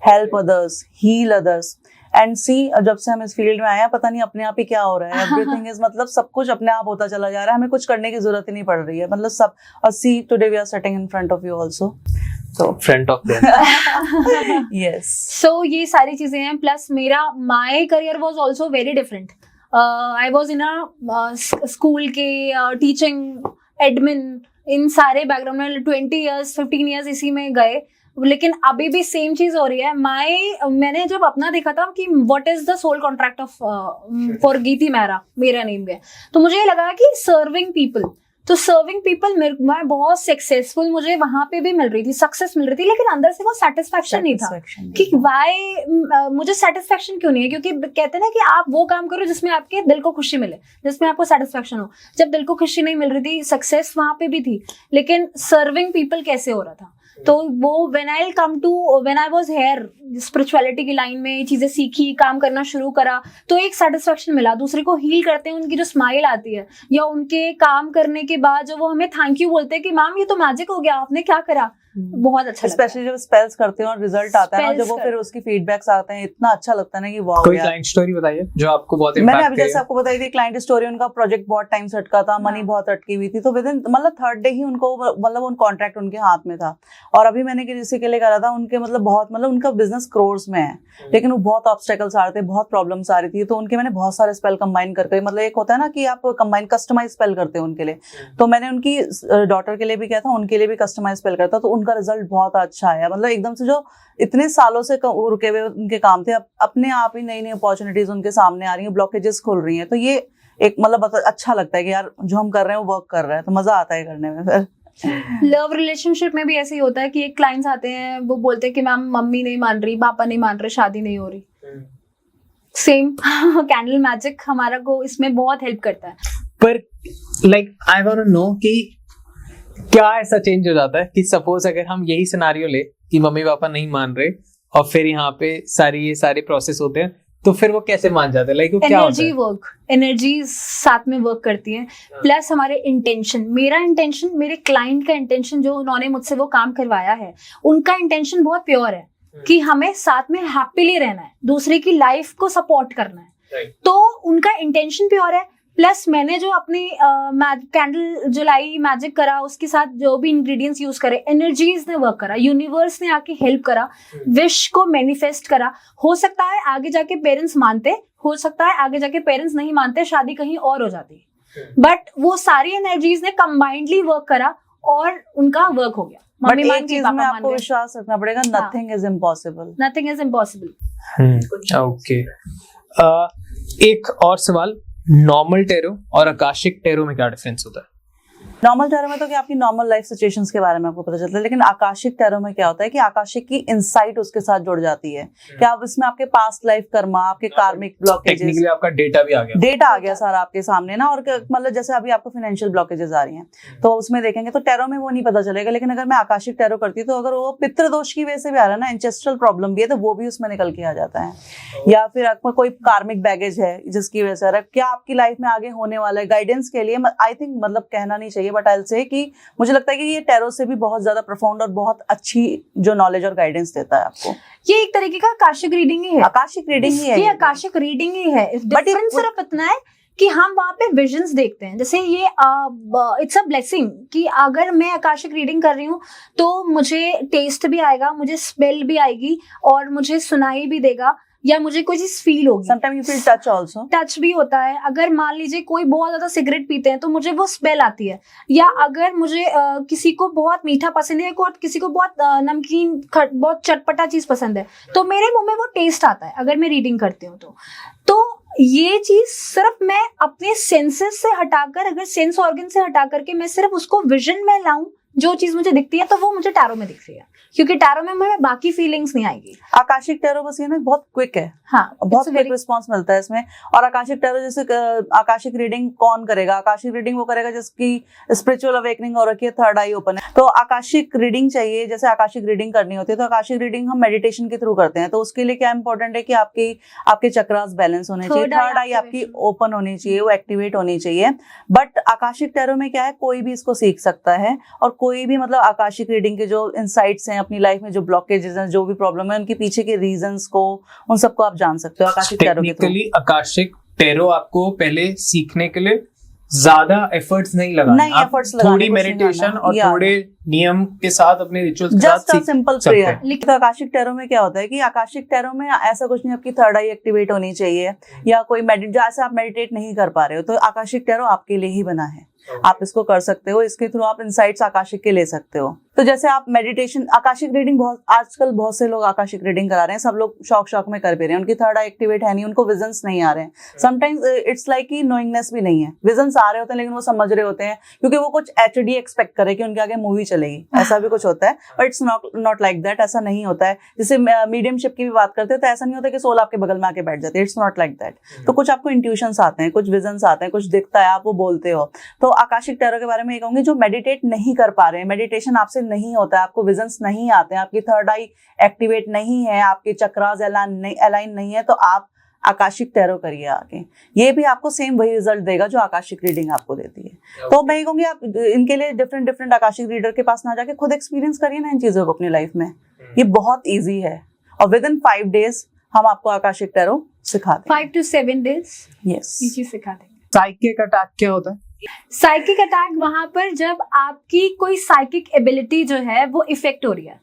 Speaker 3: help others, heal others and see. जब से हम इस फील्ड में आए हैं पता नहीं अपने आप ही क्या हो रहा है, एवरीथिंग इज, मतलब सब कुछ अपने आप होता चला जा रहा है, हमें कुछ करने की जरूरत ही नहीं पड़ रही है, मतलब सब। और see today we are sitting in front of you also, तो
Speaker 1: front of them.
Speaker 3: Yes.
Speaker 2: So ये सारी चीजें हैं, प्लस मेरा my career was also very different. I was in a school के टीचिंग, एडमिन, इन सारे बैकग्राउंड में 20 इयर्स 15 इयर्स इसी में गए, लेकिन अभी भी सेम चीज हो रही है। मैंने जब अपना देखा था कि what is the soul contract of for Geeti Mehra, मेरा नेम है, तो मुझे ये लगा कि सर्विंग पीपल, तो सर्विंग पीपल मैं बहुत सक्सेसफुल, मुझे वहां पे भी मिल रही थी, सक्सेस मिल रही थी, लेकिन अंदर से वो सेटिस्फैक्शन नहीं था कि वाई मुझे सेटिस्फैक्शन क्यों नहीं है। क्योंकि कहते हैं ना कि आप वो काम करो जिसमें आपके दिल को खुशी मिले, जिसमें आपको सेटिस्फैक्शन हो। जब दिल को खुशी नहीं मिल रही थी, सक्सेस वहां पे भी थी, लेकिन सर्विंग पीपल कैसे हो रहा था। तो वो when I was here spirituality की लाइन में, चीजें सीखी, काम करना शुरू करा, तो एक सेटिस्फेक्शन मिला। दूसरे को हील करते हैं, उनकी जो स्माइल आती है, या उनके काम करने के बाद जो वो हमें थैंक यू बोलते हैं कि मैम ये तो मैजिक हो गया, आपने क्या करा, बहुत अच्छा लगता है।
Speaker 3: स्पेशली जब स्पेल्स करते हैं और रिजल्ट आता है ना, जब वो फिर उसकी फीडबैक्स आते हैं, इतना अच्छा लगता है ना कि वाओ।
Speaker 1: कोई क्लाइंट स्टोरी बताइए जो आपको बहुत
Speaker 3: मैंने
Speaker 1: इम्पैक्ट
Speaker 3: अभी जैसे आपको बताई थी क्लाइंट स्टोरी, उनका प्रोजेक्ट बहुत टाइम से अटका था, मनी बहुत अटकी हुई थी, तो विद इन मतलब थर्ड डे ही उनको, मतलब उन कॉन्ट्रैक्ट उनके हाथ में था। और अभी मैंने किसी के लिए करा था, उनके मतलब बहुत, मतलब उनका बिजनेस क्रोर्स में है, लेकिन वो बहुत ऑब्स्टेकल्स आ रहे थे, बहुत प्रॉब्लम्स आ रही थी, तो उनके मैंने बहुत सारे स्पेल कंबाइन करके, मतलब एक होता है ना कि आप कंबाइन कस्टमाइज स्पेल करते हैं उनके लिए, तो मैंने उनकी डॉटर के लिए भी किया था, उनके लिए भी कस्टमाइज स्पेल करता, तो उनका रिजल्ट बहुत अच्छा आया। मतलब एकदम से जो इतने सालों से रुके हुए उनके काम थे, अपने आप ही नई नई अपॉर्चुनिटीज उनके सामने आ रही हैं, ब्लॉकेजेस खुल रही हैं, तो ये एक मतलब अच्छा लगता है कि यार जो हम कर रहे हैं वो वर्क कर रहा है, तो मजा आता है करने में। फिर
Speaker 2: लव रिलेशनशिप में भी ऐसे ही होता है कि एक क्लाइंट्स आते हैं, वो बोलते हैं कि मैम मम्मी नहीं मान रही, पापा नहीं मान रहे, शादी नहीं हो रही। सेम कैंडल मैजिक हमारा को इसमें बहुत हेल्प करता है।
Speaker 1: पर like I want to know कि क्या ऐसा चेंज हो जाता है कि सपोज अगर हम यही सिनारियो ले कि मम्मी पापा नहीं मान रहे और फिर यहाँ पे ये सारे प्रोसेस होते हैं, तो फिर वो कैसे मान जाते हैं? लाइक वो क्या होता है?
Speaker 2: एनर्जी साथ में वर्क करती है, प्लस हमारे इंटेंशन, मेरा इंटेंशन, मेरे क्लाइंट का इंटेंशन, जो उन्होंने मुझसे वो काम करवाया है, उनका इंटेंशन बहुत प्योर है कि हमें साथ में हैप्पीली रहना है, दूसरे की लाइफ को सपोर्ट करना है, तो उनका इंटेंशन प्योर है। प्लस मैंने जो अपनी कैंडल जलाई, मैजिक करा, उसके साथ जो भी इंग्रेडिएंट्स यूज करे, एनर्जीज ने वर्क करा, यूनिवर्स ने आके हेल्प करा, विश को मैनिफेस्ट करा। हो सकता है आगे जाके पेरेंट्स मानते, हो सकता है आगे जाके पेरेंट्स नहीं मानते, शादी कहीं और हो जाती, बट वो सारी एनर्जीज ने कंबाइंडली वर्क करा और उनका वर्क हो गया।
Speaker 3: बट एक चीज में आपको विश्वास रखना पड़ेगा, nothing is impossible,
Speaker 2: nothing is impossible.
Speaker 1: Okay, एक और सवाल, नॉर्मल टेरो और आकाशिक टेरो में क्या डिफरेंस होता है?
Speaker 3: नॉर्मल टैरो में तो क्या आपकी नॉर्मल लाइफ सिचुएशंस के बारे में आपको पता चलता है, लेकिन आकाशिक टैरो में क्या होता है कि आकाशिक की इंसाइट उसके साथ जुड़ जाती है कि आप इसमें आपके पास्ट लाइफ कर्मा, आपके कार्मिक ब्लॉकेजेस,
Speaker 1: टेक्निकली आपका डेटा भी आ गया,
Speaker 3: डेटा आ गया सारा आपके सामने ना। और मतलब जैसे अभी आपको फाइनेंशियल ब्लॉकेजेस आ रही हैं तो उसमें देखेंगे तो टैरो में वो नहीं पता चलेगा, लेकिन अगर मैं आकाशिक टैरो करती हूँ तो अगर वो पितृदोष की वजह से भी आ रहा है ना, एंसेस्ट्रल प्रॉब्लम भी है, तो वो भी उसमें निकल के आ जाता है। या फिर आपको कोई कार्मिक बैगेज है जिसकी वजह से क्या आपकी लाइफ में आगे होने वाला है, गाइडेंस के लिए आई थिंक, मतलब कहना नहीं चाहिए बट आई विल से कि मुझे लगता है कि ये टैरो से भी बहुत ज्यादा प्रोफाउंड और बहुत अच्छी जो नॉलेज और गाइडेंस देता है आपको।
Speaker 2: ये एक तरीके का आकाशिक रीडिंग ही है,
Speaker 3: आकाशिक रीडिंग ही है,
Speaker 2: ये आकाशिक रीडिंग ही है। डिफरेंस सिर्फ इतना है कि हम वहां पे विजन्स देखते हैं। जैसे ये इट्स अ ब्लेसिंग कि अगर मैं आकाशिक रीडिंग कर रही हूँ तो मुझे टेस्ट भी आएगा, मुझे स्मेल भी आएगी और मुझे सुनाई भी देगा या मुझे कोई चीज फील होगी।
Speaker 3: Sometime you feel touch also,
Speaker 2: touch भी होता है। अगर मान लीजिए कोई बहुत ज्यादा सिगरेट पीते हैं तो मुझे वो स्मेल आती है, या अगर मुझे किसी को बहुत मीठा पसंद है और किसी को बहुत नमकीन बहुत चटपटा चीज पसंद है तो मेरे मुंह में वो टेस्ट आता है अगर मैं रीडिंग करती हूँ तो ये चीज सिर्फ मैं अपने सेंसेस से हटाकर, अगर सेंस ऑर्गन से हटा करके मैं सिर्फ उसको विजन में लाऊं, जो चीज मुझे दिखती है तो वो मुझे टैरो में दिख रही है, क्योंकि टैरो में मुझे बाकी फीलिंग्स नहीं आएगी।
Speaker 3: आकाशिक टैरो बस ये ना बहुत क्विक है,
Speaker 2: हाँ,
Speaker 3: बहुत क्विक रिस्पांस मिलता है इसमें। और आकाशिक टैरो जैसे आकाशिक रीडिंग कौन करेगा? आकाशिक रीडिंग वो करेगा जिसकी स्पिरिचुअल अवेकनिंग हो रखी है, थर्ड आई ओपन है, तो आकाशिक रीडिंग चाहिए। जैसे आकाशिक रीडिंग करनी होती है तो आकाशिक रीडिंग हम मेडिटेशन के थ्रू करते हैं, तो उसके लिए क्या इंपॉर्टेंट है कि आपके चक्रास बैलेंस होने चाहिए, थर्ड आई आपकी ओपन होनी चाहिए, वो एक्टिवेट होनी चाहिए। बट आकाशिक टैरो में क्या है, कोई भी इसको सीख सकता है और कोई भी मतलब आकाशिक रीडिंग के जो इंसाइट्स हैं अपनी लाइफ में, जो ब्लॉकेजेस हैं, जो भी प्रॉब्लम है, उनके पीछे के रीजंस को, उन सबको आप जान सकते हो आकाशिक टैरो के थ्रू।
Speaker 1: टेक्निकली आकाशिक टैरो आपको पहले सीखने के लिए ज्यादा एफर्ट्स नहीं लगाना,
Speaker 3: नहीं एफर्ट्स लगाने,
Speaker 1: थोड़ी मेडिटेशन और थोड़े नियम के साथ अपने रिचुअल्स के साथ
Speaker 3: जस्ट सिंपल प्रेयर। लेकिन आकाशिक टैरो में क्या होता है कि आकाशिक टैरो में ऐसा कुछ नहीं, आपकी थर्ड आई एक्टिवेट होनी चाहिए या कोई जैसे आप मेडिटेट नहीं कर पा रहे हो तो आकाशिक टैरो आपके लिए ही बना है, आप इसको कर सकते हो, इसके थ्रू आप इंसाइट्स आकाशिक के ले सकते हो। तो जैसे आप मेडिटेशन, आकाशिक रीडिंग आजकल बहुत से लोग आकाशिक रीडिंग करा रहे हैं, सब लोग शौक में कर भी रहे हैं, उनकी थर्ड आई एक्टिवेट है नहीं, उनको विजन्स नहीं आ रहे हैं। समटाइम्स इट्स लाइक कि नोइंगनेस भी नहीं है, विजन्स आ रहे होते हैं लेकिन वो समझ रहे होते हैं क्योंकि वो कुछ HD एक्सपेक्ट करे कि उनके आगे मूवी चलेगी, ऐसा भी कुछ होता है। But it's not like that, ऐसा नहीं होता है। जैसे मीडियमशिप की भी बात करते हैं तो ऐसा नहीं होता कि सोल आपके बगल में आके बैठ जाती है, इट्स नॉट लाइक दैट। तो कुछ आपको इंट्यूशंस आते हैं, कुछ विजन्स आते हैं, कुछ दिखता है, आप वो बोलते हो। तो आकाशिक टैरो के बारे में ये कहूंगी, जो मेडिटेट नहीं कर पा रहे हैं, मेडिटेशन आपसे नहीं होता है, आपको विजन्स नहीं आते हैं, आपकी थर्ड आई एक्टिवेट नहीं है, आपके चक्रास अलाइन नहीं है, तो आप आकाशिक टैरो करिए आगे, ये भी आपको सेम वही रिजल्ट देगा जो आकाशिक रीडिंग आपको देती है। तो मैं ये कहूंगी आप इनके लिए डिफरेंट आकाशिक रीडर के पास ना जाके खुद एक्सपीरियंस करिए ना इन चीजों को अपनी लाइफ में, ये बहुत ईजी है और विद इन 5 days हम आपको आकाशिक टैरो सिखा देंगे।
Speaker 2: 5 to 7 days
Speaker 3: यस,
Speaker 2: ये चीज सिखा देंगे।
Speaker 1: साइकिक अटैक क्या होता है?
Speaker 2: साइकिक अटैक वहां पर जब आपकी कोई साइकिक एबिलिटी जो है वो इफेक्ट हो रही है,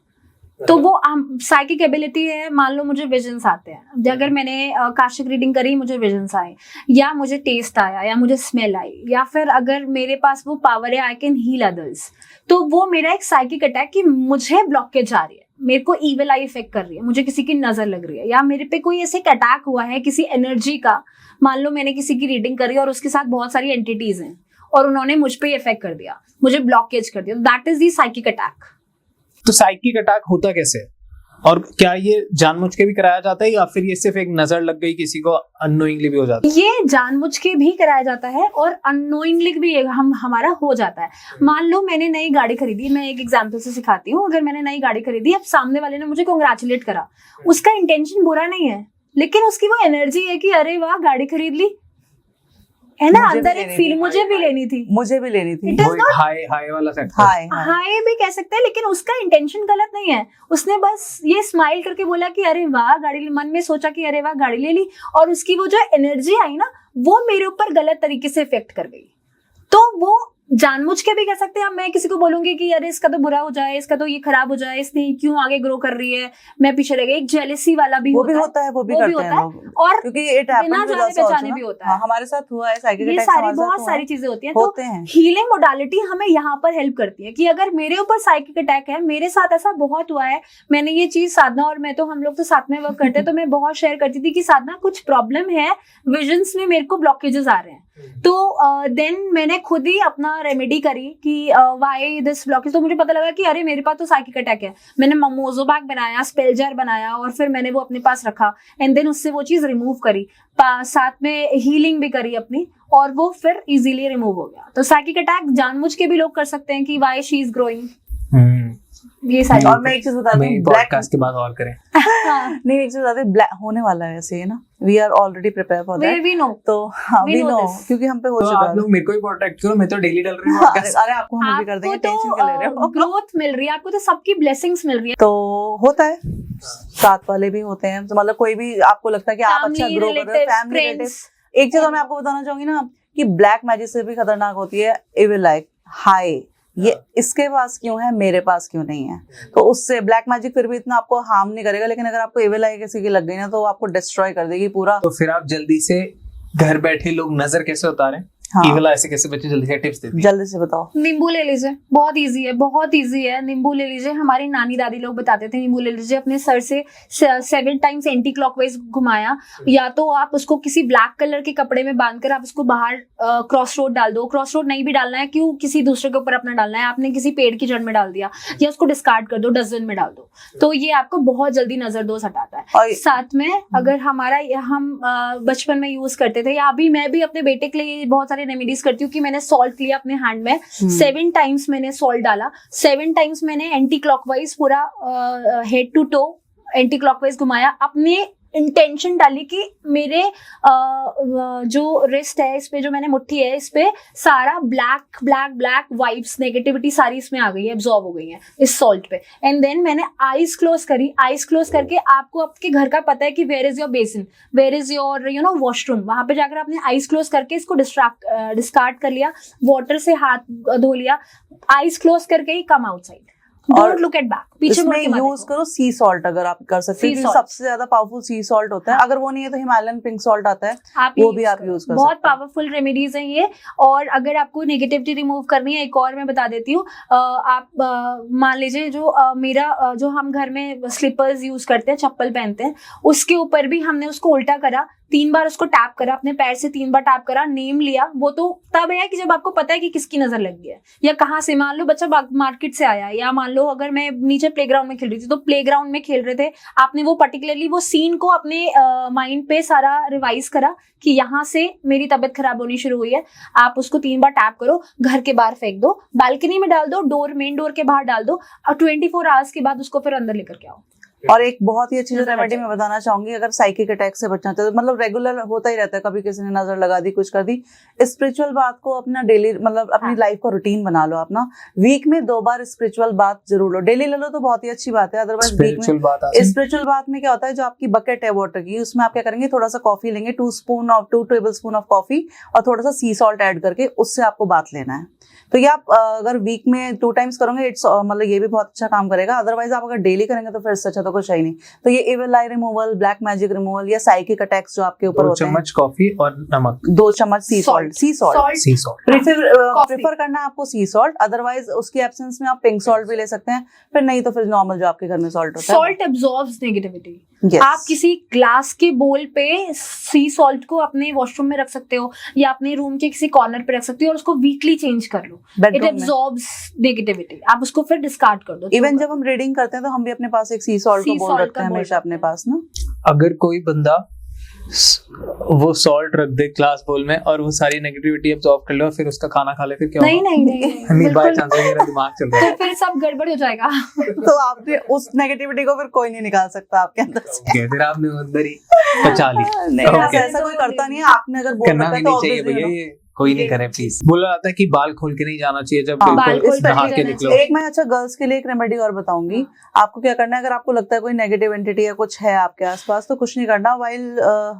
Speaker 2: तो वो साइकिक एबिलिटी है। मान लो मुझे विजन्स आते हैं, अगर मैंने आकाशिक रीडिंग करी, मुझे विजन्स आए या मुझे टेस्ट आया या मुझे स्मेल आई, या फिर अगर मेरे पास वो पावर है आई कैन हील अदर्स, तो वो मेरा एक साइकिक अटैक कि मुझे ब्लॉकेज आ रही है, मेरे को ईविल आई इफेक्ट कर रही है, मुझे किसी की नजर लग रही है, या मेरे पे कोई ऐसे अटैक हुआ है किसी एनर्जी का। मान लो मैंने किसी की रीडिंग करी और उसके साथ बहुत सारी एंटिटीज हैं और उन्होंने मुझ पे इफेक्ट कर दिया, मुझे ब्लॉकेज कर दिया, that is the psychic attack.
Speaker 1: तो साइकिक अटैक होता कैसे है और क्या ये जानबूझ के भी कराया जाता है या फिर ये सिर्फ एक नजर लग गई किसी को अननोइंगली भी हो जाता है?
Speaker 2: ये जानबूझ के भी कराया जाता है और अननोइंगली भी हमारा हो जाता है। मान लो मैंने नई गाड़ी खरीदी, मैं एक एग्जांपल से सिखाती हूँ। अगर मैंने नई गाड़ी खरीदी, अब सामने वाले ने मुझे कांग्रेचुलेट करा, उसका इंटेंशन बुरा नहीं है, लेकिन उसकी वो एनर्जी है कि अरे वाह गाड़ी खरीद ली, है ना, अंदर एक फील मुझे भी लेनी थी।
Speaker 1: हाई वाला सेक्टर,
Speaker 2: हाई भी कह सकते हैं, लेकिन उसका इंटेंशन गलत नहीं है। उसने बस ये स्माइल करके बोला कि अरे वाह गाड़ी, मन में सोचा कि अरे वाह गाड़ी ले ली, और उसकी वो जो एनर्जी आई ना, वो मेरे ऊपर गलत तरीके से इफेक्ट कर गई। तो वो जानबूझ के भी कह सकते हैं। अब मैं किसी को बोलूंगी कि अरे इसका तो बुरा हो जाए, इसका तो ये खराब हो जाए, इसने क्यों आगे ग्रो कर रही है, मैं पीछे रह गई, एक जेलेसी वाला भी
Speaker 3: होता है, वो भी करते हैं लोग, और क्योंकि बिना जाने पहचाने भी होता है। हमारे साथ हुआ है साइकिक अटैक,
Speaker 2: बहुत सारी चीजें होती हैं। तो हीलिंग मोडालिटी हमें यहाँ पर हेल्प करती है कि अगर मेरे ऊपर साइकिक अटैक है, मेरे साथ ऐसा बहुत हुआ है, मैंने ये चीज साधना और मैं तो, हम लोग तो साथ में वर्क करते हैं, तो मैं बहुत शेयर करती थी कि साधना कुछ प्रॉब्लम है, विजन्स में मेरे को ब्लॉकेजेस आ रहे हैं, तो देन मैंने खुद ही अपना रेमेडी करी कि व्हाई दिस ब्लॉकेज, तो मुझे पता लगा कि अरे मेरे पास तो साइकिक अटैक है। मैंने मोजोबैक बनाया, स्पेलजर बनाया और फिर मैंने वो अपने पास रखा एंड देन उससे वो चीज रिमूव करी, साथ में हीलिंग भी करी अपनी, और वो फिर इजीली रिमूव हो गया। तो साइकिक अटैक जानबूझ के भी लोग कर सकते हैं कि व्हाई शी इज ग्रोइंग, ये सारी।
Speaker 3: और मैं एक चीज बता दूं,
Speaker 1: पॉडकास्ट के बाद और करें।
Speaker 3: नहीं, एक चीज बता दूं, ब्लैक होने वाला है ऐसे, है ना, we are already prepare for that.
Speaker 2: We know,
Speaker 3: तो हाँ,
Speaker 2: we
Speaker 3: we
Speaker 2: know
Speaker 3: know,
Speaker 2: this.
Speaker 3: क्योंकि हम पे हो
Speaker 1: तो
Speaker 3: चुका
Speaker 1: आप
Speaker 3: है।
Speaker 1: लोग मेरे को भी प्रोटेक्ट करो, मैं तो डेली डाल रही हूँ
Speaker 3: अरे
Speaker 1: podcast।
Speaker 3: अरे, आपको हम भी कर देंगे, टेंशन क्यों ले रहे हो?
Speaker 2: ग्रोथ मिल रही है आपको, तो सबकी ब्लेसिंग्स मिल रही है।
Speaker 3: तो होता है, साथ वाले भी होते हैं, तो मतलब कोई भी आपको लगता है कि आप अच्छा
Speaker 2: Family,
Speaker 3: ग्रो कर रहे हो,
Speaker 2: relatives,
Speaker 3: फैमिली रिलेटिव।
Speaker 2: friends.
Speaker 3: एक चीज और मैं आपको बताना चाहूंगी ना, कि ब्लैक मैजिक से भी खतरनाक होती है इविल आई। हाय, ये इसके पास क्यों है, मेरे पास क्यों नहीं है? तो उससे ब्लैक मैजिक फिर भी इतना आपको हार्म नहीं करेगा, लेकिन अगर आपको इविल आई किसी की लग गई ना, तो वो आपको डिस्ट्रॉय कर देगी पूरा।
Speaker 1: तो फिर आप जल्दी से घर बैठे लोग नजर कैसे उतारें,
Speaker 3: हाँ।
Speaker 1: इविल आई से कैसे बचे, जल्दी से टिप्स दे दीजिए।
Speaker 3: जल्दी से बताओ।
Speaker 2: नींबू ले लीजिए, बहुत इजी है, बहुत इजी है। नींबू ले लीजिए, हमारी नानी दादी लोग बताते थे नींबू ले लीजिए, अपने सर से 7 टाइम्स एंटी क्लॉकवाइज घुमाया, या तो आप उसको किसी ब्लैक कलर के कपड़े में बांधकर आप उसको बाहर क्रॉस रोड डाल दो। क्रॉस रोड नहीं भी डालना है, क्यों किसी दूसरे के ऊपर अपना डालना है, आपने किसी पेड़ की जड़ में डाल दिया, या उसको डिस्कार्ड कर दो, डस्टबिन में डाल दो, तो ये आपको बहुत जल्दी नजर दोष हटाता है।
Speaker 3: और
Speaker 2: साथ में अगर हम बचपन में यूज करते थे, या अभी मैं भी अपने बेटे के लिए बहुत सारे रेमेडीज करती हूँ कि मैंने सॉल्ट लिया अपने हैंड में, 7 टाइम्स मैंने सॉल्ट डाला, 7 टाइम्स मैंने एंटी क्लॉकवाइज पूरा head to toe anti clockwise घुमाया, अपने इंटेंशन डाली कि मेरे जो रिस्ट है इस पे, जो मैंने मुट्ठी है इस पे, सारा black black black vibes, negativity सारी इसमें आ गई है, एब्जॉर्ब हो गई है इस सॉल्ट पे। एंड देन मैंने आईज क्लोज करी। आईज क्लोज करके आपको आपके घर का पता है कि where is your basin, where is your washroom, वहां पे जाकर आपने आईज क्लोज करके इसको डिस्कार्ड कर लिया, वाटर से हाथ धो लिया, आईज क्लोज करके he come outside, don't look at back, पीछे मुड़ के
Speaker 3: इसमें
Speaker 2: मत
Speaker 3: यूज
Speaker 2: देखो।
Speaker 3: करो सी सॉल्ट, अगर आप कर सकते
Speaker 2: Sea
Speaker 3: हैं,
Speaker 2: salt.
Speaker 3: सबसे ज्यादा पावरफुल सी सॉल्ट होता है। अगर वो नहीं है तो हिमालयन पिंक सॉल्ट आता है,
Speaker 2: आप
Speaker 3: वो भी आप यूज कर
Speaker 2: बहुत
Speaker 3: सकते हैं।
Speaker 2: पावरफुल रेमेडीज हैं ये। और अगर आपको नेगेटिविटी रिमूव करनी है, एक और मैं बता देती हूँ, आप मान लीजिए जो हम घर में स्लीपर्स यूज करते हैं, चप्पल पहनते हैं, उसके ऊपर भी हमने उसको उल्टा करा, 3 बार उसको टैप करा, अपने पैर से 3 बार टैप करा, नेम लिया। वो तो तब है कि जब आपको पता है कि किसकी नजर लग गई है या कहाँ से। मान लो बच्चा मार्केट से आया, या मान लो अगर मैं नीचे प्लेग्राउंड में खेल रही थी, तो प्लेग्राउंड में खेल रहे थे, आपने वो पर्टिकुलरली वो सीन को अपने माइंड पे सारा रिवाइज करा कि यहाँ से मेरी तबीयत खराब होनी शुरू हुई है, आप उसको 3 बार टैप करो, घर के बाहर फेंक दो, बालकनी में डाल दो, मेन डोर के बाहर डाल दो, और 24 आवर्स के बाद उसको फिर अंदर लेकर के आओ।
Speaker 3: और एक बहुत ही अच्छी जो
Speaker 2: नजर
Speaker 3: रेमेडी मैं बताना चाहूंगी, अगर साइकिक अटैक से बचना चाहते हो, मतलब रेगुलर होता ही रहता है, कभी किसी ने नजर लगा दी, कुछ कर दी, स्पिरिचुअल बात को अपना डेली, मतलब अपनी लाइफ का रूटीन बना लो अपना। वीक में 2 बार स्पिरिचुअल बात जरूर लो, डेली ले लो तो बहुत ही अच्छी बात है, अदरवाइज वीक में स्पिरिचुअल बात में क्या होता है, जो आपकी बकेट है वाटर की, उसमें आप क्या करेंगे, थोड़ा सा कॉफी लेंगे, 2 टेबल स्पून ऑफ कॉफी, और थोड़ा सा सी सॉल्ट ऐड करके उससे आपको बात लेना है। तो ये आप अगर वीक में 2 टाइम्स करोगे, इट्स मतलब ये भी बहुत अच्छा काम करेगा। अदरवाइज आप अगर डेली करेंगे तो फिर इससे अच्छा तो कुछ है ही नहीं। तो ये इविल आई रिमूवल, ब्लैक मैजिक रिमूवल, या साइकिक अटैक्स जो आपके ऊपर होते हैं,
Speaker 1: 2 चम्मच कॉफी और नमक,
Speaker 3: 2 चम्मच सी सॉल्ट।
Speaker 1: सी सॉल्ट
Speaker 3: प्रेफर करना है आपको सी सॉल्ट, अदरवाइज उसकी एब्सेंस में आप पिंक सॉल्ट भी ले सकते हैं, फिर नहीं तो फिर नॉर्मल जो आपके घर में सॉल्ट होता है।
Speaker 2: Salt absorbs negativity.
Speaker 3: Yes.
Speaker 2: आप किसी ग्लास के बोल पे सी सॉल्ट को अपने वॉशरूम में रख सकते हो, या अपने रूम के किसी कॉर्नर पे रख सकते हो, और उसको वीकली चेंज कर लो, इट एब्जॉर्ब्स नेगेटिविटी। आप उसको फिर डिस्कार्ड कर दो।
Speaker 3: इवन जब हम रीडिंग करते हैं तो हम भी अपने पास एक सी सॉल्ट को बोल रखते हैं हमेशा अपने पास ना।
Speaker 1: अगर कोई बंदा वो सॉल्ट रख दे ग्लास बोल में और वो सारी नेगेटिविटी एब्जॉर्ब कर ले और फिर उसका खाना खा ले, फिर क्या
Speaker 2: नहीं
Speaker 1: होगा?
Speaker 2: नहीं
Speaker 1: बाय चांस मेरा दिमाग चल रहा है,
Speaker 2: तो फिर सब गड़बड़ हो जाएगा।
Speaker 3: तो आपने उस नेगेटिविटी को फिर कोई नहीं निकाल सकता आपके अंदर से।
Speaker 1: फिर आपने अंदर ही पचा ली।
Speaker 3: नहीं,
Speaker 1: Okay.
Speaker 3: ऐसा कोई करता नहीं है, आपने अगर बोल
Speaker 1: करना
Speaker 3: रखा
Speaker 1: भी
Speaker 3: है तो
Speaker 1: नहीं चाहिए
Speaker 3: obviously
Speaker 1: भैया,
Speaker 3: you know।
Speaker 1: ये कोई नहीं करे प्लीज। बोला जाता है कि बाल खोल के नहीं जाना चाहिए जब
Speaker 3: हाँ,
Speaker 2: बाल खोल के
Speaker 1: नहा के
Speaker 2: जाना
Speaker 1: निकलो।
Speaker 2: चाहिए।
Speaker 3: एक मैं अच्छा गर्ल्स के लिए एक रेमेडी और बताऊंगी। आपको क्या करना है, अगर आपको लगता है कोई नेगेटिव एंटिटी या कुछ है आपके आसपास, तो कुछ नहीं करना। वाइल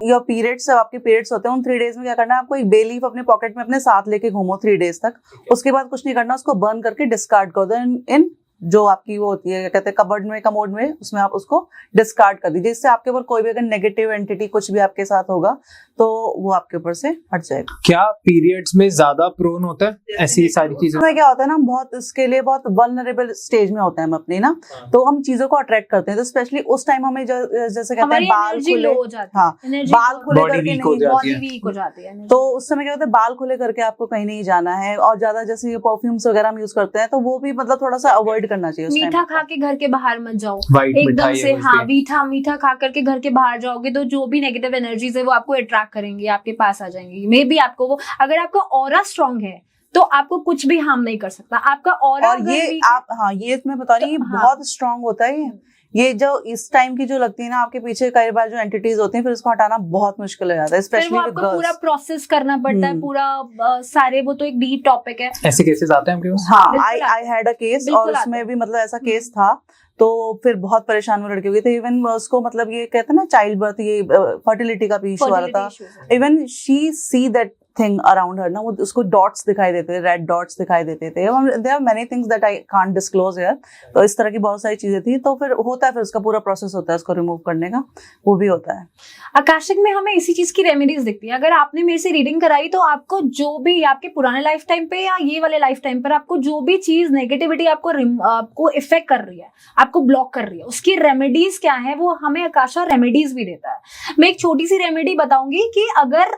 Speaker 3: योर पीरियड्स, जब आपके पीरियड्स होते हैं उन 3 डेज में क्या करना है, आपको एक बे लीफ अपने पॉकेट में अपने साथ लेके घूमो 3 डेज तक। उसके बाद कुछ नहीं करना, उसको बर्न करके डिस्कार्ड कर दो इन जो आपकी वो होती है क्या कहते हैं कबर्ड में कमोड में, उसमें आप उसको डिस्कार्ड कर दीजिए, जिससे आपके ऊपर कोई भी अगर नेगेटिव एंटिटी कुछ भी आपके साथ होगा तो वो आपके ऊपर से हट जाएगा।
Speaker 1: क्या पीरियड्स में ज्यादा प्रोन होता है ऐसी सारी चीजें?
Speaker 3: इसमें क्या होता है ना, हम बहुत इसके लिए बहुत वल्नरेबल स्टेज में होते हैं हम अपनी ना, तो हम चीजों को अट्रैक्ट करते हैं, तो स्पेशली उस टाइम हमें जैसे कहते हैं बाल खुले, हाँ बाल खुले करके नहीं,
Speaker 2: बॉडी वीक हो जाती है,
Speaker 3: तो उस समय क्या होता है बाल खुले करके आपको कहीं नहीं जाना है, और ज्यादा जैसे परफ्यूम्स वगैरह हम यूज करते हैं तो वो भी मतलब थोड़ा सा अवॉइड करना चाहिए।
Speaker 2: मीठा खा के घर के बाहर मत जाओ
Speaker 1: White
Speaker 2: एकदम
Speaker 1: मिठाई
Speaker 2: से,
Speaker 1: है
Speaker 2: हाँ मीठा खा करके घर के बाहर जाओगे तो जो भी नेगेटिव एनर्जीज है वो आपको अट्रैक्ट करेंगी, आपके पास आ जाएंगी। मे बी आपको वो, अगर आपका ऑरा स्ट्रांग है तो आपको कुछ भी हार्म नहीं कर सकता, आपका ऑरा।
Speaker 3: और ये आप, हाँ ये मैं बता रही हूँ, बहुत स्ट्रांग होता है ये जो इस टाइम की जो लगती है ना आपके पीछे कई बार जो एंटिटीज होती हैं, फिर उसको हटाना बहुत मुश्किल हो जाता है, स्पेशली विद गर्ल्स।
Speaker 2: पूरा प्रोसेस करना पड़ता है, पूरा सारे, वो तो एक डीप टॉपिक है।
Speaker 1: ऐसे केसेस आते हैं आपके पास?
Speaker 3: हाँ, आई हैड अ केस, और उसमें भी मतलब ऐसा केस था, तो फिर बहुत परेशान वो लड़की हो गई थी। इवन उसको मतलब ये कहते हैं ना चाइल्ड बर्थ, ये फर्टिलिटी का भी इशू आ रहा था। Even she see that thing around her ना, वो उसको डॉट्स दिखाई देते थे, रेड डॉट्स दिखाई देते थे। There are many things that I can't disclose here, तो इस तरह की बहुत सारी चीजें थी। तो फिर होता है, फिर उसका पूरा प्रोसेस होता है उसको रिमूव करने का, वो भी होता है।
Speaker 2: आकाशिक में हमें इसी चीज की रेमेडीज दिखती है। अगर आपने मेरे से रीडिंग कराई तो आपको जो भी आपके पुराने लाइफ टाइम पे या ये वाले लाइफ टाइम पर आपको जो भी चीज नेगेटिविटी आपको इफेक्ट कर रही है, आपको ब्लॉक कर रही है, उसकी रेमेडीज क्या है वो हमें आकाशा रेमेडीज भी देता है। मैं एक छोटी सी रेमेडी बताऊंगी कि अगर,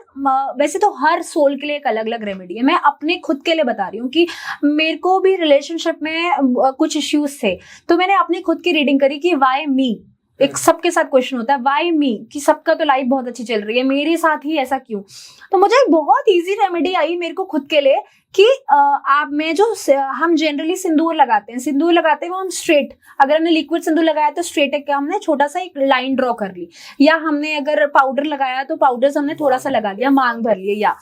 Speaker 2: वैसे तो हर सोल के लिए एक अलग अलग रेमेडी है, मैं अपने खुद के लिए बता रही हूँ कि मेरे को भी रिलेशनशिप में कुछ इश्यूज थे, तो मैंने अपनी खुद की रीडिंग करी कि वाई मी। एक सबके साथ क्वेश्चन होता है वाई मी, कि सबका तो लाइफ बहुत अच्छी चल रही है, मेरे साथ ही ऐसा क्यों। तो मुझे एक बहुत इजी रेमेडी आई मेरे को खुद के लिए कि हम जनरली सिंदूर लगाते हैं वो हम स्ट्रेट, अगर हमने लिक्विड सिंदूर लगाया तो स्ट्रेट है, क्या हमने छोटा सा एक लाइन ड्रॉ कर ली, या हमने अगर पाउडर लगाया तो पाउडर से हमने थोड़ा सा लगा दिया, मांग भर लिए। या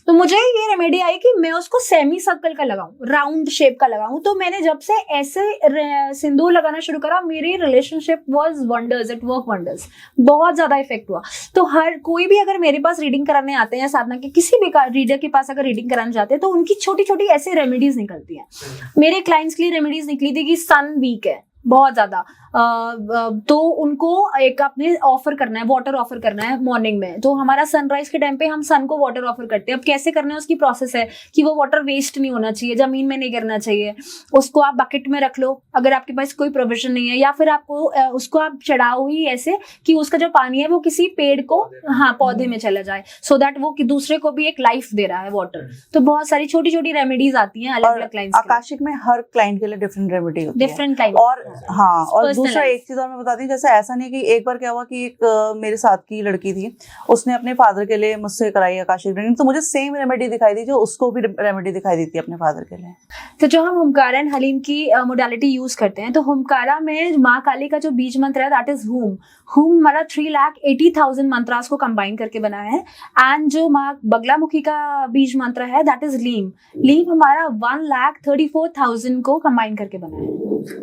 Speaker 2: तो मुझे ये रेमेडी आई कि मैं उसको सेमी सर्कल का लगाऊं, राउंड शेप का लगाऊं। तो मैंने जब से ऐसे सिंदूर लगाना शुरू करा, मेरी relationship was wonders, it work wonders, बहुत ज्यादा इफेक्ट हुआ। तो हर कोई भी अगर मेरे पास रीडिंग कराने आते हैं, या साधना के किसी भी रीडर के पास अगर रीडिंग कराने जाते हैं, तो उनकी छोटी छोटी ऐसे रेमेडीज निकलती हैं। मेरे क्लाइंट्स के लिए रेमेडीज निकली थी कि सन वीक है बहुत ज्यादा, तो उनको एक अपने ऑफर करना है, वाटर ऑफर करना है मॉर्निंग में। तो हमारा सनराइज के टाइम पे हम सन को वाटर ऑफर करते हैं। अब कैसे करना है उसकी प्रोसेस है कि वो वाटर वेस्ट नहीं होना चाहिए, जमीन में नहीं गिरना चाहिए, उसको आप बकेट में रख लो अगर आपके पास कोई प्रोविजन नहीं है, या फिर आपको उसको आप चढ़ाओ ही ऐसे कि उसका जो पानी है वो किसी पेड़ को, हाँ पौधे में चला जाए, सो दैट वो दूसरे को भी एक लाइफ दे रहा है वाटर। तो बहुत सारी छोटी छोटी रेमेडीज आती हैं अलग अलग क्लाइंट्स।
Speaker 3: आकाशिक में हर क्लाइंट के लिए डिफरेंट रेमेडी होती है,
Speaker 2: डिफरेंट क्लाइंट।
Speaker 3: और हाँ, और दूसरा एक चीज और मैं बताती हूँ, जैसे ऐसा नहीं कि एक बार क्या हुआ कि एक मेरे साथ की लड़की थी, उसने अपने फादर के लिए मुझसे कराई आकाशिक रीडिंग, तो मुझे सेम रेमेडी दिखाई दी जो उसको भी रेमेडी दिखाई दी थी अपने फादर के लिए।
Speaker 2: तो जो हम हुमकारा एंड हलीम की मोडालिटी यूज करते हैं, तो हुमकारा में माँ काली का जो बीज मंत्र है दैट इज हूम हमारा 3,80,000 मंत्रास को कंबाइन करके बना है। एंड जो माँ बगलामुखी का बीज मंत्र है दैट इज लीम हमारा 1,34,000 को कंबाइन करके बना है।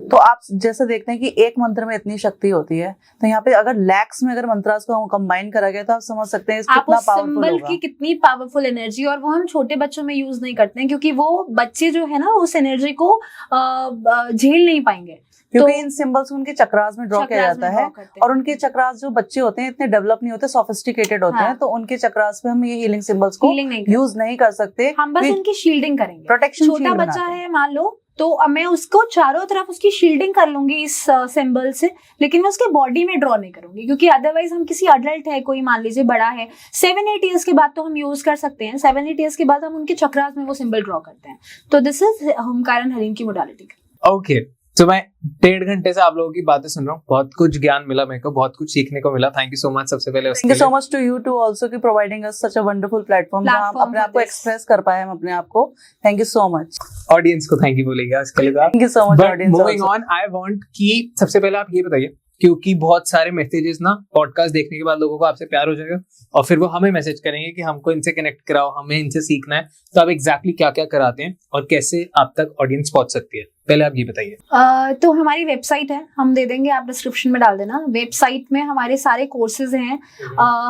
Speaker 3: तो आप जैसे देखते हैं कि एक मंत्र में इतनी शक्ति होती है, तो यहाँ पे अगर लैक्स में अगर मंत्रास को कंबाइन करा गया तो आप समझ सकते हैं कितना पावरफुल होगा,
Speaker 2: की कितनी पावरफुल एनर्जी। और वो हम छोटे बच्चों में यूज नहीं करते हैं, क्योंकि वो बच्चे जो है ना उस एनर्जी को झेल नहीं पाएंगे,
Speaker 3: क्योंकि इन सिंबल्स उनके चक्रास में ड्रॉ किया जाता है। और उनके चक्रास जो बच्चे होते हैं इतने डेवलप नहीं होते, सोफिस्टिकेटेड होते हैं, तो उनके चक्रास में हम ये हीलिंग सिंबल्स को यूज नहीं कर सकते,
Speaker 2: हम बस उनकी शील्डिंग करेंगे।
Speaker 3: प्रोटेक्शन।
Speaker 2: छोटा बच्चा है मान लो, तो मैं उसको चारों तरफ उसकी शील्डिंग कर लूंगी इस सिंबल से, लेकिन मैं उसके बॉडी में ड्रॉ नहीं करूंगी, क्योंकि अदरवाइज हम किसी अडल्ट है, कोई मान लीजिए बड़ा है, 7-8 ईयर्स के बाद तो हम यूज कर सकते हैं, 7-8 ईयर्स के बाद हम उनके चक्रास में वो सिंबल ड्रॉ करते हैं। तो दिस इज हुमकारा एंड हलीम की मोडालिटी।
Speaker 1: ओके, तो मैं 1.5 घंटे से आप लोगों की बातें सुन रहा हूँ, बहुत कुछ ज्ञान मिला मेरे को, बहुत कुछ सीखने को मिला। थैंक यू सो मच सबसे पहले।
Speaker 3: Thank you so much to you too also की providing us such a wonderful platform जहां हम अपने आप को एक्सप्रेस कर पाए हम अपने आप को। Thank you so much.
Speaker 1: Audience को थैंक यू बोलेगा इसके लिए।
Speaker 3: Thank you so much audience.
Speaker 1: Moving on, I want कि सबसे पहले आप ये बताइए, क्योंकि बहुत सारे मैसेजेस ना पॉडकास्ट देखने के बाद लोगों को आपसे प्यार हो जाएगा और फिर वो हमें मैसेज करेंगे कि हमको इनसे कनेक्ट कराओ, हमें इनसे सीखना है। तो आप एग्जैक्टली क्या क्या कराते हैं और कैसे आप तक ऑडियंस पहुंच सकती है? पहले आप ये बताइए।
Speaker 2: तो हमारी वेबसाइट है, हम दे देंगे, आप डिस्क्रिप्शन में डाल देना। वेबसाइट में हमारे सारे कोर्सेज हैं,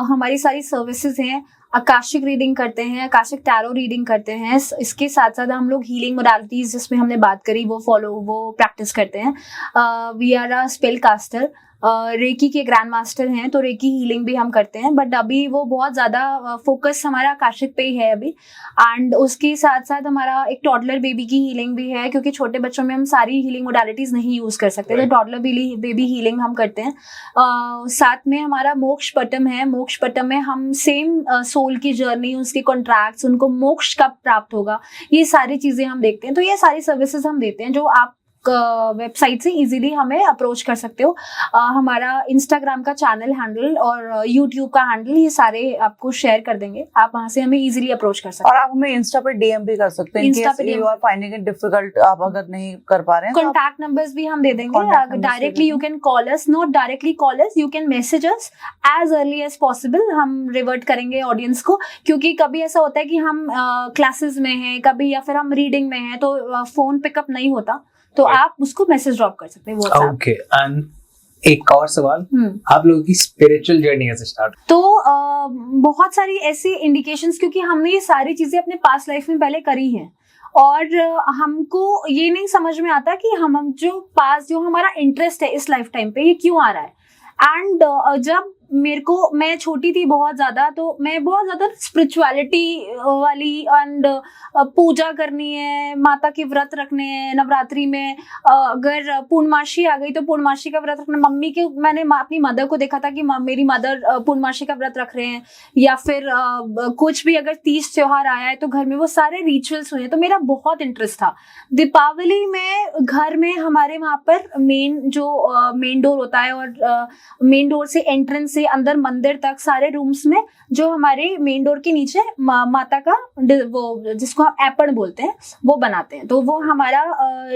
Speaker 2: हमारी सारी सर्विसेज हैं। आकाशिक रीडिंग करते हैं, आकाशिक टैरो रीडिंग करते हैं। इसके साथ साथ हम लोग हीलिंग मोडालिटीज जिसमें हमने बात करी वो प्रैक्टिस करते हैं। We are a spell caster, reiki के ग्रैंड मास्टर हैं, तो रेकी हीलिंग भी हम करते हैं, बट अभी वो बहुत ज़्यादा फोकस हमारा आकाशिक पे ही है अभी। एंड उसके साथ साथ हमारा एक टॉडलर बेबी की हीलिंग भी है, क्योंकि छोटे बच्चों में हम सारी हीलिंग मोडालिटीज़ नहीं यूज़ कर सकते, तो टॉडलर बेबी हीलिंग हम करते हैं। साथ में हमारा मोक्ष पटम है। मोक्ष पटम में हम सेम सोल की जर्नी, उसके कॉन्ट्रैक्ट्स, उनको मोक्ष कब प्राप्त होगा, ये सारी चीज़ें हम देखते हैं। तो ये सारी सर्विसेज हम देते हैं जो आप वेबसाइट से इजीली हमें अप्रोच कर सकते हो। हमारा इंस्टाग्राम का चैनल हैंडल और यूट्यूब का हैंडल, ये सारे आपको शेयर कर देंगे, आप वहां से हमें इजीली अप्रोच कर सकते
Speaker 3: हैं। और आप हमें इंस्टा पे डीएम भी कर सकते हैं, इंस्टा पे you are finding it difficult, आप अगर नहीं कर पा रहे हैं।
Speaker 2: कॉन्टैक्ट नंबर्स भी हम दे देंगे। Directly you can call us, not directly call us, you can message us as early as possible. हम रिवर्ट करेंगे ऑडियंस को, क्योंकि कभी ऐसा होता है कि हम क्लासेस में हैं कभी, या फिर हम रीडिंग में हैं, तो फोन पिकअप नहीं होता, तो आप उसको मैसेज ड्रॉप कर सकते हैं व्हाट्सएप।
Speaker 1: ओके, एंड एक और सवाल, आप लोगों की स्पिरिचुअल जर्नी कैसे स्टार्ट?
Speaker 2: तो बहुत सारी ऐसी इंडिकेशंस, क्योंकि हमने ये सारी चीजें अपने पास्ट लाइफ में पहले करी हैं, और हमको ये नहीं समझ में आता कि हम जो हमारा इंटरेस्ट है इस लाइफ टाइम पे, ये क्यों आ रहा है। एंड जब मैं छोटी थी बहुत ज्यादा, तो मैं बहुत ज्यादा स्पिरिचुअलिटी वाली, एंड पूजा करनी है, माता के व्रत रखने हैं नवरात्रि में। अगर पूर्णमासी आ गई तो पूर्णमासी का व्रत रखना। मैंने अपनी मदर को देखा था कि मेरी मदर पूर्णमासी का व्रत रख रहे हैं, या फिर कुछ भी अगर तीज त्योहार आया है तो घर में वो सारे रिचुअल्स हुए हैं, तो मेरा बहुत इंटरेस्ट था। दीपावली में घर में हमारे वहां पर मेन डोर होता है, और मेन डोर से एंट्रेंस से अंदर मंदिर तक सारे रूम्स में जो हमारे मेन डोर के नीचे माता का वो जिसको हम ऐपण बोलते हैं वो बनाते हैं। तो वो हमारा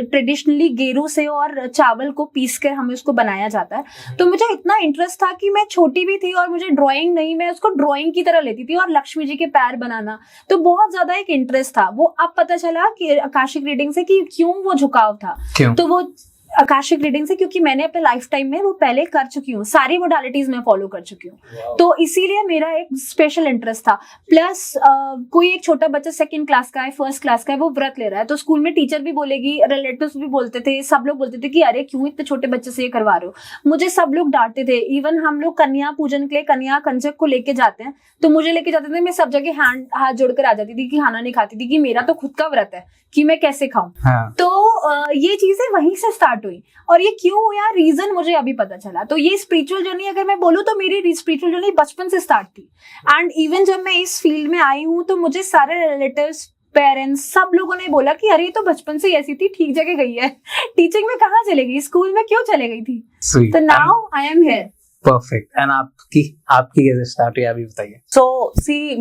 Speaker 2: ट्रेडिशनली गेरू से और चावल को पीस कर हमें उसको बनाया जाता है। तो मुझे इतना इंटरेस्ट था कि मैं छोटी भी थी और मुझे ड्राइंग नहीं, मैं उसको ड्राइंग की तरह लेती थी, और लक्ष्मी जी के पैर बनाना, तो बहुत ज्यादा एक इंटरेस्ट था। वो अब पता चला कि आकाशिक रीडिंग से कि क्यों वो झुकाव था। तो वो आकाशिक रीडिंग से, क्योंकि मैंने अपने लाइफ टाइम में वो पहले कर चुकी हूँ, सारी मोडालिटीज में फॉलो कर चुकी हूँ, तो इसीलिए मेरा एक स्पेशल इंटरेस्ट था। प्लस कोई एक छोटा बच्चा 2nd क्लास का है, 1st क्लास का है, वो व्रत ले रहा है, तो स्कूल में टीचर भी बोलेगी, रिलेटिव्स भी बोलते थे, सब लोग बोलते थे कि अरे क्यों इतने छोटे बच्चे से ये करवा रहे हो। मुझे सब लोग डांटते थे। इवन हम लोग कन्या पूजन के लिए कन्या कंजक को लेके जाते हैं, तो मुझे लेके जाते थे, मैं सब जगह हाथ जोड़कर आ जाती थी कि खाना नहीं खाती थी, कि मेरा तो खुद का व्रत है कि मैं कैसे खाऊं। तो ये चीजें वहीं से स्टार्ट हुई, और ये क्यों हुआ रीजन मुझे अभी पता चला। तो ये स्पिरिचुअल जर्नी अगर मैं बोलूँ तो मेरी स्पिरिचुअल जर्नी बचपन से स्टार्ट थी। एंड इवन जब मैं इस फील्ड में आई हूँ तो मुझे सारे रिलेटिव्स, पेरेंट्स, सब लोगों ने बोला कि अरे तो बचपन से ऐसी थी, ठीक जगह गई है, टीचिंग में कहाँ चले गई, स्कूल में क्यों चले गई थी। तो now I am here.
Speaker 1: Perfect. And आपकी कैसे स्टार्ट हुई, अभी बताइए।
Speaker 3: सो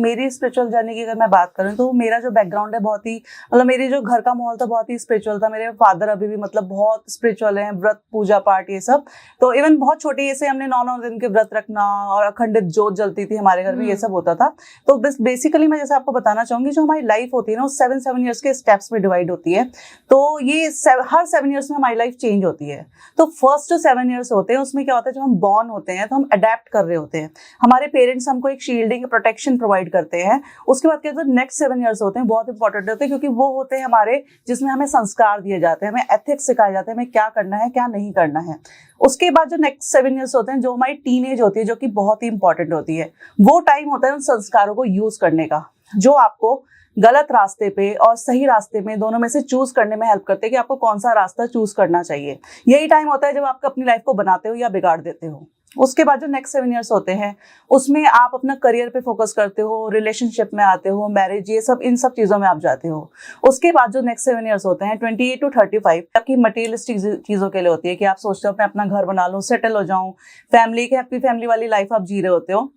Speaker 3: मेरी स्पिरिचुअल जर्नी की अगर मैं बात करूं तो मेरा जो बैकग्राउंड है बहुत ही, मतलब मेरे जो घर का माहौल था बहुत ही स्पिरिचुअल था। मेरे फादर अभी भी मतलब बहुत स्पिरिचुअल हैं, व्रत पूजा पाठ ये सब। तो इवन बहुत छोटे ऐसे हमने 9 दिन के व्रत रखना, और अखंडित जोत जलती थी हमारे घर में, ये सब होता था। तो बेसिकली मैं जैसे आपको बताना चाहूंगी, जो हमारी लाइफ होती है ना, वो 7 ईयर्स के स्टेप्स में डिवाइड होती है। तो ये हर 7 ईयर्स में हमारी लाइफ चेंज होती है। तो फर्स्ट जो 7 ईयर्स होते हैं उसमें क्या होता है, जब हम बॉर्न होते हैं तो हम अडेप्ट कर रहे होते हैं, हमारे पेरेंट्स हमको एक शील्डिंग प्रोटेक्शन प्रोवाइड करते हैं। उसके बाद क्या होता है, नेक्स्ट 7 ईयर्स होते हैं, बहुत इंपॉर्टेंट होते हैं, क्योंकि वो होते हैं हमारे जिसमें हमें संस्कार दिए जाते हैं, हमें एथिक्स सिखाए जाते हैं, हमें क्या करना है क्या नहीं करना है। उसके बाद जो नेक्स्ट 7 ईयर्स होते हैं, जो हमारी टीनेज होती है, जो कि बहुत ही इंपॉर्टेंट होती है, वो टाइम होता है उन संस्कारों को यूज करने का, जो आपको गलत रास्ते पे और सही रास्ते में दोनों में से चूज करने में हेल्प करते हैं कि आपको कौन सा रास्ता चूज करना चाहिए। यही टाइम होता है जब आप अपनी लाइफ को बनाते हो या बिगाड़ देते हो। उसके बाद जो नेक्स्ट 7 ईयर्स होते हैं उसमें आप अपना करियर पे फोकस करते हो, रिलेशनशिप में आते हो, मैरिज, ये सब इन सब चीजों में आप जाते हो। उसके बाद जो नेक्स्ट 7 ईयर्स होते हैं 28 to 35 आपकी मटेरियलिस्टिक चीजों के लिए होती है कि आप सोचते हो मैं अपना घर बना लूं, सेटल हो जाऊं, फैमिली के हैप्पी फैमिली वाली लाइफ आप जी रहे होते हो।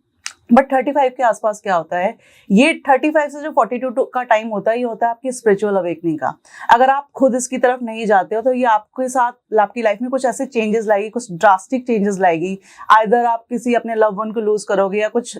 Speaker 3: बट 35 के आसपास क्या होता है, ये 35 से जो 42 का टाइम होता है, ये होता है आपकी स्पिरिचुअल अवेकनिंग का। अगर आप खुद इसकी तरफ नहीं जाते हो तो ये आपके साथ आपकी लाइफ में कुछ ऐसे चेंजेस लाएगी, कुछ ड्रास्टिक चेंजेस लाएगी। आइदर आप किसी अपने लव वन को लूज करोगे, या कुछ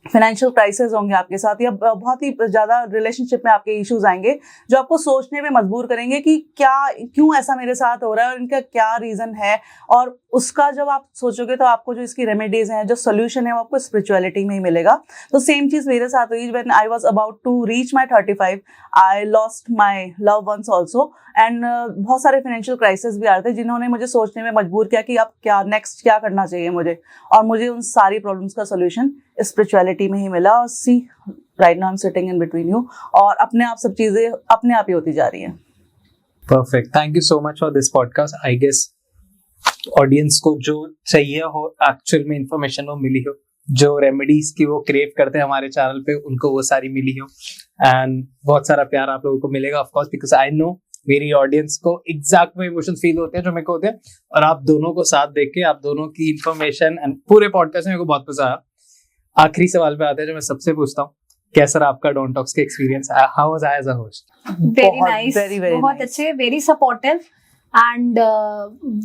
Speaker 3: फाइनेंशियल क्राइसिस होंगे आपके साथ, या बहुत ही ज़्यादा रिलेशनशिप में आपके इश्यूज आएंगे जो आपको सोचने में मजबूर करेंगे कि क्यों ऐसा मेरे साथ हो रहा है और इनका क्या रीज़न है। और उसका जब आप सोचोगे तो आपको जो इसकी रेमेडीज हैं, जो सोल्यूशन है, वो आपको स्पिरिचुअलिटी में ही मिलेगा। तो सेम चीज़ मेरे साथ हुई। When I was about to reach my 35, I lost my love once also, and बहुत सारे फाइनेंशियल क्राइसिस भी आ रहे थे जिन्होंने मुझे सोचने में मजबूर किया कि अब क्या नेक्स्ट क्या करना चाहिए मुझे। और मुझे उन सारी प्रॉब्लम्स का सोल्यूशन स्पिरिचुअलिटी में ही मिला। और see right now I am sitting in between you, और अपने आप सब चीज़ें अपने आप ही होती जा रही हैं।
Speaker 1: Perfect, thank you so much for this podcast. I guess audience को जो चाहिए हो एक्चुअल में इंफॉर्मेशन वो मिली हो, जो रेमेडीज की वो क्रेव करते हैं हमारे चैनल पे उनको वो सारी मिली हो, एंड बहुत सारा प्यार आप लोगों को मिलेगा of course, because I know मेरी ऑडियंस को एग्जैक्ट वो इमोशन फील होते हैं जो मेरे को होते हैं। और आप दोनों को साथ देख के, आप दोनों की इंफॉर्मेशन एंड पूरे पॉडकास्ट में मेरे को बहुत मजा आया। आखिरी सवाल पे आते हैं जो मैं सबसे पूछता हूँ, कैसा रहा आपका डॉन टॉक्स का experience? How was I as a host?
Speaker 2: Very nice, बहुत
Speaker 3: nice.
Speaker 2: अच्छे, वेरी सपोर्टिव एंड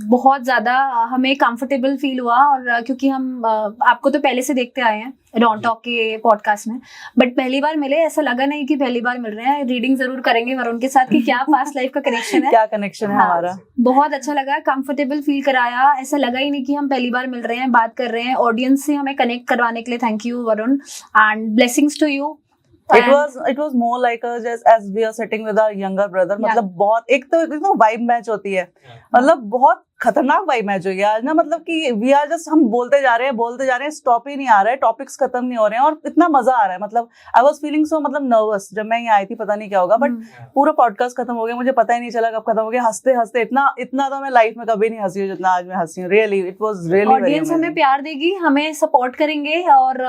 Speaker 2: बहुत ज़्यादा हमें कंफर्टेबल फील हुआ। और क्योंकि हम आपको तो पहले से देखते आए हैं डॉन टॉक के पॉडकास्ट में, बट पहली बार मिले, ऐसा लगा नहीं कि पहली बार मिल रहे हैं। रीडिंग जरूर करेंगे वरुण के साथ कि क्या पास्ट लाइफ का कनेक्शन है,
Speaker 3: क्या कनेक्शन है हमारा।
Speaker 2: बहुत अच्छा लगा, कंफर्टेबल फील कराया, ऐसा लगा ही नहीं कि हम पहली बार मिल रहे हैं, बात कर रहे हैं। ऑडियंस से हमें कनेक्ट करवाने के लिए thank you Varun, and blessings to you.
Speaker 3: It was more like just as we are sitting with our younger brother. मतलब बहुत एक तो वाइब मैच होती है, मतलब बहुत खतरनाक वाइब मैच हुई आज ना। मतलब कि वी आर जस्ट, हम बोलते जा रहे हैं, स्टॉप ही नहीं आ रहा है, टॉपिक्स खत्म नहीं हो रहे हैं, और इतना मजा आ रहा है। मतलब आई वाज फीलिंग सो मतलब नर्वस जब मैं यहाँ आई थी, पता नहीं क्या होगा, बट पूरा पॉडकास्ट खत्म हो गया, मुझे पता ही नहीं चला कब खत्म हो गया। हंसते हंसते इतना तो मैं लाइफ में कभी नहीं हंसी हूँ जितना आज मैं हंसी हूँ। Really it was really.
Speaker 2: Audience हमें प्यार देगी, हमें सपोर्ट करेंगे, और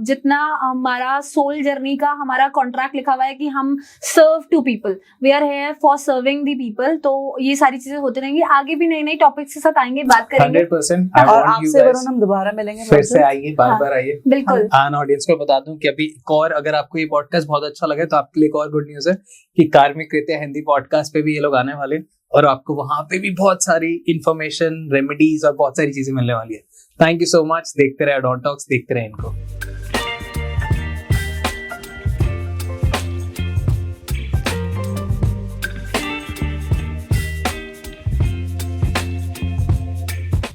Speaker 2: जितना हमारा सोल जर्नी का हमारा कॉन्ट्रैक्ट लिखा हुआ है कि हम serve to people, we are here for serving the people, तो ये सारी चीजें होती रहेंगी। आगे भी नई नई टॉपिक्स के साथ आएंगे, बात करेंगे
Speaker 1: 100%।
Speaker 3: और आपसे वरुण हम दोबारा मिलेंगे,
Speaker 1: फिर से आइए, बार आइए,
Speaker 2: बिल्कुल।
Speaker 1: एंड ऑडियंस को बता दूं कि अभी एक और, अगर आपको ये पॉडकास्ट बहुत अच्छा लगे तो आपके लिए एक और गुड न्यूज है कि कार्मिक कृत्य हिंदी पॉडकास्ट पे भी ये लोग आने वाले, और आपको वहां पे भी बहुत सारी इंफॉर्मेशन, रेमेडीज और बहुत सारी चीजें मिलने वाली है। Thank you so much. देखते रहे डॉन टॉक्स, देखते रहे इनको।